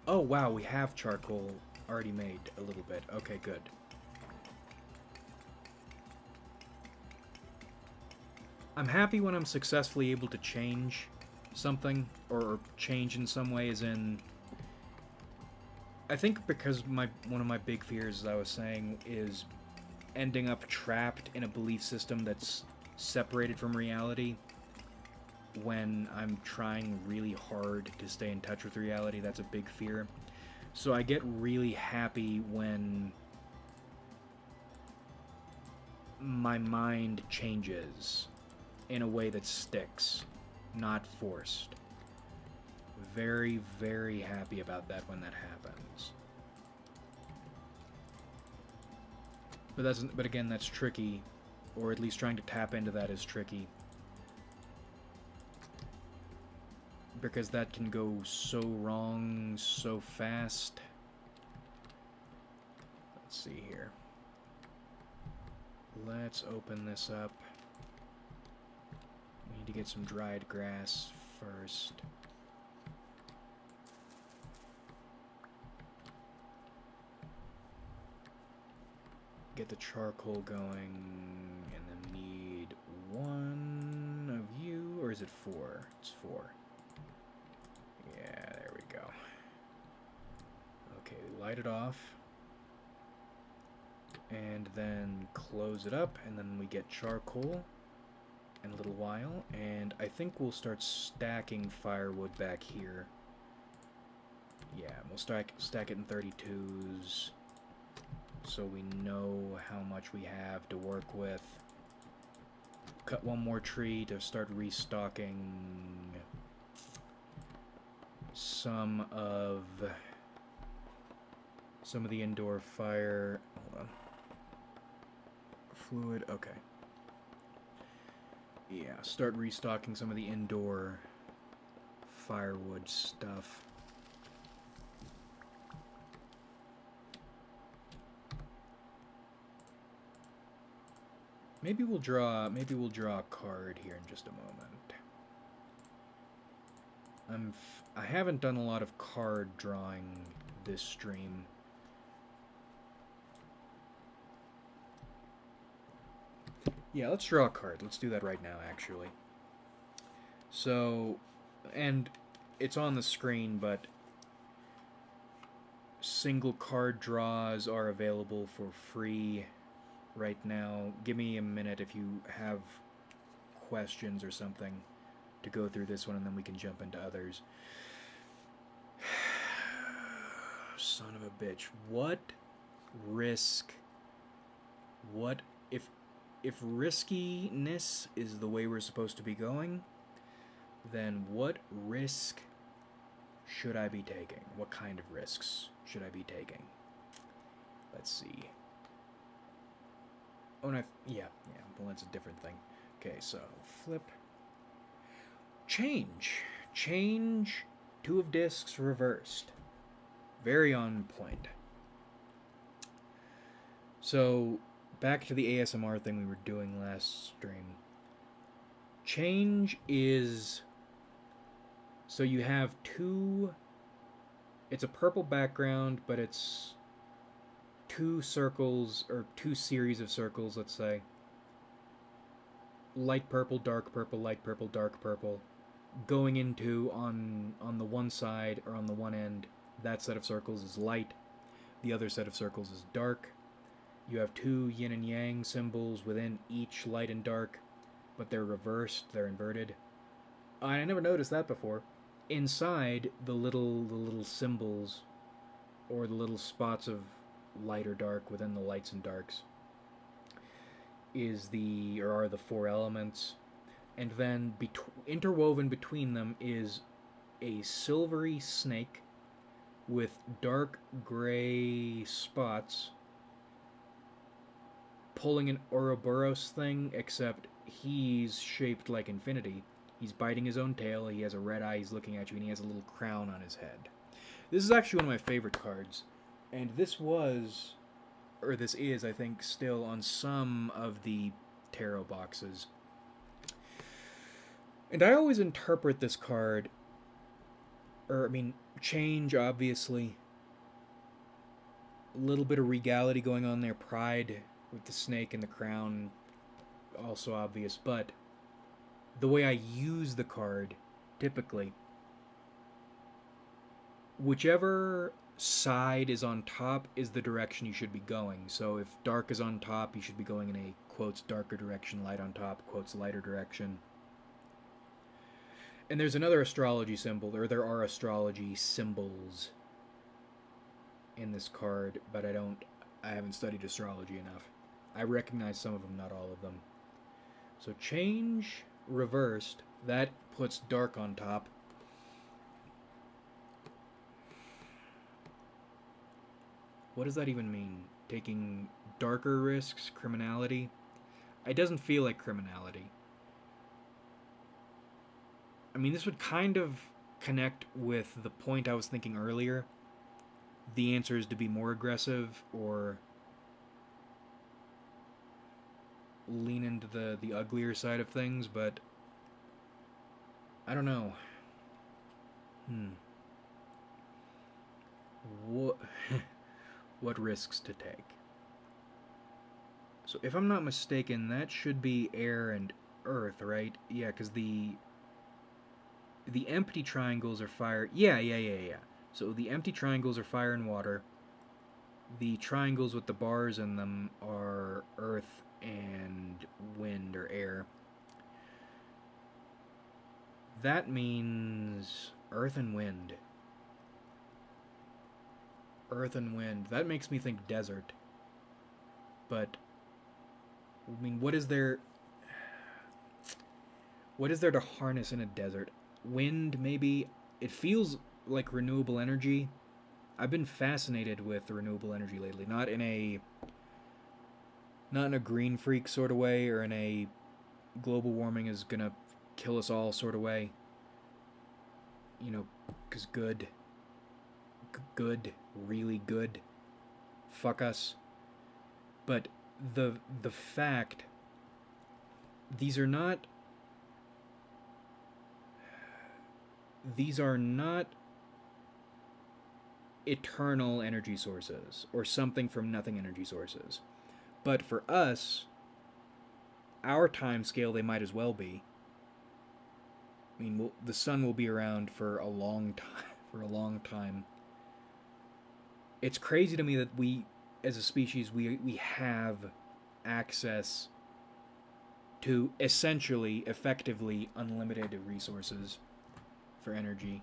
Oh wow, we have charcoal already made a little bit. Okay, good. I'm happy when I'm successfully able to change something, or change in some way, as in... I think because one of my big fears, as I was saying, is ending up trapped in a belief system that's separated from reality when I'm trying really hard to stay in touch with reality. That's a big fear. So I get really happy when my mind changes in a way that sticks, not forced. Very, very happy about that when that happens. But again, that's tricky, or at least trying to tap into that is tricky. Because that can go so wrong so fast. Let's see here. Let's open this up. We need to get some dried grass first. get the charcoal going, and then need one of you, or is it 4? It's 4. Yeah, there we go. Okay, light it off, and then close it up, and then we get charcoal in a little while, and I think we'll start stacking firewood back here. Yeah, we'll stack it in 32s, so we know how much we have to work with. Cut one more tree to start restocking some of the indoor fire. Hold on. Fluid, okay. Yeah, start restocking some of the indoor firewood stuff. Maybe we'll draw a card here in just a moment. I haven't done a lot of card drawing this stream. Yeah, let's draw a card. Let's do that right now, actually. So, and it's on the screen, but single card draws are available for free right now. Give me a minute if you have questions or something to go through this one, and then we can jump into others. Son of a bitch. What risk? What if riskiness is the way we're supposed to be going, then what risk should I be taking? What kind of risks should I be taking? Let's see. Oh, no, yeah, well, that's a different thing. Okay, so flip. Change. 2 of discs reversed. Very on point. So, back to the ASMR thing we were doing last stream. Change is... So you have 2... It's a purple background, but it's 2 circles, or 2 series of circles, let's say. Light purple, dark purple, light purple, dark purple. Going into, on the one side, or on the one end, that set of circles is light. The other set of circles is dark. You have 2 yin and yang symbols within each light and dark, but they're reversed, they're inverted. I never noticed that before. Inside the little symbols, or the little spots of light or dark within the lights and darks, are the 4 elements, and then interwoven between them is a silvery snake with dark gray spots pulling an Ouroboros thing, except he's shaped like infinity. He's biting his own tail, he has a red eye, he's looking at you, and he has a little crown on his head. This is actually one of my favorite cards, and this is, I think, still on some of the tarot boxes. And I always interpret this card, change, obviously. A little bit of regality going on there, pride with the snake and the crown, also obvious, but the way I use the card, typically, whichever side is on top is the direction you should be going. So if dark is on top, you should be going in a, quotes, darker direction, light on top, quotes, lighter direction. And there's another astrology symbol, or there are astrology symbols in this card, but I haven't studied astrology enough. I recognize some of them, not all of them. So change reversed, that puts dark on top. What does that even mean? Taking darker risks, criminality? It doesn't feel like criminality. I mean, this would kind of connect with the point I was thinking earlier. The answer is to be more aggressive, or lean into the uglier side of things, but I don't know. What what risks to take? So if I'm not mistaken, that should be air and earth, right? Yeah, because the empty triangles are fire. Yeah. So the empty triangles are fire and water. The triangles with the bars in them are earth and wind or air. That means earth and wind. Earth and wind. That makes me think desert. But I mean, what is there to harness in a desert? Wind, maybe. It feels like renewable energy. I've been fascinated with renewable energy lately, not in a green freak sort of way, or in a global warming is gonna kill us all sort of way. You know, because good, really good, fuck us. But the fact, these are not eternal energy sources or something from nothing energy sources. But for us, our time scale, they might as well be. I mean, the sun will be around for a long time. It's crazy to me that we, as a species, we have access to essentially, effectively unlimited resources for energy.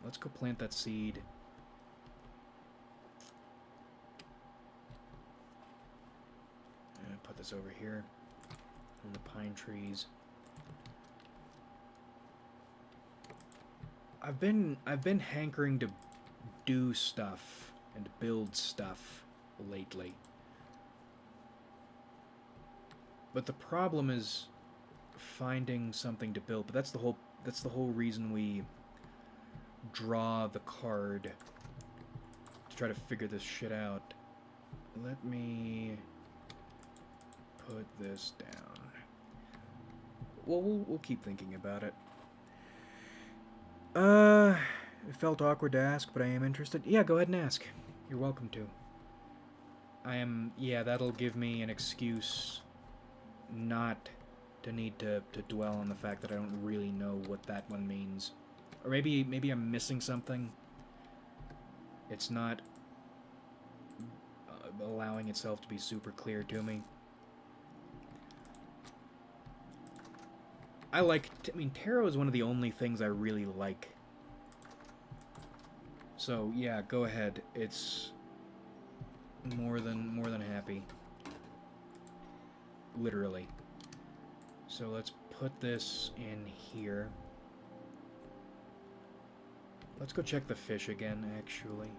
Let's go plant that seed. Put this over here on the pine trees. I've been hankering to do stuff and build stuff lately. But the problem is finding something to build. But that's the whole reason we draw the card, to try to figure this shit out. Let me put this down. Well, we'll keep thinking about it. It felt awkward to ask, but I am interested. Yeah, go ahead and ask. You're welcome to. That'll give me an excuse not to need to dwell on the fact that I don't really know what that one means. Or maybe I'm missing something. It's not allowing itself to be super clear to me. Tarot is one of the only things I really like. So, yeah, go ahead. It's more than happy. Literally. So let's put this in here. Let's go check the fish again, actually.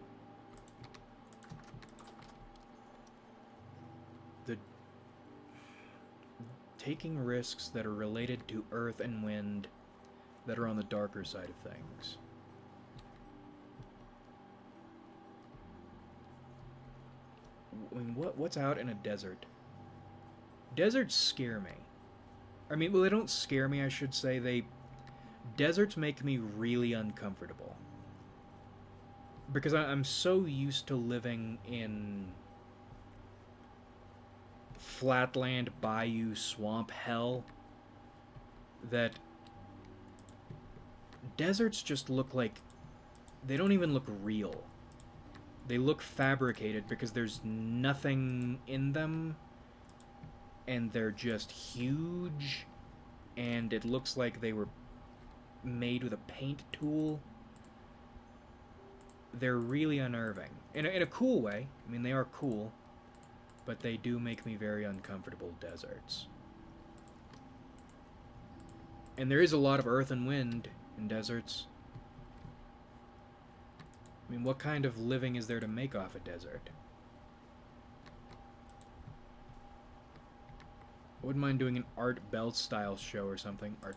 Taking risks that are related to earth and wind that are on the darker side of things. I mean, what's out in a desert? Deserts scare me. I mean, well, they don't scare me, I should say. Deserts make me really uncomfortable. Because I'm so used to living in flatland, bayou, swamp hell that deserts just look like... they don't even look real. They look fabricated because there's nothing in them, and they're just huge, and it looks like they were made with a paint tool. They're really unnerving. In a cool way. I mean, they are cool, but they do make me very uncomfortable, deserts. And there is a lot of earth and wind in deserts. I mean, what kind of living is there to make off a desert? I wouldn't mind doing an Art Bell style show or something. Art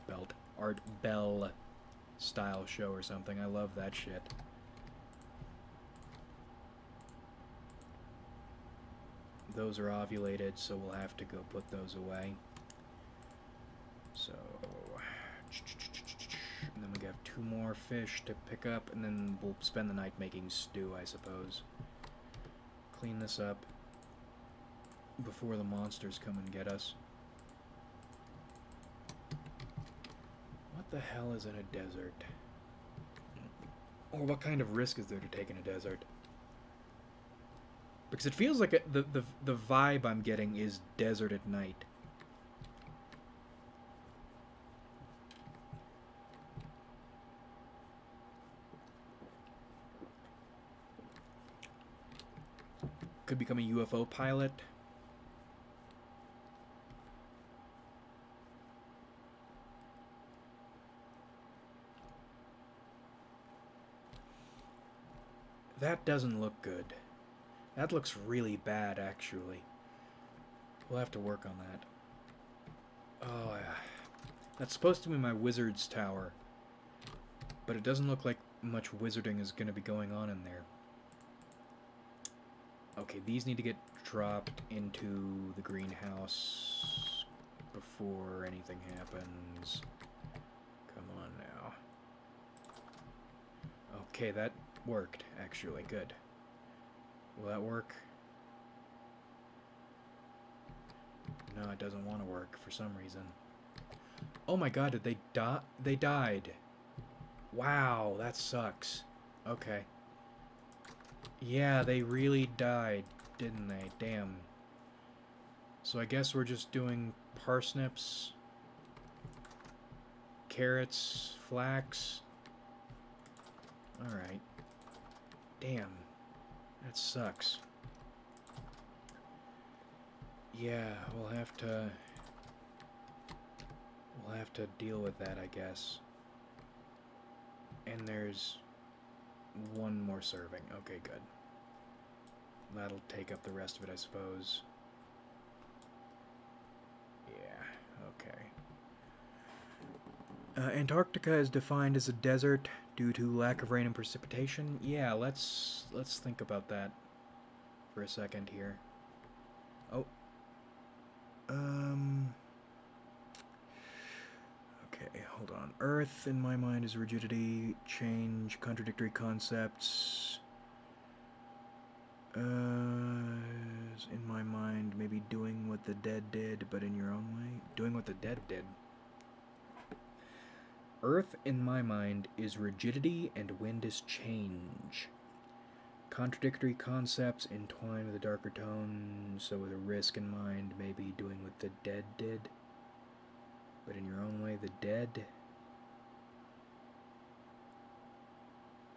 Bell style show or something. I love that shit. Those are ovulated, so we'll have to go put those away. So, and then we got have 2 more fish to pick up, and then we'll spend the night making stew, I suppose. Clean this up before the monsters come and get us. What the hell is in a desert? Or what kind of risk is there to take in a desert? Because it feels like the vibe I'm getting is desert at night. Could become a UFO pilot. That doesn't look good. That looks really bad, actually. We'll have to work on that. Oh, yeah. That's supposed to be my wizard's tower. But it doesn't look like much wizarding is going to be going on in there. Okay, these need to get dropped into the greenhouse before anything happens. Come on now. Okay, that worked, actually. Good. Will that work? No, it doesn't want to work for some reason. Oh my god, did they die? They died. Wow, that sucks. Okay. Yeah, they really died, didn't they? Damn. So I guess we're just doing parsnips, carrots, flax. Alright. Damn. That sucks. Yeah, we'll have to deal with that, I guess. And there's one more serving. Okay, good. That'll take up the rest of it, I suppose. Yeah, okay. Antarctica is defined as a desert due to lack of rain and precipitation. Yeah, let's think about that for a second here. Oh. Okay, hold on. Earth, in my mind, is rigidity, change, contradictory concepts. In my mind, maybe doing what the dead did, but in your own way. Doing what the dead did. Earth, in my mind, is rigidity and wind is change. Contradictory concepts entwined with a darker tone, so with a risk in mind, maybe doing what the dead did, but in your own way, the dead.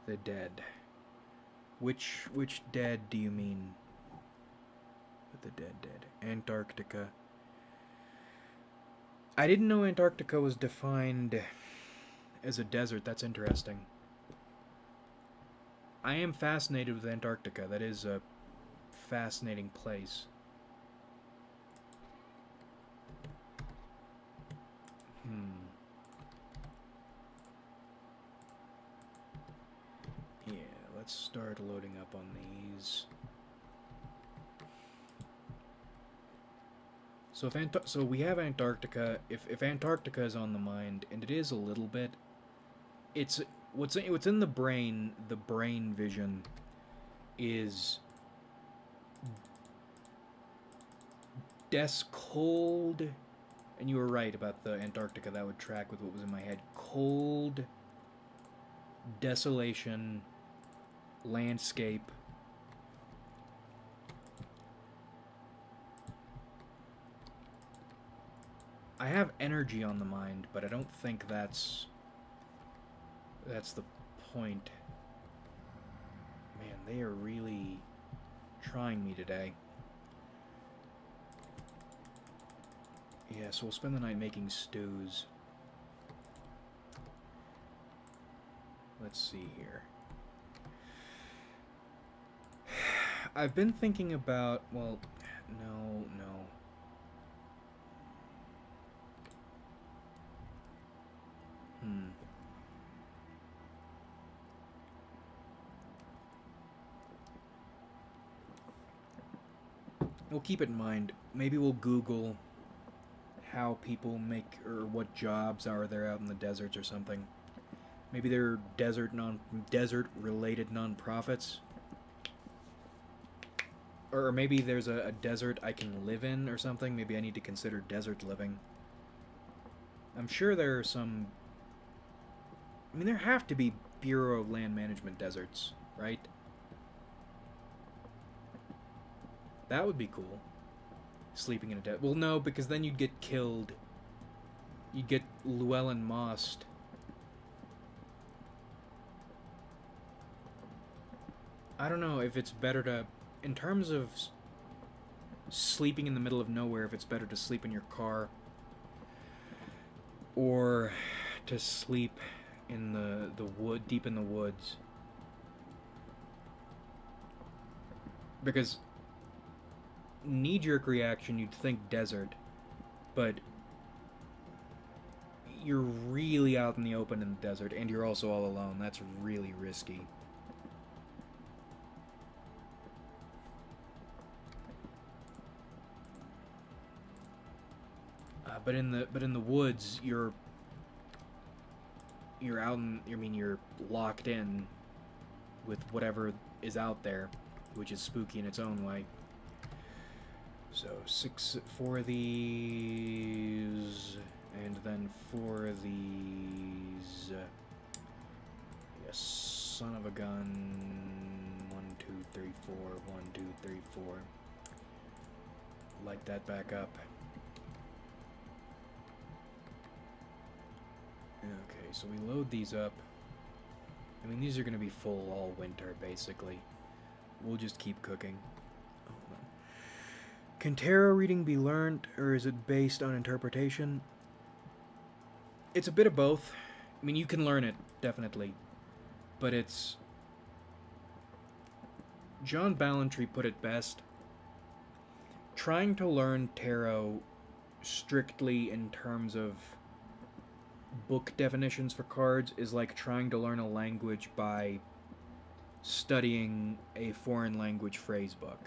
The dead. Which dead do you mean? What the dead did? Antarctica. I didn't know Antarctica was defined as a desert. That's interesting. I am fascinated with Antarctica. That is a fascinating place. Yeah, let's start loading up on these. So so we have Antarctica. If Antarctica is on the mind, and it is a little bit, it's what's in the brain. The brain vision is des cold, and you were right about the Antarctica. That would track with what was in my head. Cold, desolation, landscape. I have energy on the mind, but I don't think that's the point. Man, they are really trying me today. Yeah, so we'll spend the night making stews. Let's see here. I've been thinking about, well, no. We'll keep it in mind. Maybe we'll Google how people make, or what jobs are there out in the deserts or something. Maybe they're desert related nonprofits. Or maybe there's a desert I can live in or something. Maybe I need to consider desert living. I'm sure there are some... I mean, there have to be Bureau of Land Management deserts, right? That would be cool. Sleeping in a desert. Well, no, because then you'd get killed. You'd get Llewellyn Mossed. I don't know if it's better to... In terms of sleeping in the middle of nowhere, if it's better to sleep in your car or to sleep in the wood, deep in the woods. Because knee-jerk reaction, you'd think desert, but you're really out in the open in the desert, and you're also all alone. That's really risky. But in the woods, you're out in... I mean, you're locked in with whatever is out there, which is spooky in its own way. So 4 of these, and then 4 of these. Yes, son of a gun. 1, 2, 3, 4. 1, 2, 3, 4. Light that back up. Okay, so we load these up. I mean, these are going to be full all winter, basically. We'll just keep cooking. Oh, no. Can tarot reading be learned, or is it based on interpretation? It's a bit of both. I mean, you can learn it, definitely. But it's... John Ballantyne put it best. Trying to learn tarot strictly in terms of book definitions for cards is like trying to learn a language by studying a foreign language phrase book.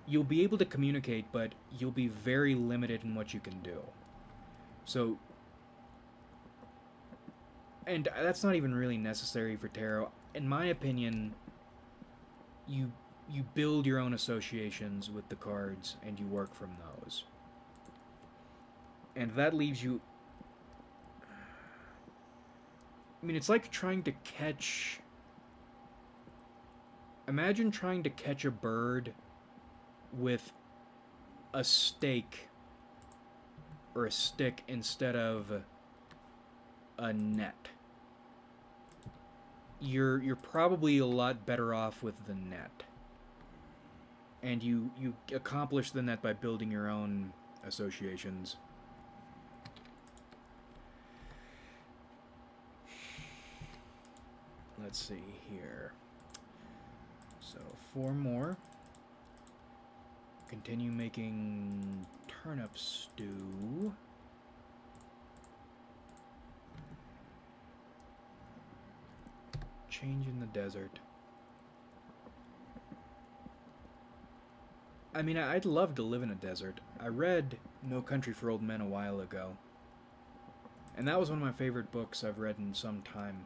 You'll be able to communicate, but you'll be very limited in what you can do. So, and that's not even really necessary for tarot. In my opinion, you build your own associations with the cards and you work from those. And that leaves you... I mean, it's like trying to catch... Imagine trying to catch a bird with a stake or a stick instead of a net. You're probably a lot better off with the net. And you accomplish the net by building your own associations. Let's see here. So 4 more. Continue making turnip stew. Change in the desert. I mean, I'd love to live in a desert. I read No Country for Old Men a while ago. And that was one of my favorite books I've read in some time.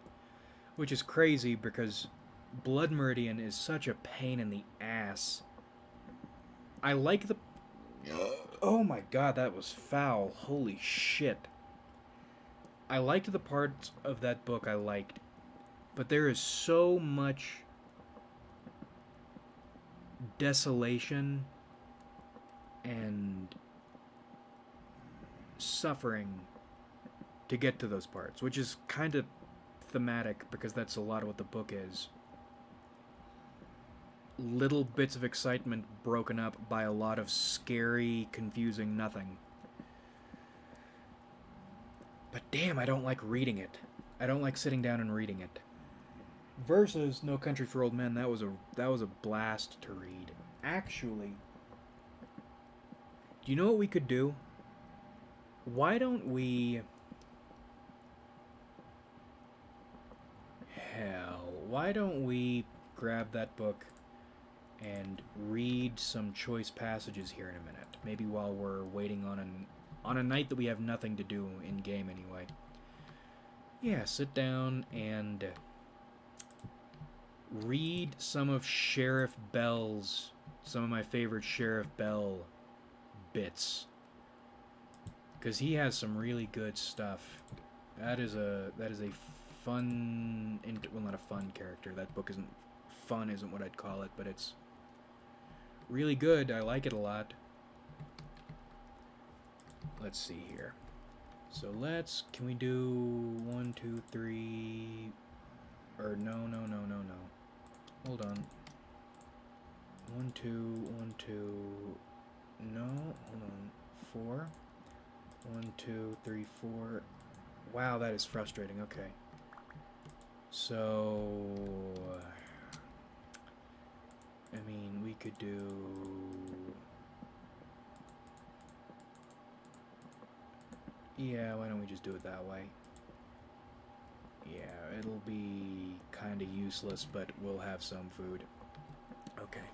Which is crazy because Blood Meridian is such a pain in the ass. I like the... Oh my god, that was foul. Holy shit. I liked the parts of that book I liked. But there is so much desolation and suffering to get to those parts, which is kind of thematic because that's a lot of what the book is. Little bits of excitement broken up by a lot of scary, confusing nothing. But damn, I don't like reading it. I don't like sitting down and reading it. Versus No Country for Old Men, that was a blast to read. Actually, do you know what we could do? Why don't we... Why don't we grab that book and read some choice passages here in a minute? Maybe while we're waiting on a night that we have nothing to do in game anyway. yeah, sit down and read some of some of my favorite Sheriff Bell bits, because he has some really good stuff. That is a fun, well, not a fun character. That book isn't fun, isn't what I'd call it, but it's really good. I like it a lot. Let's see here. So can we do 1, 2, 3, or no. Hold on. 1, 2, 1, 2, no, hold on. 4, 1, 2, 3, 4. Wow, that is frustrating. Okay. So, I mean, we could do... Yeah, why don't we just do it that way? Yeah, it'll be kind of useless, but we'll have some food. Okay.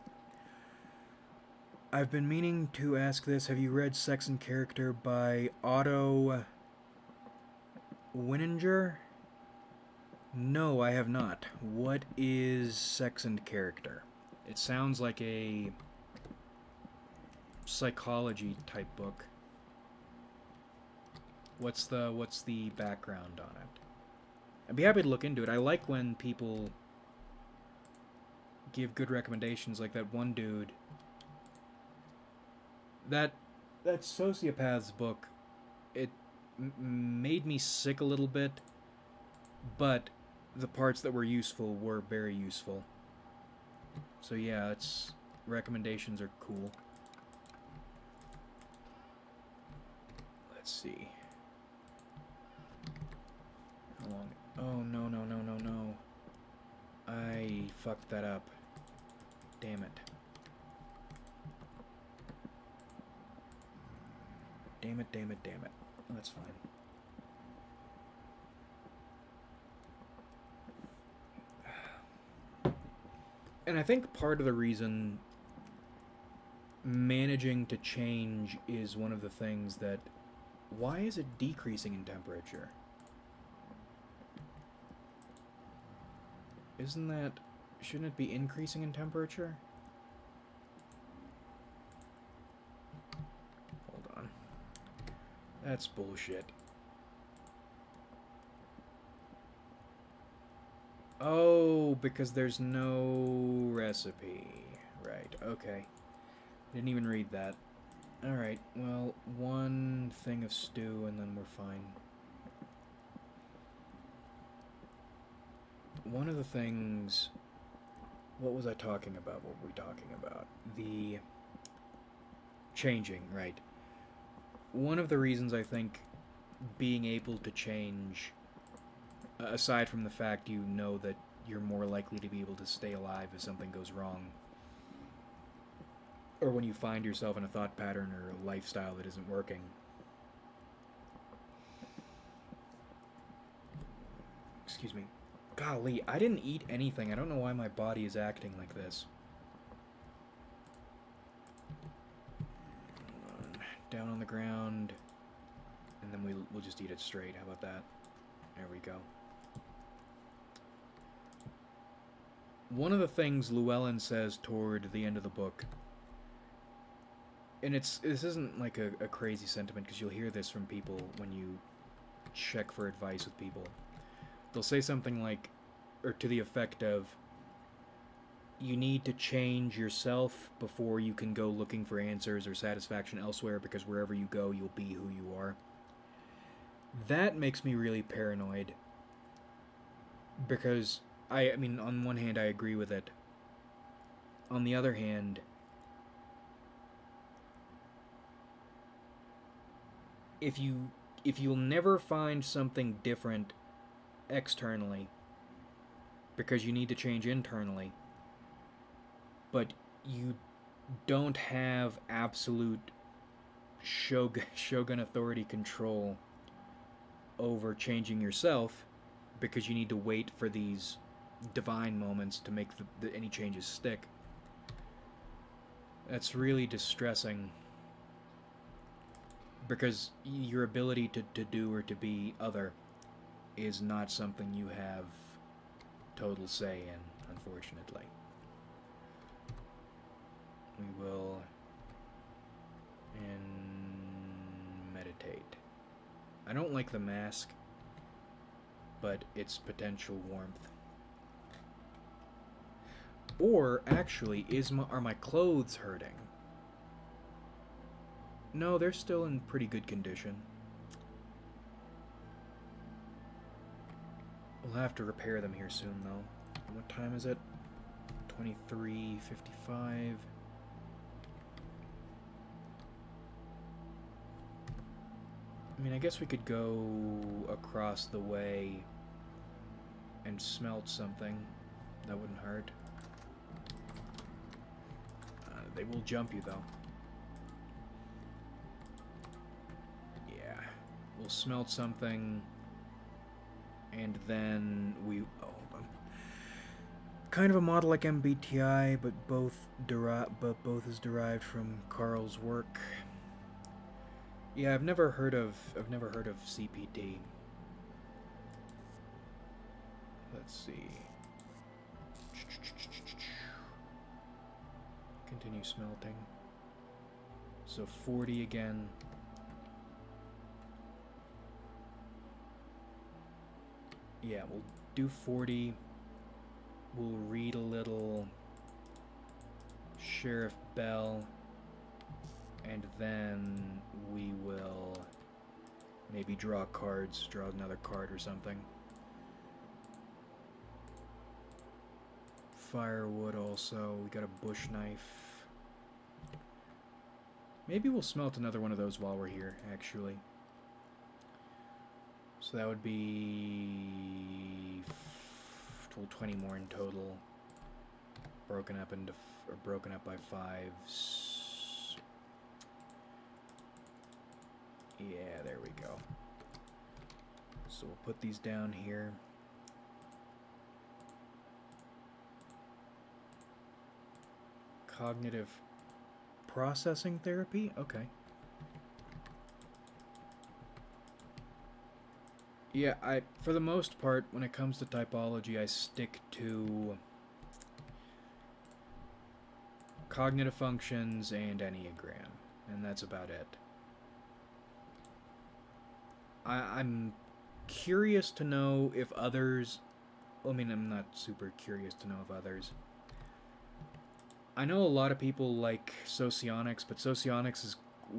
I've been meaning to ask this. Have you read Sex and Character by Otto Winninger? No, I have not. What is Sex and Character? It sounds like a psychology type book. What's the background on it? I'd be happy to look into it. I like when people give good recommendations, like that one dude. That Sociopath's book, it made me sick a little bit, but the parts that were useful were very useful. So yeah, recommendations are cool. Let's see. How long? Oh, no. I fucked that up. Damn it. Damn it. That's fine. And I think part of the reason managing to change is one of the things that... Why is it decreasing in temperature? Shouldn't it be increasing in temperature? Hold on. That's bullshit. Oh, because there's no recipe. Right, okay. Didn't even read that. Alright, well, one thing of stew and then we're fine. One of the things... What was I talking about? What were we talking about? The changing, right. One of the reasons I think being able to change, aside from the fact you know that you're more likely to be able to stay alive if something goes wrong, or when you find yourself in a thought pattern or a lifestyle that isn't working. Excuse me. Golly, I didn't eat anything. I don't know why my body is acting like this. Down on the ground, and then we'll just eat it straight. How about that? There we go. One of the things Llewellyn says toward the end of the book, and this isn't like a crazy sentiment, because you'll hear this from people when you check for advice with people. They'll say something like, or to the effect of, you need to change yourself before you can go looking for answers or satisfaction elsewhere, because wherever you go, you'll be who you are. That makes me really paranoid. Because, I mean, on one hand, I agree with it. On the other hand, if you'll never find something different externally, because you need to change internally, but you don't have absolute Shogun authority control over changing yourself, because you need to wait for these divine moments to make any changes stick. That's really distressing, because your ability to do or to be other is not something you have total say in, unfortunately. We will meditate. I don't like the mask, but its potential warmth. Or, actually, are my clothes hurting? No, they're still in pretty good condition. We'll have to repair them here soon, though. What time is it? 23:55. I mean, I guess we could go across the way and smelt something. That wouldn't hurt. They will jump you, though. Yeah. We'll smelt something, and then we... Oh, hold on. Kind of a model like MBTI, but both is derived from Carl's work. Yeah, I've never heard of CPT. Let's see. Continue smelting. So 40 again. Yeah, we'll do 40. We'll read a little Sheriff Bell, and then we will maybe draw cards, draw another card or something. Firewood also. We got a bush knife. Maybe we'll smelt another one of those while we're here, actually. So that would be 20 more in total. Broken up by 5. Yeah, there we go. So we'll put these down here. Cognitive processing therapy? Okay. Yeah, for the most part, when it comes to typology, I stick to cognitive functions and Enneagram, and that's about it. I'm curious to know if others... I mean, I'm not super curious to know if others... I know a lot of people like Socionics, but Socionics is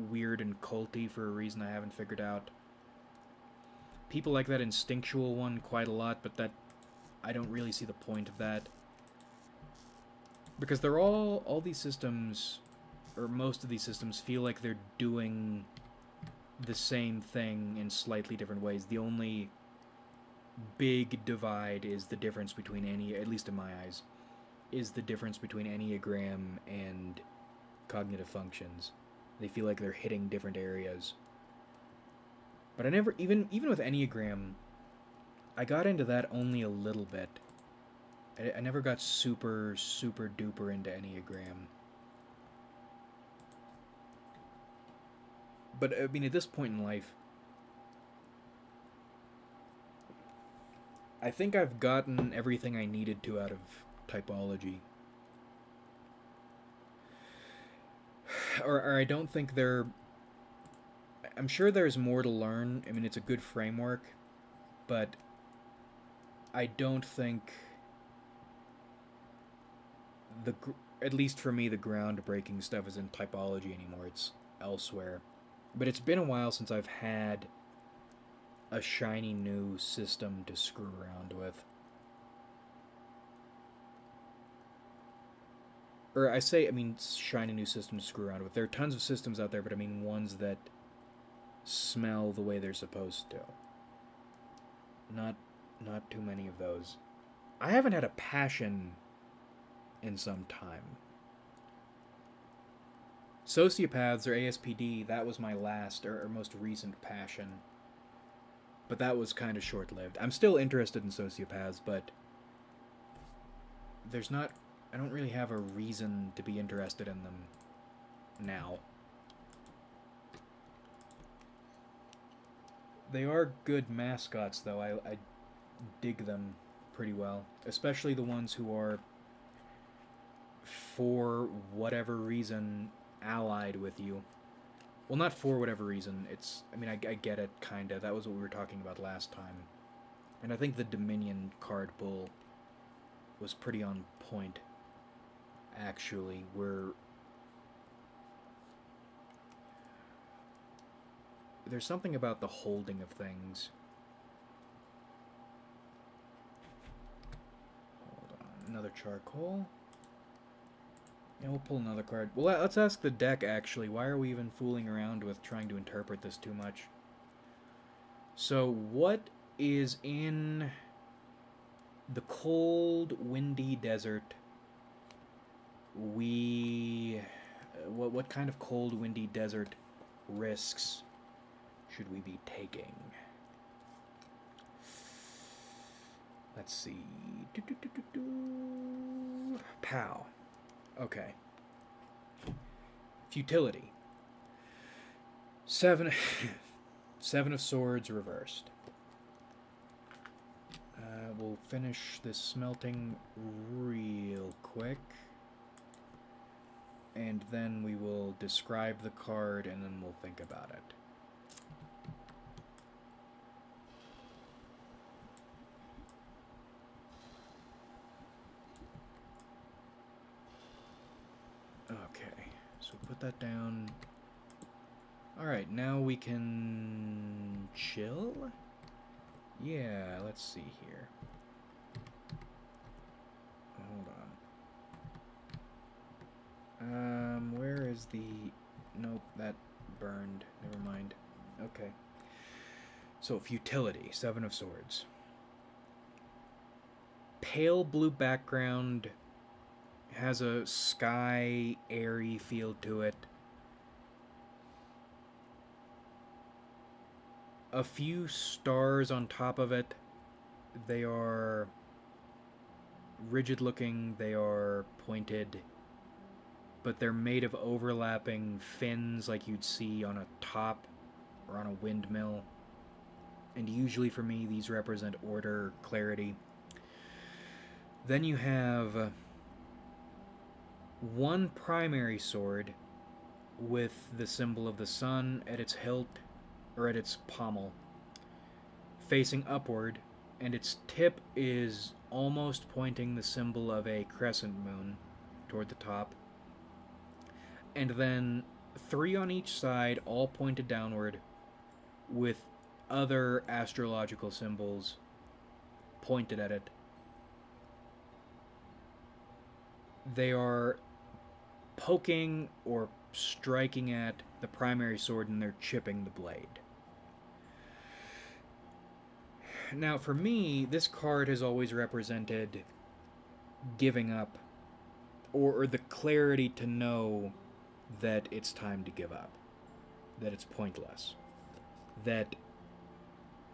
weird and culty for a reason I haven't figured out. People like that instinctual one quite a lot, but that... I don't really see the point of that. Because they're all these systems, or most of these systems, feel like they're doing the same thing in slightly different ways. The only big divide is the difference between at least in my eyes, is the difference between Enneagram and cognitive functions. They feel like they're hitting different areas. But I never, even with Enneagram, I got into that only a little bit. I never got super duper into Enneagram. But, I mean, at this point in life, I think I've gotten everything I needed to out of typology. Or I don't think there... I'm sure there's more to learn. I mean, it's a good framework, but I don't think at least for me, the groundbreaking stuff is in typology anymore. It's elsewhere. But it's been a while since I've had a shiny new system to screw around with. Or I mean, shiny new system to screw around with. There are tons of systems out there, but I mean ones that smell the way they're supposed to. Not too many of those. I haven't had a passion in some time. Sociopaths, or ASPD, that was my last or most recent passion. But that was kind of short-lived. I'm still interested in sociopaths, but I don't really have a reason to be interested in them now. They are good mascots, though. I dig them pretty well, especially the ones who are, for whatever reason, allied with you. Well, not for whatever reason. It's, I mean, I get it, kinda. That was what we were talking about last time. And I think the Dominion card pull was pretty on point, actually. There's something about the holding of things. Hold on, another charcoal. Yeah, we'll pull another card. Well, let's ask the deck, actually. Why are we even fooling around with trying to interpret this too much? So, what is in the cold, windy desert? What kind of cold, windy desert risks should we be taking? Let's see. Pow. Okay. Futility. Seven of Swords reversed. We'll finish this smelting real quick. And then we will describe the card and then we'll think about it. Okay, so put that down. Alright, now we can chill? Yeah, let's see here. Hold on. Where is the... Nope, that burned. Never mind. Okay. So, futility. 7 of Swords. Pale blue background. Has a sky, airy feel to it. A few stars on top of it. They are rigid looking, they are pointed, but they're made of overlapping fins like you'd see on a top or on a windmill. And usually for me, these represent order, clarity. Then you have one primary sword with the symbol of the sun at its hilt, or at its pommel, facing upward, and its tip is almost pointing the symbol of a crescent moon toward the top. And then 3 on each side, all pointed downward, with other astrological symbols pointed at it. They are poking or striking at the primary sword and they're chipping the blade. Now, for me, this card has always represented giving up, or the clarity to know that it's time to give up, that it's pointless, that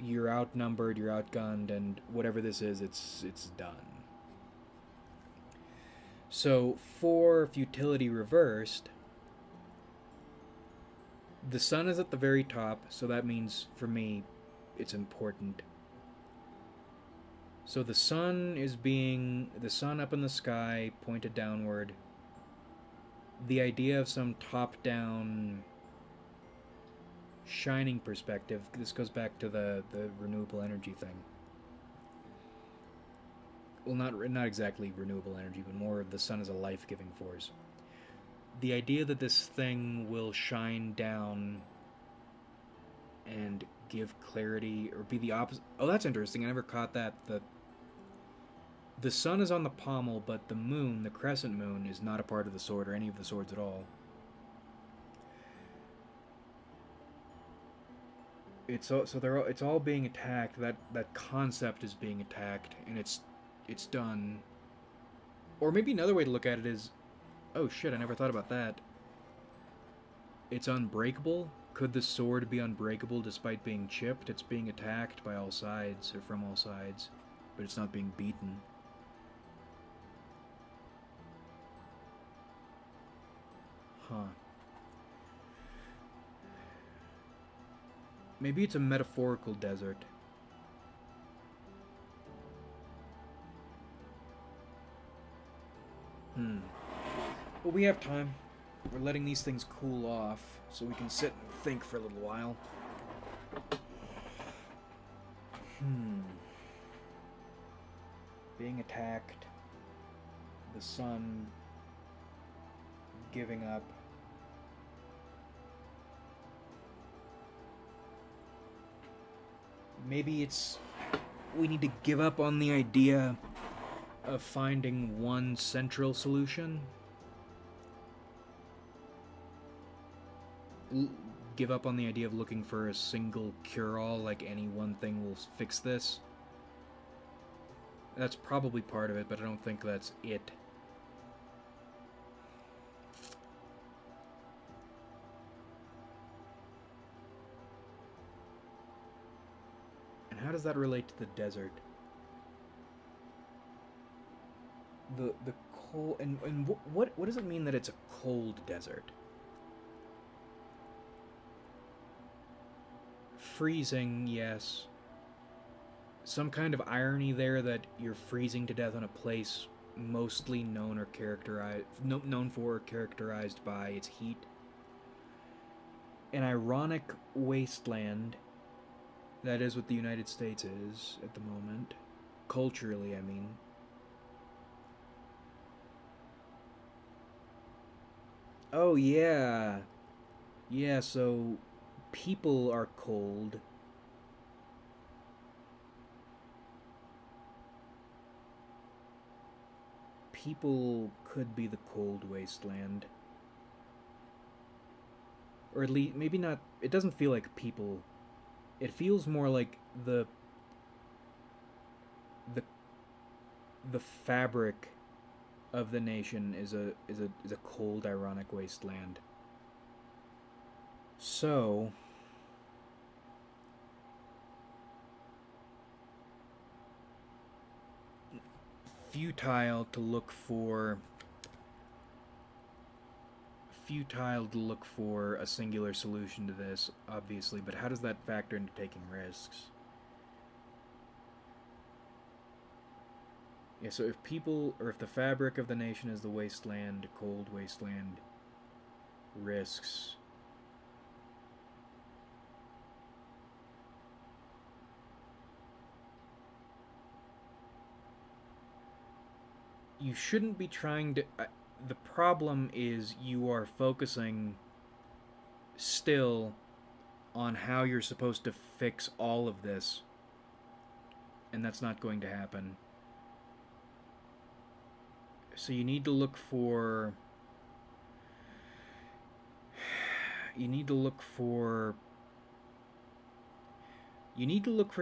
you're outnumbered, you're outgunned, and whatever this is, it's done. So, for futility reversed, the sun is at the very top, so that means, for me, it's important. So the sun up in the sky, pointed downward. The idea of some top-down shining perspective, this goes back to the renewable energy thing. Well, not exactly renewable energy, but more of the sun as a life-giving force. The idea that this thing will shine down and give clarity, or be the opposite. Oh, that's interesting. I never caught that. The sun is on the pommel, but the moon, the crescent moon, is not a part of the sword or any of the swords at all. It's all being attacked. That concept is being attacked, and it's done. Or maybe another way to look at it is, oh shit, I never thought about that. It's unbreakable. Could the sword be unbreakable despite being chipped? It's being attacked by all sides, or from all sides, but it's not being beaten. Huh. Maybe it's a metaphorical desert. Well, we have time. We're letting these things cool off so we can sit and think for a little while. Being attacked. The sun giving up. Maybe it's... we need to give up on the idea of finding one central solution. Give up on the idea of looking for a single cure-all, like any one thing will fix this. That's probably part of it, but I don't think that's it. And how does that relate to the desert? The cold... And what does it mean that it's a cold desert? Freezing, yes. Some kind of irony there that you're freezing to death in a place mostly known for or characterized by its heat. An ironic wasteland. That is what the United States is at the moment. Culturally, I mean. Oh, yeah. Yeah, so people are cold. People could be the cold wasteland. Or at least, maybe not, it doesn't feel like people. It feels more like the fabric of the nation is a cold, ironic wasteland. So, futile to look for a singular solution to this, obviously, but how does that factor into taking risks? Yeah, so if the fabric of the nation is the wasteland, cold wasteland, risks. You shouldn't be trying to... the problem is you are focusing still on how you're supposed to fix all of this, and that's not going to happen. So you need to look for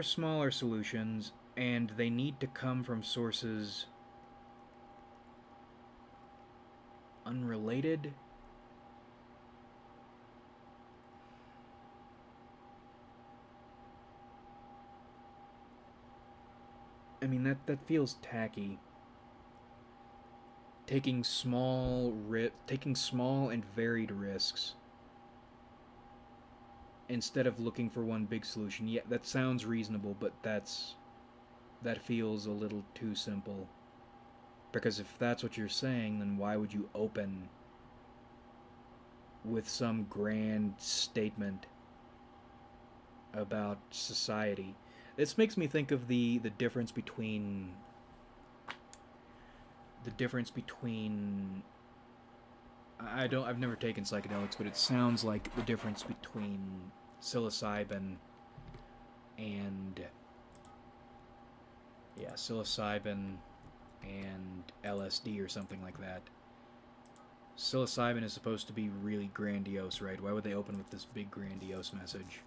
smaller solutions, and they need to come from sources unrelated. I mean, that feels tacky. Taking small and varied risks instead of looking for one big solution. Yeah, that sounds reasonable, but that feels a little too simple. Because if that's what you're saying, then why would you open with some grand statement about society? This makes me think of the difference between I've never taken psychedelics, but it sounds like the difference between psilocybin and LSD or something like that. Psilocybin is supposed to be really grandiose, right? Why would they open with this big grandiose message?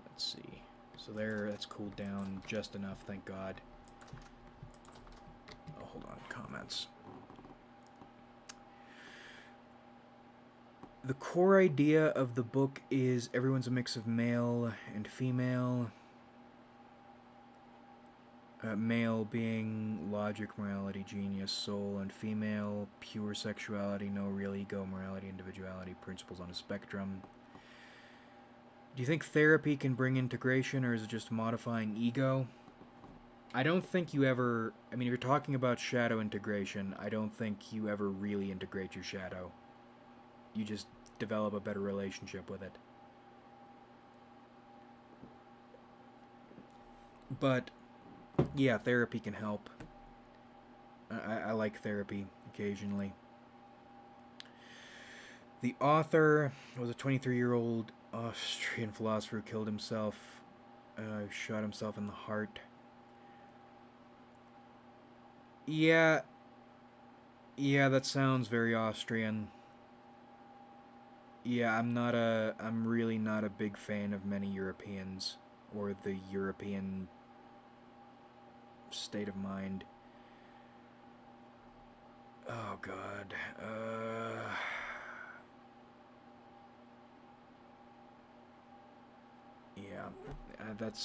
Let's see. So that's cooled down just enough, thank God. Oh, hold on, comments. The core idea of the book is everyone's a mix of male and female. Male being logic, morality, genius, soul, and female, pure sexuality, no real ego, morality, individuality, principles on a spectrum. Do you think therapy can bring integration, or is it just modifying ego? I don't think you ever... I mean, if you're talking about shadow integration, I don't think you ever really integrate your shadow. You just develop a better relationship with it. But, yeah, therapy can help. I like therapy occasionally. The author was a 23-year-old Austrian philosopher who killed himself, shot himself in the heart. Yeah, that sounds very Austrian. Yeah, I'm really not a big fan of many Europeans or the European state of mind. Oh God. Yeah,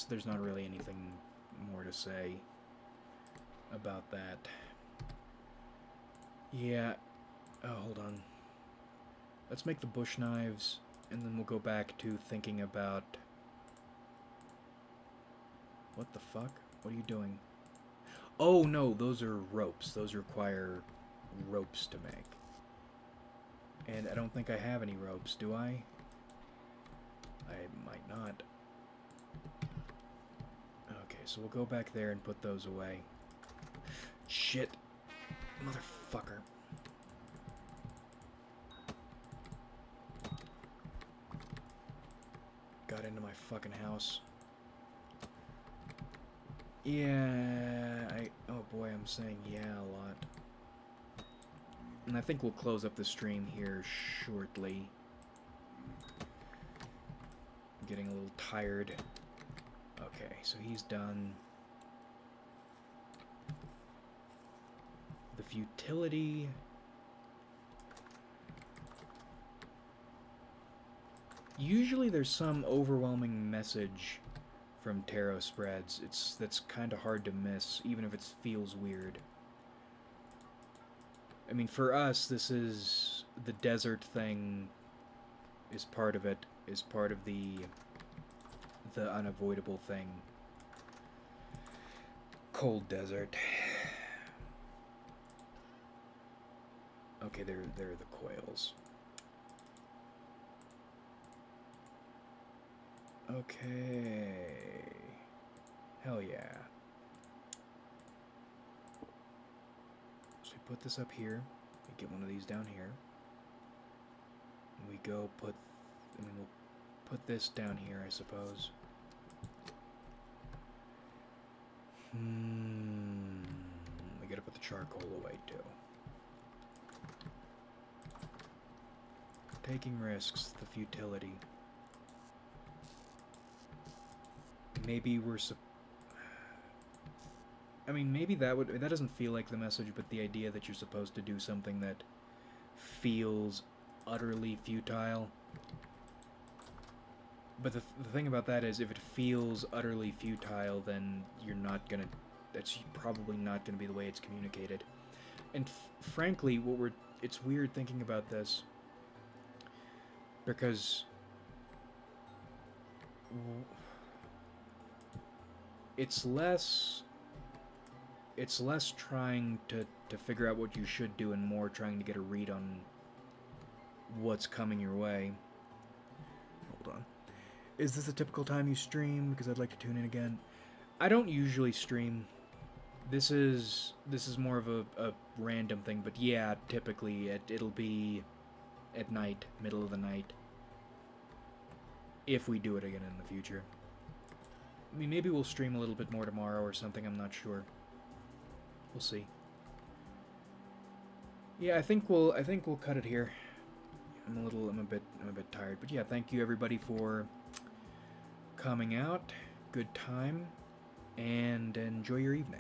there's not really anything more to say about that. Yeah. Oh, hold on. Let's make the bush knives, and then we'll go back to thinking about... What the fuck? What are you doing? Oh, no, those are ropes. Those require ropes to make. And I don't think I have any ropes, do I? I might not. Okay, so we'll go back there and put those away. Shit. Motherfucker. Got into my fucking house. Yeah, oh boy, I'm saying yeah a lot. And I think we'll close up the stream here shortly. I'm getting a little tired. Okay, so he's done. The futility... Usually there's some overwhelming message from tarot spreads. That's kind of hard to miss, even if it feels weird. I mean, for us, this is... the desert thing is part of it, is part of the unavoidable thing. Cold desert. Okay, there are the coils. Okay. Hell yeah. So we put this up here. We get one of these down here. And we go put... I mean, we'll put this down here, I suppose. We gotta put the charcoal away, too. Taking risks, the futility. Maybe we're I mean, maybe that doesn't feel like the message, but the idea that you're supposed to do something that feels utterly futile. But the thing about that is, if it feels utterly futile, then you're not gonna... that's probably not gonna be the way it's communicated. And frankly, it's weird thinking about this, because... It's less trying to figure out what you should do and more trying to get a read on what's coming your way. Hold on. Is this a typical time you stream? Because I'd like to tune in again. I don't usually stream. This is more of a random thing, but yeah, typically it'll be at night, middle of the night. If we do it again in the future. I mean, maybe we'll stream a little bit more tomorrow or something, I'm not sure. We'll see. Yeah, I think we'll cut it here. I'm a bit tired, but yeah, thank you everybody for coming out. Good time, and enjoy your evening.